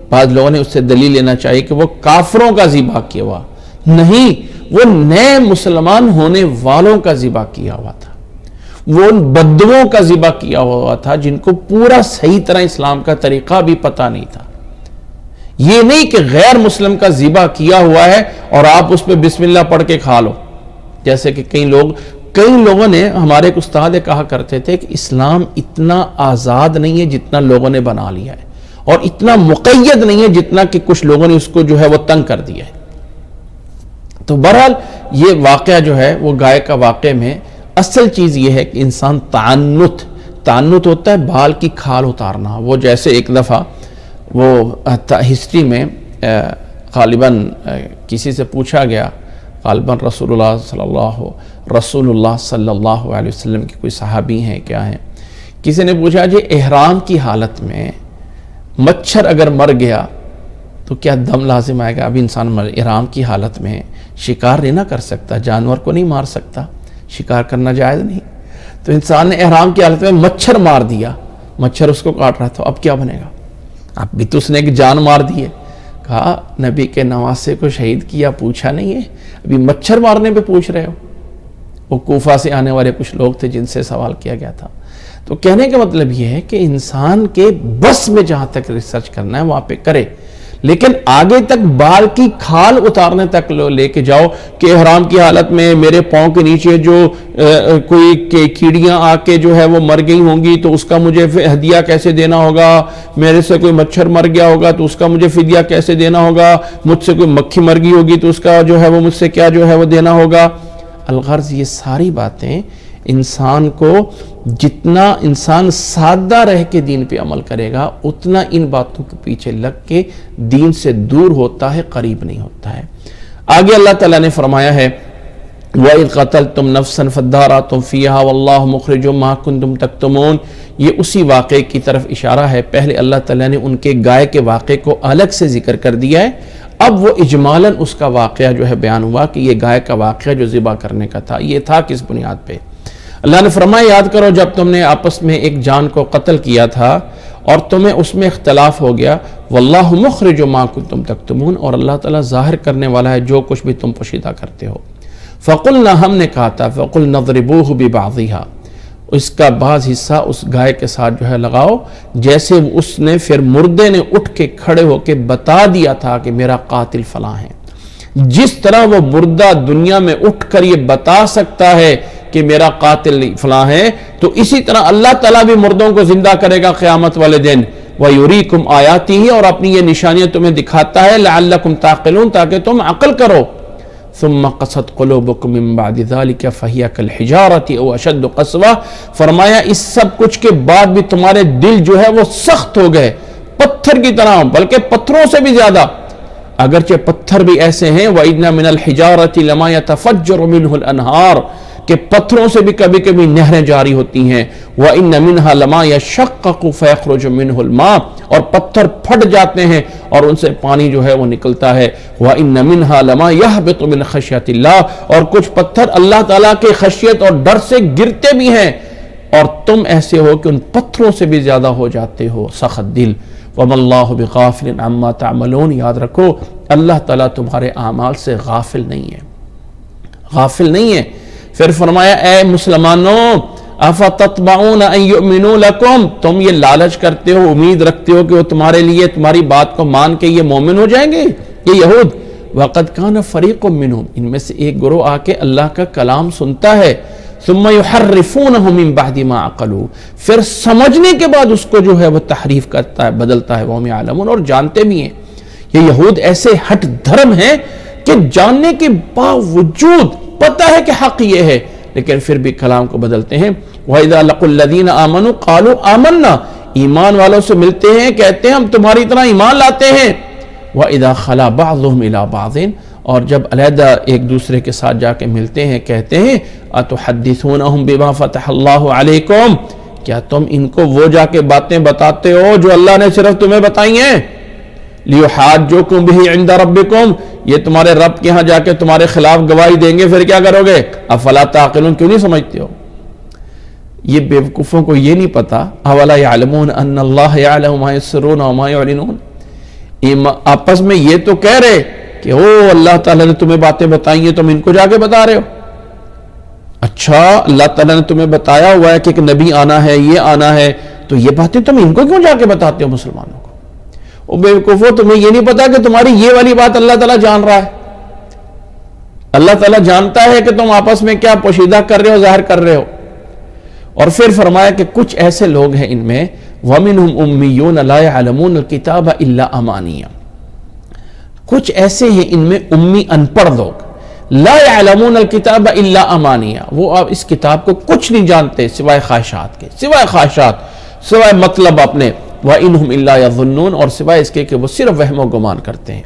Speaker 1: بعض لوگوں نے اس سے دلیل لینا چاہیے کہ وہ کافروں کا ذبح کیا ہوا نہیں، وہ نئے مسلمان ہونے والوں کا ذبح کیا ہوا تھا، وہ ان بدووں کا ذبح کیا ہوا تھا جن کو پورا صحیح طرح اسلام کا طریقہ بھی پتہ نہیں تھا. یہ نہیں کہ غیر مسلم کا ذبح کیا ہوا ہے اور آپ اس پہ بسم اللہ پڑھ کے کھا لو. جیسے کہ کئی لوگوں نے، ہمارے ایک استاد کہا کرتے تھے کہ اسلام اتنا آزاد نہیں ہے جتنا لوگوں نے بنا لیا ہے، اور اتنا مقید نہیں ہے جتنا کہ کچھ لوگوں نے اس کو جو ہے وہ تنگ کر دیا ہے. تو بہرحال یہ واقعہ جو ہے وہ گائے کا واقعے میں اصل چیز یہ ہے کہ انسان تعنت ہوتا ہے، بال کی کھال اتارنا. وہ جیسے ایک دفعہ وہ ہسٹری میں غالباً کسی سے پوچھا گیا، غالباً رسول اللہ صلی اللہ علیہ وسلم کے کوئی صحابی ہیں کیا ہیں، کسی نے پوچھا جی احرام کی حالت میں مچھر اگر مر گیا تو کیا دم لازم آئے گا؟ ابھی انسان احرام کی حالت میں شکار نہیں نہ کر سکتا، جانور کو نہیں مار سکتا، شکار کرنا جائز نہیں. تو انسان نے احرام کی حالت میں مچھر مار دیا، مچھر اس کو کاٹ رہا تھا، اب کیا بنے گا؟ اب بھی تو اس نے ایک جان مار دی ہے. کہا نبی کے نواسے کو شہید کیا پوچھا نہیں ہے، ابھی مچھر مارنے پہ پوچھ رہے ہو. وہ کوفہ سے آنے والے کچھ لوگ تھے جن سے سوال کیا گیا تھا. تو کہنے کا مطلب یہ ہے کہ انسان کے بس میں جہاں تک ریسرچ کرنا ہے وہاں پہ کرے، لیکن آگے تک بال کی کھال اتارنے تک لے کے جاؤ کہ احرام کی حالت میں میرے پاؤں کے نیچے جو کوئی کیڑیاں آ کے جو ہے وہ مر گئی ہوں گی تو اس کا مجھے ہدیہ کیسے دینا ہوگا، میرے سے کوئی مچھر مر گیا ہوگا تو اس کا مجھے فدیہ کیسے دینا ہوگا، مجھ سے کوئی مکھی مر گئی ہوگی تو اس کا جو ہے وہ مجھ سے کیا جو ہے وہ دینا ہوگا. الغرض یہ ساری باتیں انسان کو، جتنا انسان سادہ رہ کے دین پہ عمل کرے گا اتنا ان باتوں کے پیچھے لگ کے دین سے دور ہوتا ہے، قریب نہیں ہوتا ہے. آگے اللہ تعالیٰ نے فرمایا ہے وَإِذْ قَتَلْتُمْ نَفْسًا فَادَّارَأْتُمْ فِيهَا وَاللَّهُ مُخْرِجٌ مَا كُنتُمْ تَكْتُمُونَ. یہ اسی واقعے کی طرف اشارہ ہے. پہلے اللہ تعالیٰ نے ان کے گائے کے واقعے کو الگ سے ذکر کر دیا ہے، اب وہ اجمالاً اس کا واقعہ جو ہے بیان ہوا کہ یہ گائے کا واقعہ جو ذبح کرنے کا تھا یہ تھا کس بنیاد پہ؟ اللہ نے فرمایا یاد کرو جب تم نے آپس میں ایک جان کو قتل کیا تھا اور تمہیں اس میں اختلاف ہو گیا، واللہ مخرج ما کنتم تکتمون، اور اللہ تعالیٰ ظاہر کرنے والا ہے جو کچھ بھی تم پوشیدہ کرتے ہو۔ فقلنا، ہم نے کہا تھا، فقلنا اضربوہ ببعضھا، اس کا بعض حصہ اس گائے کے ساتھ جو ہے لگاؤ، جیسے اس نے پھر مردے نے اٹھ کے کھڑے ہو کے بتا دیا تھا کہ میرا قاتل فلاں ہے۔ جس طرح وہ مردہ دنیا میں اٹھ کر یہ بتا سکتا ہے کہ میرا قاتل فلاں ہے، تو اسی طرح اللہ تعالیٰ بھی مردوں کو زندہ کرے گا قیامت والے دن۔ وَيُرِيكُمْ آيَاتِهِ، اور اپنی یہ نشانیاں تمہیں دکھاتا ہے، لَعَلَّكُمْ تَعْقِلُونَ، تاکہ تم عقل کرو۔ ثُمَّ قَسَتْ قُلُوبُكُم مِّن بَعْدِ ذَلِكَ فَهِيَ كَالْحِجَارَةِ أَوْ أَشَدُّ قَسْوَةً، فرمایا اس سب کچھ کے بعد بھی تمہارے دل جو ہے وہ سخت ہو گئے، پتھر کی طرح، بلکہ پتھروں سے بھی زیادہ۔ اگرچہ پتھر بھی ایسے ہیں وَإِنَّ مِنَ الْحِجَارَةِ لَمَا يَتَفَجَّرُ مِنْهُ الْأَنْهَارُ، کہ پتھروں سے بھی کبھی کبھی نہریں جاری ہوتی ہیں۔ وَإِنَّ مِنْهَا لَمَا يَشَّقَّقُ فَيَخْرُجُ مِنْهُ الْمَاءُ، اور پتھر پھٹ جاتے ہیں اور ان سے پانی جو ہے وہ نکلتا ہے۔ وَإِنَّ مِنْهَا لَمَا يَهْبِطُ مِنْ خَشْيَةِ اللَّهِ، اور کچھ پتھر اللہ تعالیٰ کے خشیت اور ڈر سے گرتے بھی ہیں، اور تم ایسے ہو کہ ان پتھروں سے بھی زیادہ ہو جاتے ہو سخت دل۔ وَمَا اللَّهُ بِغَافِلٍ عَمَّا تَعْمَلُونَ، یاد رکھو اللہ تعالیٰ تمہارے اعمال سے غافل نہیں ہے، غافل نہیں ہے۔ پھر فرمایا اے مسلمانوں، اَفَتَطْمَعُونَ أَن يُؤْمِنُوا لَكُمْ، تم یہ لالچ کرتے ہو، امید رکھتے ہو کہ وہ تمہارے لیے تمہاری بات کو مان کے یہ مومن ہو جائیں گے، یہ یہود۔ وَقَدْ كَانَ فَرِيقٌ مِّنْهُمْ، ان میں سے ایک گروہ آ کے اللہ کا کلام سنتا ہے، ثُمَّ يُحَرِّفُونَهُ مِن بَعْدِ مَا عَقَلُوا، پھر سمجھنے کے بعد اس کو جو ہے وہ تحریف کرتا ہے، بدلتا ہے، وَهُمْ يَعْلَمُونَ، اور جانتے بھی ہیں۔ یہ یہود ایسے ہٹ دھرم ہیں کہ جاننے کے باوجود پتہ ہے کہ حق یہ ہے، لیکن پھر بھی کلام کو بدلتے ہیں۔ وَإِذَا لَقُوا الَّذِينَ آمَنُوا قَالُوا آمَنَّا، ایمان والوں سے ملتے ہیں کہتے ہیں ہم تمہاری طرح ایمان لاتے ہیں۔ وَإِذَا خَلَا بَعْضُهُمْ إِلَىٰ بَعْضٍ، اور جب علیحدہ ایک دوسرے کے ساتھ جا کے ملتے ہیں کہتے ہیں أَتُحَدِّثُونَهُمْ بِمَا فَتَحَ اللَّهُ عَلَيْكُمْ، کیا تم ان کو وہ جا کے باتیں بتاتے ہو جو اللہ نے صرف تمہیں بتائی ہیں؟ لِيُحَاجُّوكُمْ بِهِ عِنْدَ رَبِّكُمْ، یہ تمہارے رب کے ہاں جا کے تمہارے خلاف گواہی دیں گے، پھر کیا کرو گے؟ افلا تعقلون، کیوں نہیں سمجھتے ہو؟ یہ بیوقوفوں کو یہ نہیں پتا، اولا يعلمون ان اللہ يعلم ما يسرون وما يعلنون، آپس میں یہ تو کہہ رہے کہ او اللہ تعالیٰ نے تمہیں باتیں بتائی ہیں، تم ان کو جا کے بتا رہے ہو۔ اچھا اللہ تعالیٰ نے تمہیں بتایا ہوا ہے کہ ایک نبی آنا ہے، یہ آنا ہے، تو یہ باتیں تم ان کو کیوں جا کے بتاتے ہو مسلمانوں کو؟ او بیوقوفو، تمہیں یہ نہیں پتا کہ تمہاری یہ والی بات اللہ تعالیٰ جان رہا ہے؟ اللہ تعالیٰ جانتا ہے کہ تم آپس میں کیا پوشیدہ کر رہے ہو، ظاہر کر رہے ہو۔ اور پھر فرمایا کہ کچھ ایسے لوگ ہیں ان میں وَمِنْهُمْ أُمِّيُّونَ لَا يَعْلَمُونَ الْكِتَابَ إِلَّا أَمَانِيًّا، کچھ ایسے ہیں ان میں امی ان پڑھ لوگ، لا يعلمون الکتاب الا امانیہ، وہ اب اس کتاب کو کچھ نہیں جانتے سوائے خواہشات کے، سوائے خواہشات، سوائے مطلب اپنے، وَإِنْهُمْ إِلَّا يَظُنُّونَ، اور سوائے اس کے کہ وہ صرف وہم و گمان کرتے ہیں۔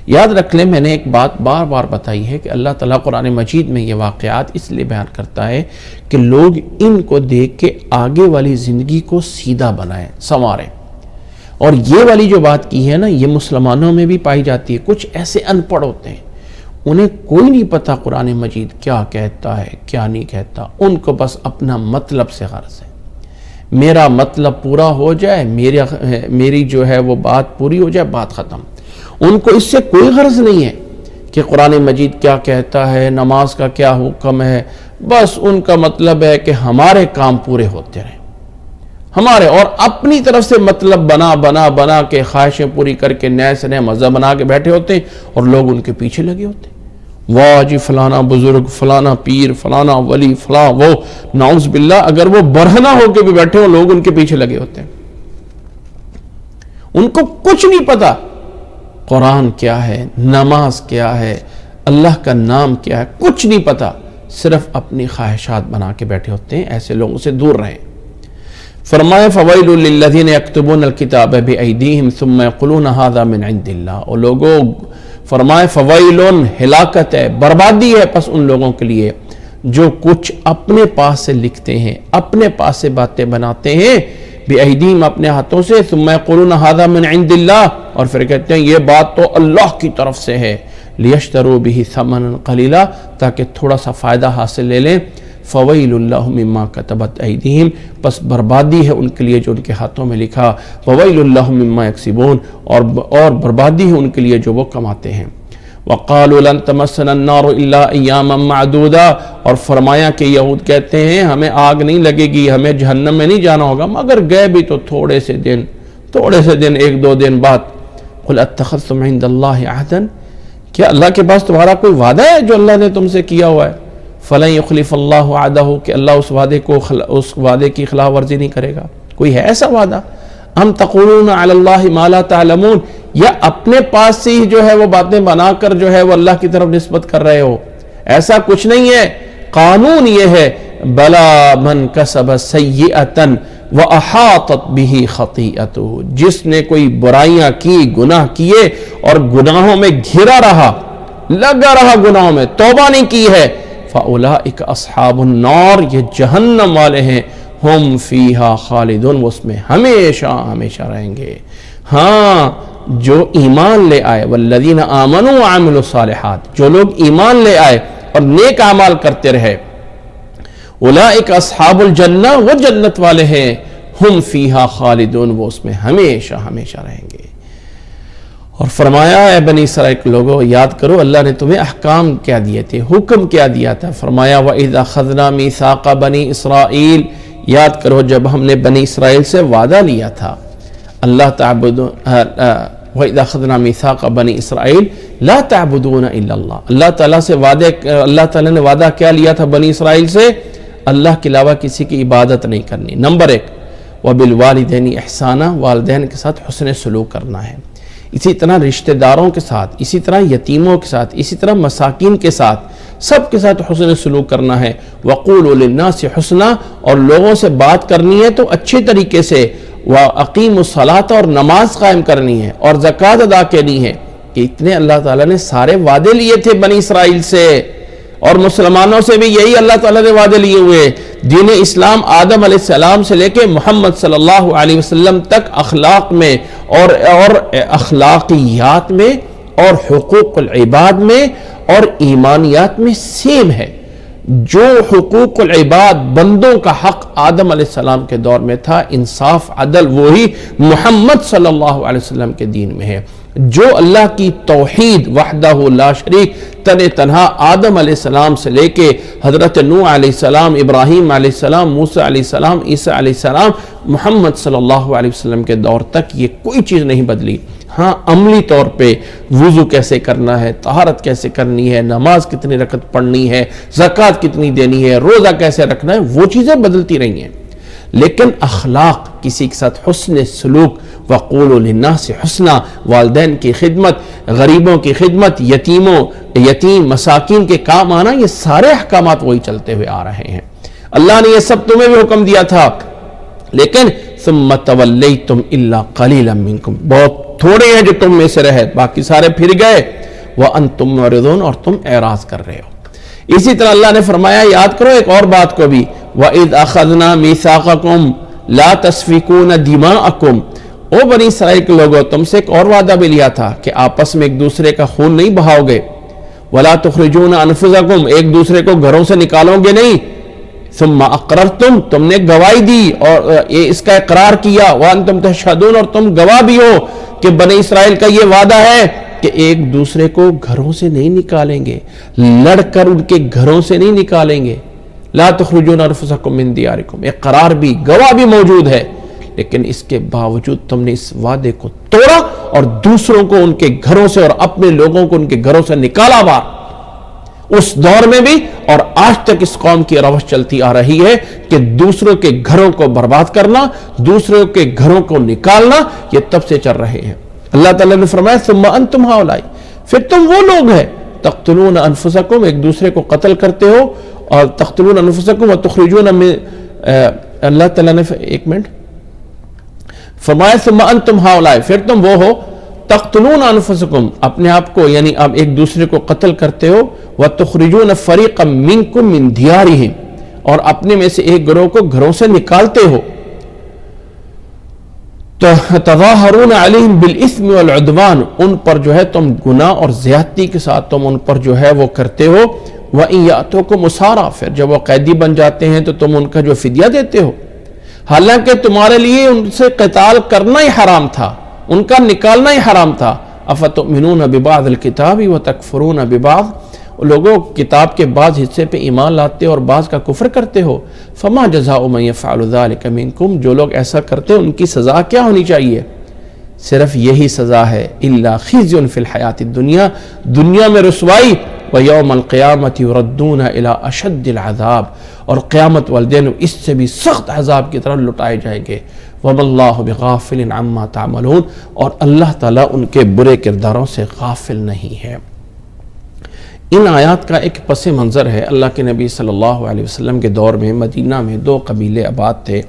Speaker 1: یاد رکھ لیں، میں نے ایک بات بار بار بتائی ہے کہ اللہ تعالیٰ قرآن مجید میں یہ واقعات اس لیے بیان کرتا ہے کہ لوگ ان کو دیکھ کے آگے والی زندگی کو سیدھا بنائیں، سنواریں۔ اور یہ والی جو بات کی ہے نا، یہ مسلمانوں میں بھی پائی جاتی ہے۔ کچھ ایسے ان پڑھ ہوتے ہیں، انہیں کوئی نہیں پتا قرآن مجید کیا کہتا ہے کیا نہیں کہتا، ان کو بس اپنا مطلب سے غرض ہے، میرا مطلب پورا ہو جائے، میری جو ہے وہ بات پوری ہو جائے، بات ختم۔ ان کو اس سے کوئی غرض نہیں ہے کہ قرآن مجید کیا کہتا ہے، نماز کا کیا حکم ہے، بس ان کا مطلب ہے کہ ہمارے کام پورے ہوتے رہیں، ہمارے، اور اپنی طرف سے مطلب بنا کے خواہشیں پوری کر کے نئے سے نئے مذہب بنا کے بیٹھے ہوتے ہیں، اور لوگ ان کے پیچھے لگے ہوتے ہیں۔ واہ جی فلانا بزرگ، فلانا پیر، فلانا ولی، فلاں وہ، نعوذ باللہ، اگر وہ برہنہ ہو کے بھی بیٹھے ہو، لوگ ان کے پیچھے لگے ہوتے ہیں۔ ان کو کچھ نہیں پتا قرآن کیا ہے، نماز کیا ہے، اللہ کا نام کیا ہے، کچھ نہیں پتا، صرف اپنی خواہشات بنا کے بیٹھے ہوتے ہیں۔ ایسے لوگوں سے دور رہیں۔ فرمایا فویل للذین یکتبون الکتاب بایدیہم ثم یقولون ھذا من عند اللہ، اور لوگوں فرمائے فویل، ہلاکت ہے، بربادی ہے پس ان لوگوں کے لیے جو کچھ اپنے پاس سے لکھتے ہیں، اپنے پاس سے باتیں بناتے ہیں بِأَيْدِيهِمْ اپنے ہاتھوں سے ثُمَّ يَقُولُونَ هَذَا مِنْ عِنْدِ اللَّهِ اور پھر کہتے ہیں یہ بات تو اللہ کی طرف سے ہے لِيَشْتَرُوا بِهِ ثَمَنًا قَلِيلًا تاکہ تھوڑا سا فائدہ حاصل لے لیں فَوَيْلٌ لَّهُم مِّمَّا كَتَبَتْ أَيْدِيهِمْ پس بربادی ہے ان کے لیے جو ان کے ہاتھوں میں لکھا وَوَيْلٌ لَّهُم مِّمَّا يَكْسِبُونَ اور بربادی ہے ان کے لیے جو وہ کماتے ہیں وَقَالُوا لَن تَمَسَّنَا النَّارُ إِلَّا أَيَّامًا مَّعْدُودًا اور فرمایا کہ یہود کہتے ہیں ہمیں آگ نہیں لگے گی ہمیں جہنم میں نہیں جانا ہوگا مگر گئے بھی تو تھوڑے سے دن ایک دو دن بعد قُلْ أَتَّخَذْتُمْ عِندَ اللَّهِ عَهْدًا کیا اللہ کے پاس تمہارا کوئی وعدہ ہے جو اللہ نے تم سے کیا ہوا ہے فَلَن يُخْلِفَ اللَّهُ وَعْدَهُ کہ اللہ اس وعدے کی خلاف ورزی نہیں کرے گا کوئی ہے ایسا وعدہ ام تقولون علی اللہ ما لا تعلمون یا اپنے پاس سے ہی جو ہے وہ باتیں بنا کر جو ہے وہ اللہ کی طرف نسبت کر رہے ہو ایسا کچھ نہیں ہے قانون یہ ہے بلا من کسب سیئۃ واحاطت به خطیئته جس نے کوئی برائیاں کی گناہ کیے اور گناہوں میں گھرا رہا لگا رہا گناہوں میں توبہ نہیں کی ہے فاولئک اصحاب النار یہ جہنم والے ہیں ہم فیہا خالدون وہ اس میں ہمیشہ رہیں گے ہاں جو ایمان لے آئے والذین آمنوا وعملوا الصالحات جو لوگ ایمان لے آئے اور نیک اعمال کرتے رہے اولئک اصحاب الجنہ وہ جنت والے ہیں ہم فیہا خالدون وہ اس میں ہمیشہ رہیں گے اور فرمایا اے بنی اسرائیل کے لوگوں یاد کرو اللہ نے تمہیں احکام کیا دیے تھے حکم کیا دیا تھا فرمایا وَإِذْ أَخَذْنَا مِيثَاقَ بَنِي إِسْرَائِيلَ یاد کرو جب ہم نے بنی اسرائیل سے وعدہ لیا تھا اللہ وَإِذْ أَخَذْنَا مِيثَاقَ بَنِي إِسْرَائِيلَ لَا تَعْبُدُونَ إِلَّا اللَّهِ اللہ تعالیٰ نے وعدہ کیا لیا تھا بنی اسرائیل سے اللہ کے علاوہ کسی کی عبادت نہیں کرنی نمبر 1 وَبِالْوَالِدَيْنِ إِحْسَانًا والدین کے ساتھ حسن سلوک کرنا ہے اسی طرح رشتہ داروں کے ساتھ اسی طرح یتیموں کے ساتھ اسی طرح مساکین کے ساتھ سب کے ساتھ حسن سلوک کرنا ہے وَقُولُوا لِلنَّاسِ حُسْنًا اور لوگوں سے بات کرنی ہے تو اچھے طریقے سے وَأَقِيمُوا الصَّلَاةَ اور نماز قائم کرنی ہے اور زکوٰۃ ادا کرنی ہے کہ اتنے اللہ تعالیٰ نے سارے وعدے لیے تھے بنی اسرائیل سے اور مسلمانوں سے بھی یہی اللہ تعالیٰ نے وعدے لیے ہوئے دین اسلام آدم علیہ السلام سے لے کے محمد صلی اللہ علیہ وسلم تک اخلاق میں اور اخلاقیات میں اور حقوق العباد میں اور ایمانیات میں سیم ہے جو حقوق العباد بندوں کا حق آدم علیہ السلام کے دور میں تھا انصاف عدل وہی محمد صلی اللہ علیہ وسلم کے دین میں ہے جو اللہ کی توحید وحدہ لا شریک تنہا آدم علیہ السلام سے لے کے حضرت نوح علیہ السلام ابراہیم علیہ السلام موسیٰ علیہ السلام عیسیٰ علیہ السلام محمد صلی اللہ علیہ وسلم کے دور تک یہ کوئی چیز نہیں بدلی ہاں عملی طور پہ وضو کیسے کرنا ہے طہارت کیسے کرنی ہے نماز کتنی رکعت پڑھنی ہے زکوٰۃ کتنی دینی ہے روزہ کیسے رکھنا ہے وہ چیزیں بدلتی رہی ہیں لیکن اخلاق کسی کے ساتھ حسن سلوک وَقُولُوا لِلنَّاسِ حُسْنًا والدین کی خدمت غریبوں کی خدمت یتیم مساکین کے کام آنا یہ سارے احکامات وہی چلتے ہوئے آ رہے ہیں اللہ نے یہ سب تمہیں بھی حکم دیا تھا لیکن ثُمَّ تَوَلَّيْتُمْ إِلَّا قَلِيلًا مِّنكُمْ بہت تھوڑے ہیں جو تم میں سے رہے باقی سارے پھر گئے وَأَنْتُمْ مُعْرِضُونَ اور تم اعراض کر رہے ہو اسی طرح اللہ نے فرمایا یاد کرو ایک اور بات کو بھی وَإِذْ أَخَذْنَا مِيثَاقَكُمْ لَا تَسْفِكُونَ دِمَاءَكُمْ او بنی اسرائیل کے لوگوں تم سے ایک اور وعدہ بھی لیا تھا کہ آپس میں ایک دوسرے کا خون نہیں بہاؤ گے وَلَا تُخْرِجُونَ أَنفُسَكُمْ ایک دوسرے کو گھروں سے نکالو گے نہیں ثُمَّ أَقْرَرْتُمْ تم نے گواہی دی اور اس کا اقرار کیا وَأَنْتُمْ تَشْهَدُونَ اور تم گواہ بھی ہو کہ بنی اسرائیل کا یہ وعدہ ہے کہ ایک دوسرے کو گھروں سے نہیں نکالیں گے لڑ کر ان کے گھروں سے نہیں نکالیں گے لا تخرجون انفسکم من دیارکم اقرار بھی گواہ بھی موجود ہے لیکن اس کے باوجود تم نے اس وعدے کو توڑا اور دوسروں کو ان کے گھروں سے اور اپنے لوگوں کو ان کے گھروں سے نکالا بار اس دور میں بھی اور آج تک اس قوم کی روش چلتی آ رہی ہے کہ دوسروں کے گھروں کو برباد کرنا دوسروں کے گھروں کو نکالنا یہ تب سے چل رہے ہیں اللہ تعالیٰ نے فرمایا ثم انتم ہؤلاء پھر تم وہ لوگ ہیں تقتلون انفسکم ایک دوسرے کو قتل کرتے ہو اور تقتلون انفسکم وتخرجون اللہ تعالیٰ نے ایک منٹ فرمایا ثم انتم ہؤلاء پھر تم وہ ہو تقتلون انفسکم اپنے آپ کو یعنی آپ ایک دوسرے کو قتل کرتے ہو وتخرجون فریقا منکم من دیارہم اور اپنے میں سے ایک گروہ کو گھروں سے نکالتے ہو تظاہرون علیہم بالاثم والعدوان، ان پر جو ہے تم گناہ اور زیادتی کے ساتھ تم ان پر جو ہے وہ کرتے ہو. وَإِن يَأْتُوكُمْ أُسَارَىٰ، پھر جب وہ قیدی بن جاتے ہیں تو تم ان کا جو فدیہ دیتے ہو، حالانکہ تمہارے لیے ان سے قتال کرنا ہی حرام تھا، ان کا نکالنا ہی حرام تھا. أَفَتُؤْمِنُونَ بِبَعْضِ الْكِتَابِ وَتَكْفُرُونَ بِبَعْضٍ، لوگوں کتاب کے بعض حصے پہ ایمان لاتے اور بعض کا کفر کرتے ہو. فما جزاء من يفعل ذلك منکم، جو لوگ ایسا کرتے ہیں ان کی سزا کیا ہونی چاہیے؟ صرف یہی سزا ہے، الا خزي في الحیات الدنیا، دنیا میں رسوائی، ویوم القیامت یردون الى اشد العذاب، اور قیامت والدین اس سے بھی سخت عذاب کی طرف لٹائے جائیں گے. وما اللہ بغافل عما تعملون، اور اللہ تعالیٰ ان کے برے کرداروں سے غافل نہیں ہے. ان آیات کا ایک پس منظر ہے، اللہ کے نبی صلی اللہ علیہ وسلم کے دور میں مدینہ میں دو قبیلے آباد تھے،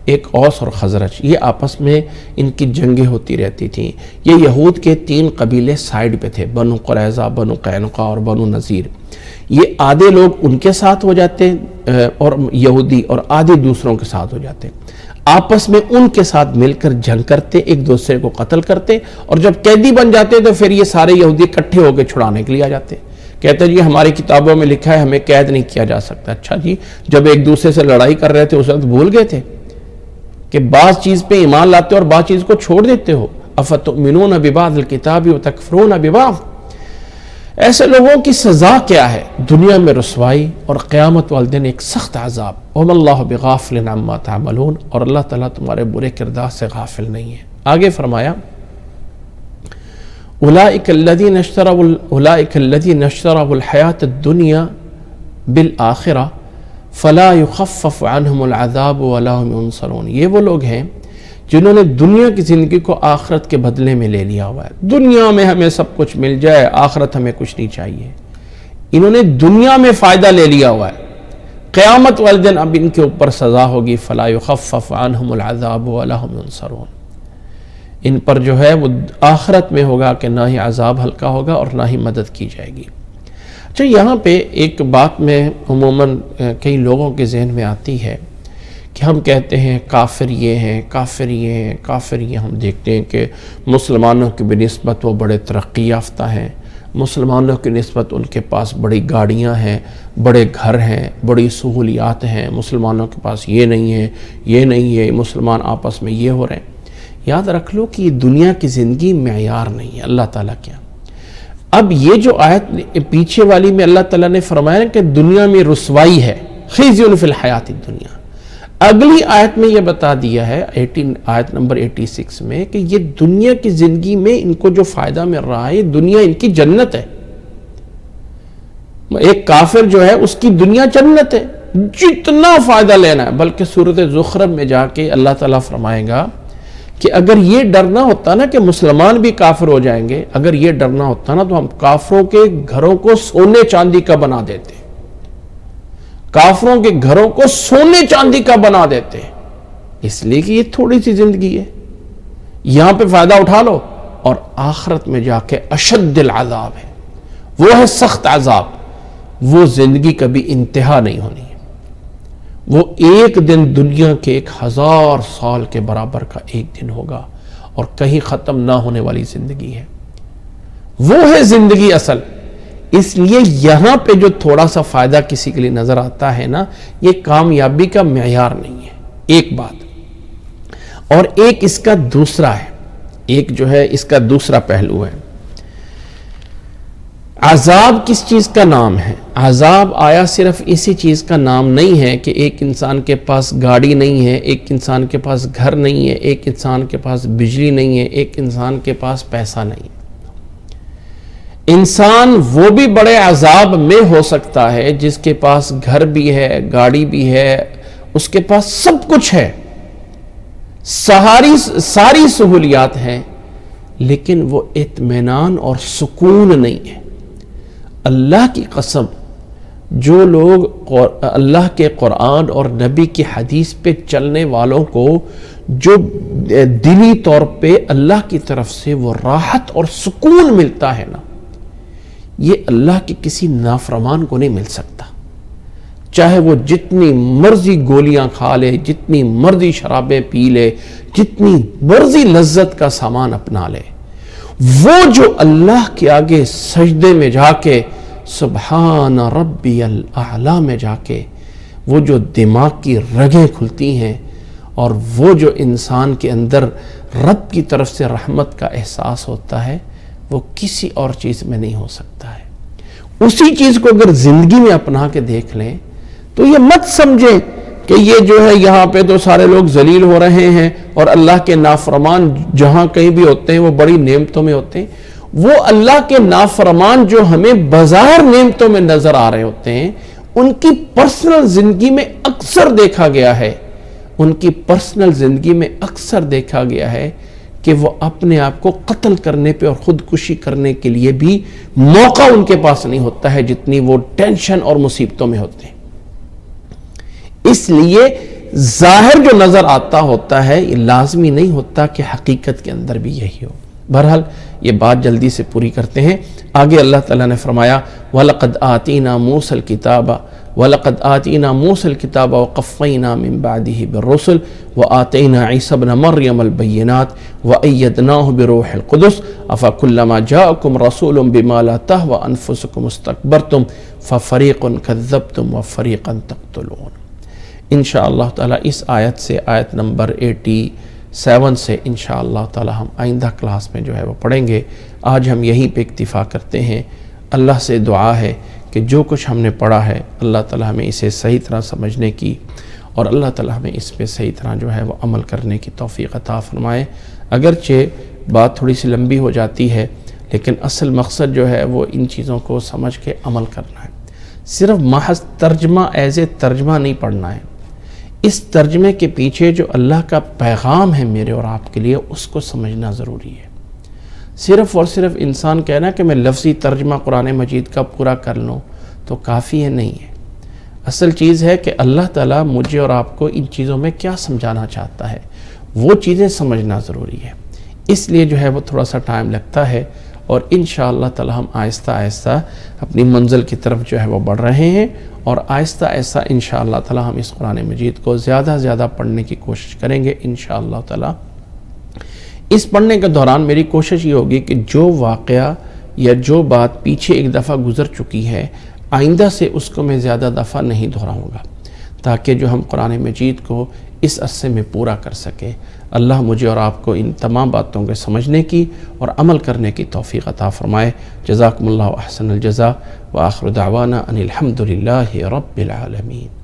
Speaker 1: ایک اوس اور خزرج. یہ آپس میں ان کی جنگیں ہوتی رہتی تھیں. یہ یہود کے 3 قبیلے سائیڈ پہ تھے، بنو قریظہ، بنو قینقاع اور بنو نذیر. یہ آدھے لوگ ان کے ساتھ ہو جاتے اور یہودی، اور آدھے دوسروں کے ساتھ ہو جاتے. آپس میں ان کے ساتھ مل کر جنگ کرتے، ایک دوسرے کو قتل کرتے، اور جب قیدی بن جاتے تو پھر یہ سارے یہودی اکٹھے ہو کے چھڑانے کے لیے آ جاتے. کہتے ہیں جی ہماری کتابوں میں لکھا ہے ہمیں قید نہیں کیا جا سکتا. اچھا جی، جب ایک دوسرے سے لڑائی کر رہے تھے اس وقت بھول گئے تھے کہ بعض چیز پہ ایمان لاتے اور بعض چیز کو چھوڑ دیتے ہو. افتؤمنون ببعض الکتاب وتکفرون ببعض، ایسے لوگوں کی سزا کیا ہے؟ دنیا میں رسوائی اور قیامت والدین ایک سخت عذاب. وما اللہ بغافل عما تعملون، اور اللہ تعالیٰ تمہارے برے کردار سے غافل نہیں ہے. آگے فرمایا اولئک الذین اشتروا الحیاۃ الدنیا بالآخرہ فلا یخفف عنہم العذاب ولا هم ینصرون. یہ وہ لوگ ہیں جنہوں نے دنیا کی زندگی کو آخرت کے بدلے میں لے لیا ہوا ہے. دنیا میں ہمیں سب کچھ مل جائے، آخرت ہمیں کچھ نہیں چاہیے. انہوں نے دنیا میں فائدہ لے لیا ہوا ہے. قیامت والے دن اب ان کے اوپر سزا ہوگی، فلا یخفف عنہم العذاب ولا هم ینصرون. ان پر جو ہے وہ آخرت میں ہوگا کہ نہ ہی عذاب ہلکا ہوگا اور نہ ہی مدد کی جائے گی. اچھا، یہاں پہ ایک بات میں عموماً کئی لوگوں کے ذہن میں آتی ہے کہ ہم کہتے ہیں کافر یہ ہیں، کافر یہ ہیں، کافر یہ. ہم دیکھتے ہیں کہ مسلمانوں کی بنسبت وہ بڑے ترقی یافتہ ہیں، مسلمانوں کی نسبت ان کے پاس بڑی گاڑیاں ہیں، بڑے گھر ہیں، بڑی سہولیات ہیں. مسلمانوں کے پاس یہ نہیں ہے، یہ نہیں ہے، مسلمان آپس میں یہ ہو رہے ہیں. یاد رکھ لو کہ یہ دنیا کی زندگی معیار نہیں ہے اللہ تعالیٰ کیا. اب یہ جو آیت پیچھے والی میں اللہ تعالیٰ نے فرمایا کہ دنیا میں رسوائی ہے، خزی فی الحیات الدنیا. اگلی آیت میں یہ بتا دیا ہے آیت نمبر 86 میں کہ یہ دنیا کی زندگی میں ان کو جو فائدہ مل رہا ہے، دنیا ان کی جنت ہے. ایک کافر جو ہے اس کی دنیا جنت ہے، جتنا فائدہ لینا ہے. بلکہ سورۃ زخرف میں جا کے اللہ تعالیٰ فرمائے گا کہ اگر یہ ڈرنا ہوتا نا کہ مسلمان بھی کافر ہو جائیں گے، اگر یہ ڈرنا ہوتا نا تو ہم کافروں کے گھروں کو سونے چاندی کا بنا دیتے، کافروں کے گھروں کو سونے چاندی کا بنا دیتے. اس لیے کہ یہ تھوڑی سی زندگی ہے، یہاں پہ فائدہ اٹھا لو، اور آخرت میں جا کے اشد العذاب ہے، وہ ہے سخت عذاب. وہ زندگی کبھی انتہا نہیں ہونی ہے. وہ ایک دن دنیا کے 1000 سال کے برابر کا ایک دن ہوگا، اور کہیں ختم نہ ہونے والی زندگی ہے. وہ ہے زندگی اصل. اس لیے یہاں پہ جو تھوڑا سا فائدہ کسی کے لیے نظر آتا ہے نا، یہ کامیابی کا معیار نہیں ہے. ایک بات، اور ایک اس کا دوسرا ہے، ایک جو ہے اس کا دوسرا پہلو ہے. عذاب کس چیز کا نام ہے؟ عذاب آیا صرف اسی چیز کا نام نہیں ہے کہ ایک انسان کے پاس گاڑی نہیں ہے، ایک انسان کے پاس گھر نہیں ہے، ایک انسان کے پاس بجلی نہیں ہے، ایک انسان کے پاس پیسہ نہیں. انسان وہ بھی بڑے عذاب میں ہو سکتا ہے جس کے پاس گھر بھی ہے، گاڑی بھی ہے، اس کے پاس سب کچھ ہے، ساری سہولیات ہیں، لیکن وہ اطمینان اور سکون نہیں ہے. اللہ کی قسم، جو لوگ اللہ کے قرآن اور نبی کی حدیث پہ چلنے والوں کو جو دلی طور پہ اللہ کی طرف سے وہ راحت اور سکون ملتا ہے نا، یہ اللہ کے کسی نافرمان کو نہیں مل سکتا. چاہے وہ جتنی مرضی گولیاں کھا لے، جتنی مرضی شرابیں پی لے، جتنی مرضی لذت کا سامان اپنا لے، وہ جو اللہ کے آگے سجدے میں جا کے سبحان ربی الاعلی میں جا کے وہ جو دماغ کی رگیں کھلتی ہیں اور وہ جو انسان کے اندر رب کی طرف سے رحمت کا احساس ہوتا ہے، وہ کسی اور چیز میں نہیں ہو سکتا ہے۔ اسی چیز کو اگر زندگی میں اپنا کے دیکھ لیں تو یہ مت سمجھیں کہ یہ جو ہے یہاں پہ تو سارے لوگ ذلیل ہو رہے ہیں اور اللہ کے نافرمان جہاں کہیں بھی ہوتے ہیں وہ بڑی نعمتوں میں ہوتے ہیں۔ وہ اللہ کے نافرمان جو ہمیں بظاہر نعمتوں میں نظر آ رہے ہوتے ہیں، ان کی پرسنل زندگی میں اکثر دیکھا گیا ہے، کہ وہ اپنے آپ کو قتل کرنے پہ اور خودکشی کرنے کے لیے بھی موقع ان کے پاس نہیں ہوتا ہے، جتنی وہ ٹینشن اور مصیبتوں میں ہوتے ہیں۔ اس لیے ظاہر جو نظر آتا ہوتا ہے یہ لازمی نہیں ہوتا کہ حقیقت کے اندر بھی یہی ہو۔ بہرحال یہ بات جلدی سے پوری کرتے ہیں۔ آگے اللہ تعالیٰ نے فرمایا وَلَقَدْ آتِينَا مُوسَى الْكِتَابَ وَلَقَدْ آتِينَا مُوسَى الْكِتَابَ وَقَفَّيْنَا مِن بَعْدِهِ بِالرُّسُلِ وَآتَيْنَا عِيسَى ابْنَ مَرْيَمَ الْبَيِّنَاتِ وَأَيَّدْنَاهُ بِرُوحِ الْقُدُسِ أَفَكُلَّمَا جَاءَكُمْ رَسُولٌ بِمَا لَا تَهْوَىٰ أَنفُسُكُمُ اسْتَكْبَرْتُمْ فَفَرِيقٌ كَذَّبْتُمْ وَفَرِيقًا تَقْتُلُونَ۔ انشاءاللہ تعالیٰ اس آیت سے آیت نمبر 87 سے انشاءاللہ تعالیٰ ہم آئندہ کلاس میں جو ہے وہ پڑھیں گے۔ آج ہم یہیں پہ اکتفا کرتے ہیں۔ اللہ سے دعا ہے کہ جو کچھ ہم نے پڑھا ہے اللہ تعالیٰ ہمیں اسے صحیح طرح سمجھنے کی اور اللہ تعالیٰ ہمیں اس پہ صحیح طرح جو ہے وہ عمل کرنے کی توفیق عطا فرمائے۔ اگرچہ بات تھوڑی سی لمبی ہو جاتی ہے لیکن اصل مقصد جو ہے وہ ان چیزوں کو سمجھ کے عمل کرنا ہے۔ صرف محض ترجمہ ترجمہ نہیں پڑھنا ہے، اس ترجمے کے پیچھے جو اللہ کا پیغام ہے میرے اور آپ کے لیے اس کو سمجھنا ضروری ہے۔ صرف اور صرف انسان کہنا کہ میں لفظی ترجمہ قرآن مجید کا پورا کر لوں تو کافی ہے نہیں ہے۔ اصل چیز ہے کہ اللہ تعالیٰ مجھے اور آپ کو ان چیزوں میں کیا سمجھانا چاہتا ہے، وہ چیزیں سمجھنا ضروری ہے۔ اس لیے جو ہے وہ تھوڑا سا ٹائم لگتا ہے اور انشاءاللہ تعالیٰ ہم آہستہ آہستہ اپنی منزل کی طرف جو ہے وہ بڑھ رہے ہیں اور آہستہ آہستہ انشاءاللہ تعالیٰ ہم اس قرآن مجید کو زیادہ سے زیادہ پڑھنے کی کوشش کریں گے انشاءاللہ تعالیٰ۔ اس پڑھنے کے دوران میری کوشش یہ ہوگی کہ جو واقعہ یا جو بات پیچھے ایک دفعہ گزر چکی ہے آئندہ سے اس کو میں زیادہ دفعہ نہیں دہراؤں گا تاکہ جو ہم قرآن مجید کو اس عرصے میں پورا کر سکے۔ اللہ مجھے اور آپ کو ان تمام باتوں کو سمجھنے کی اور عمل کرنے کی توفیق عطا فرمائے۔ جزاکم اللہ احسن الجزاء وآخر دعوانا ان الحمد للہ رب العالمین۔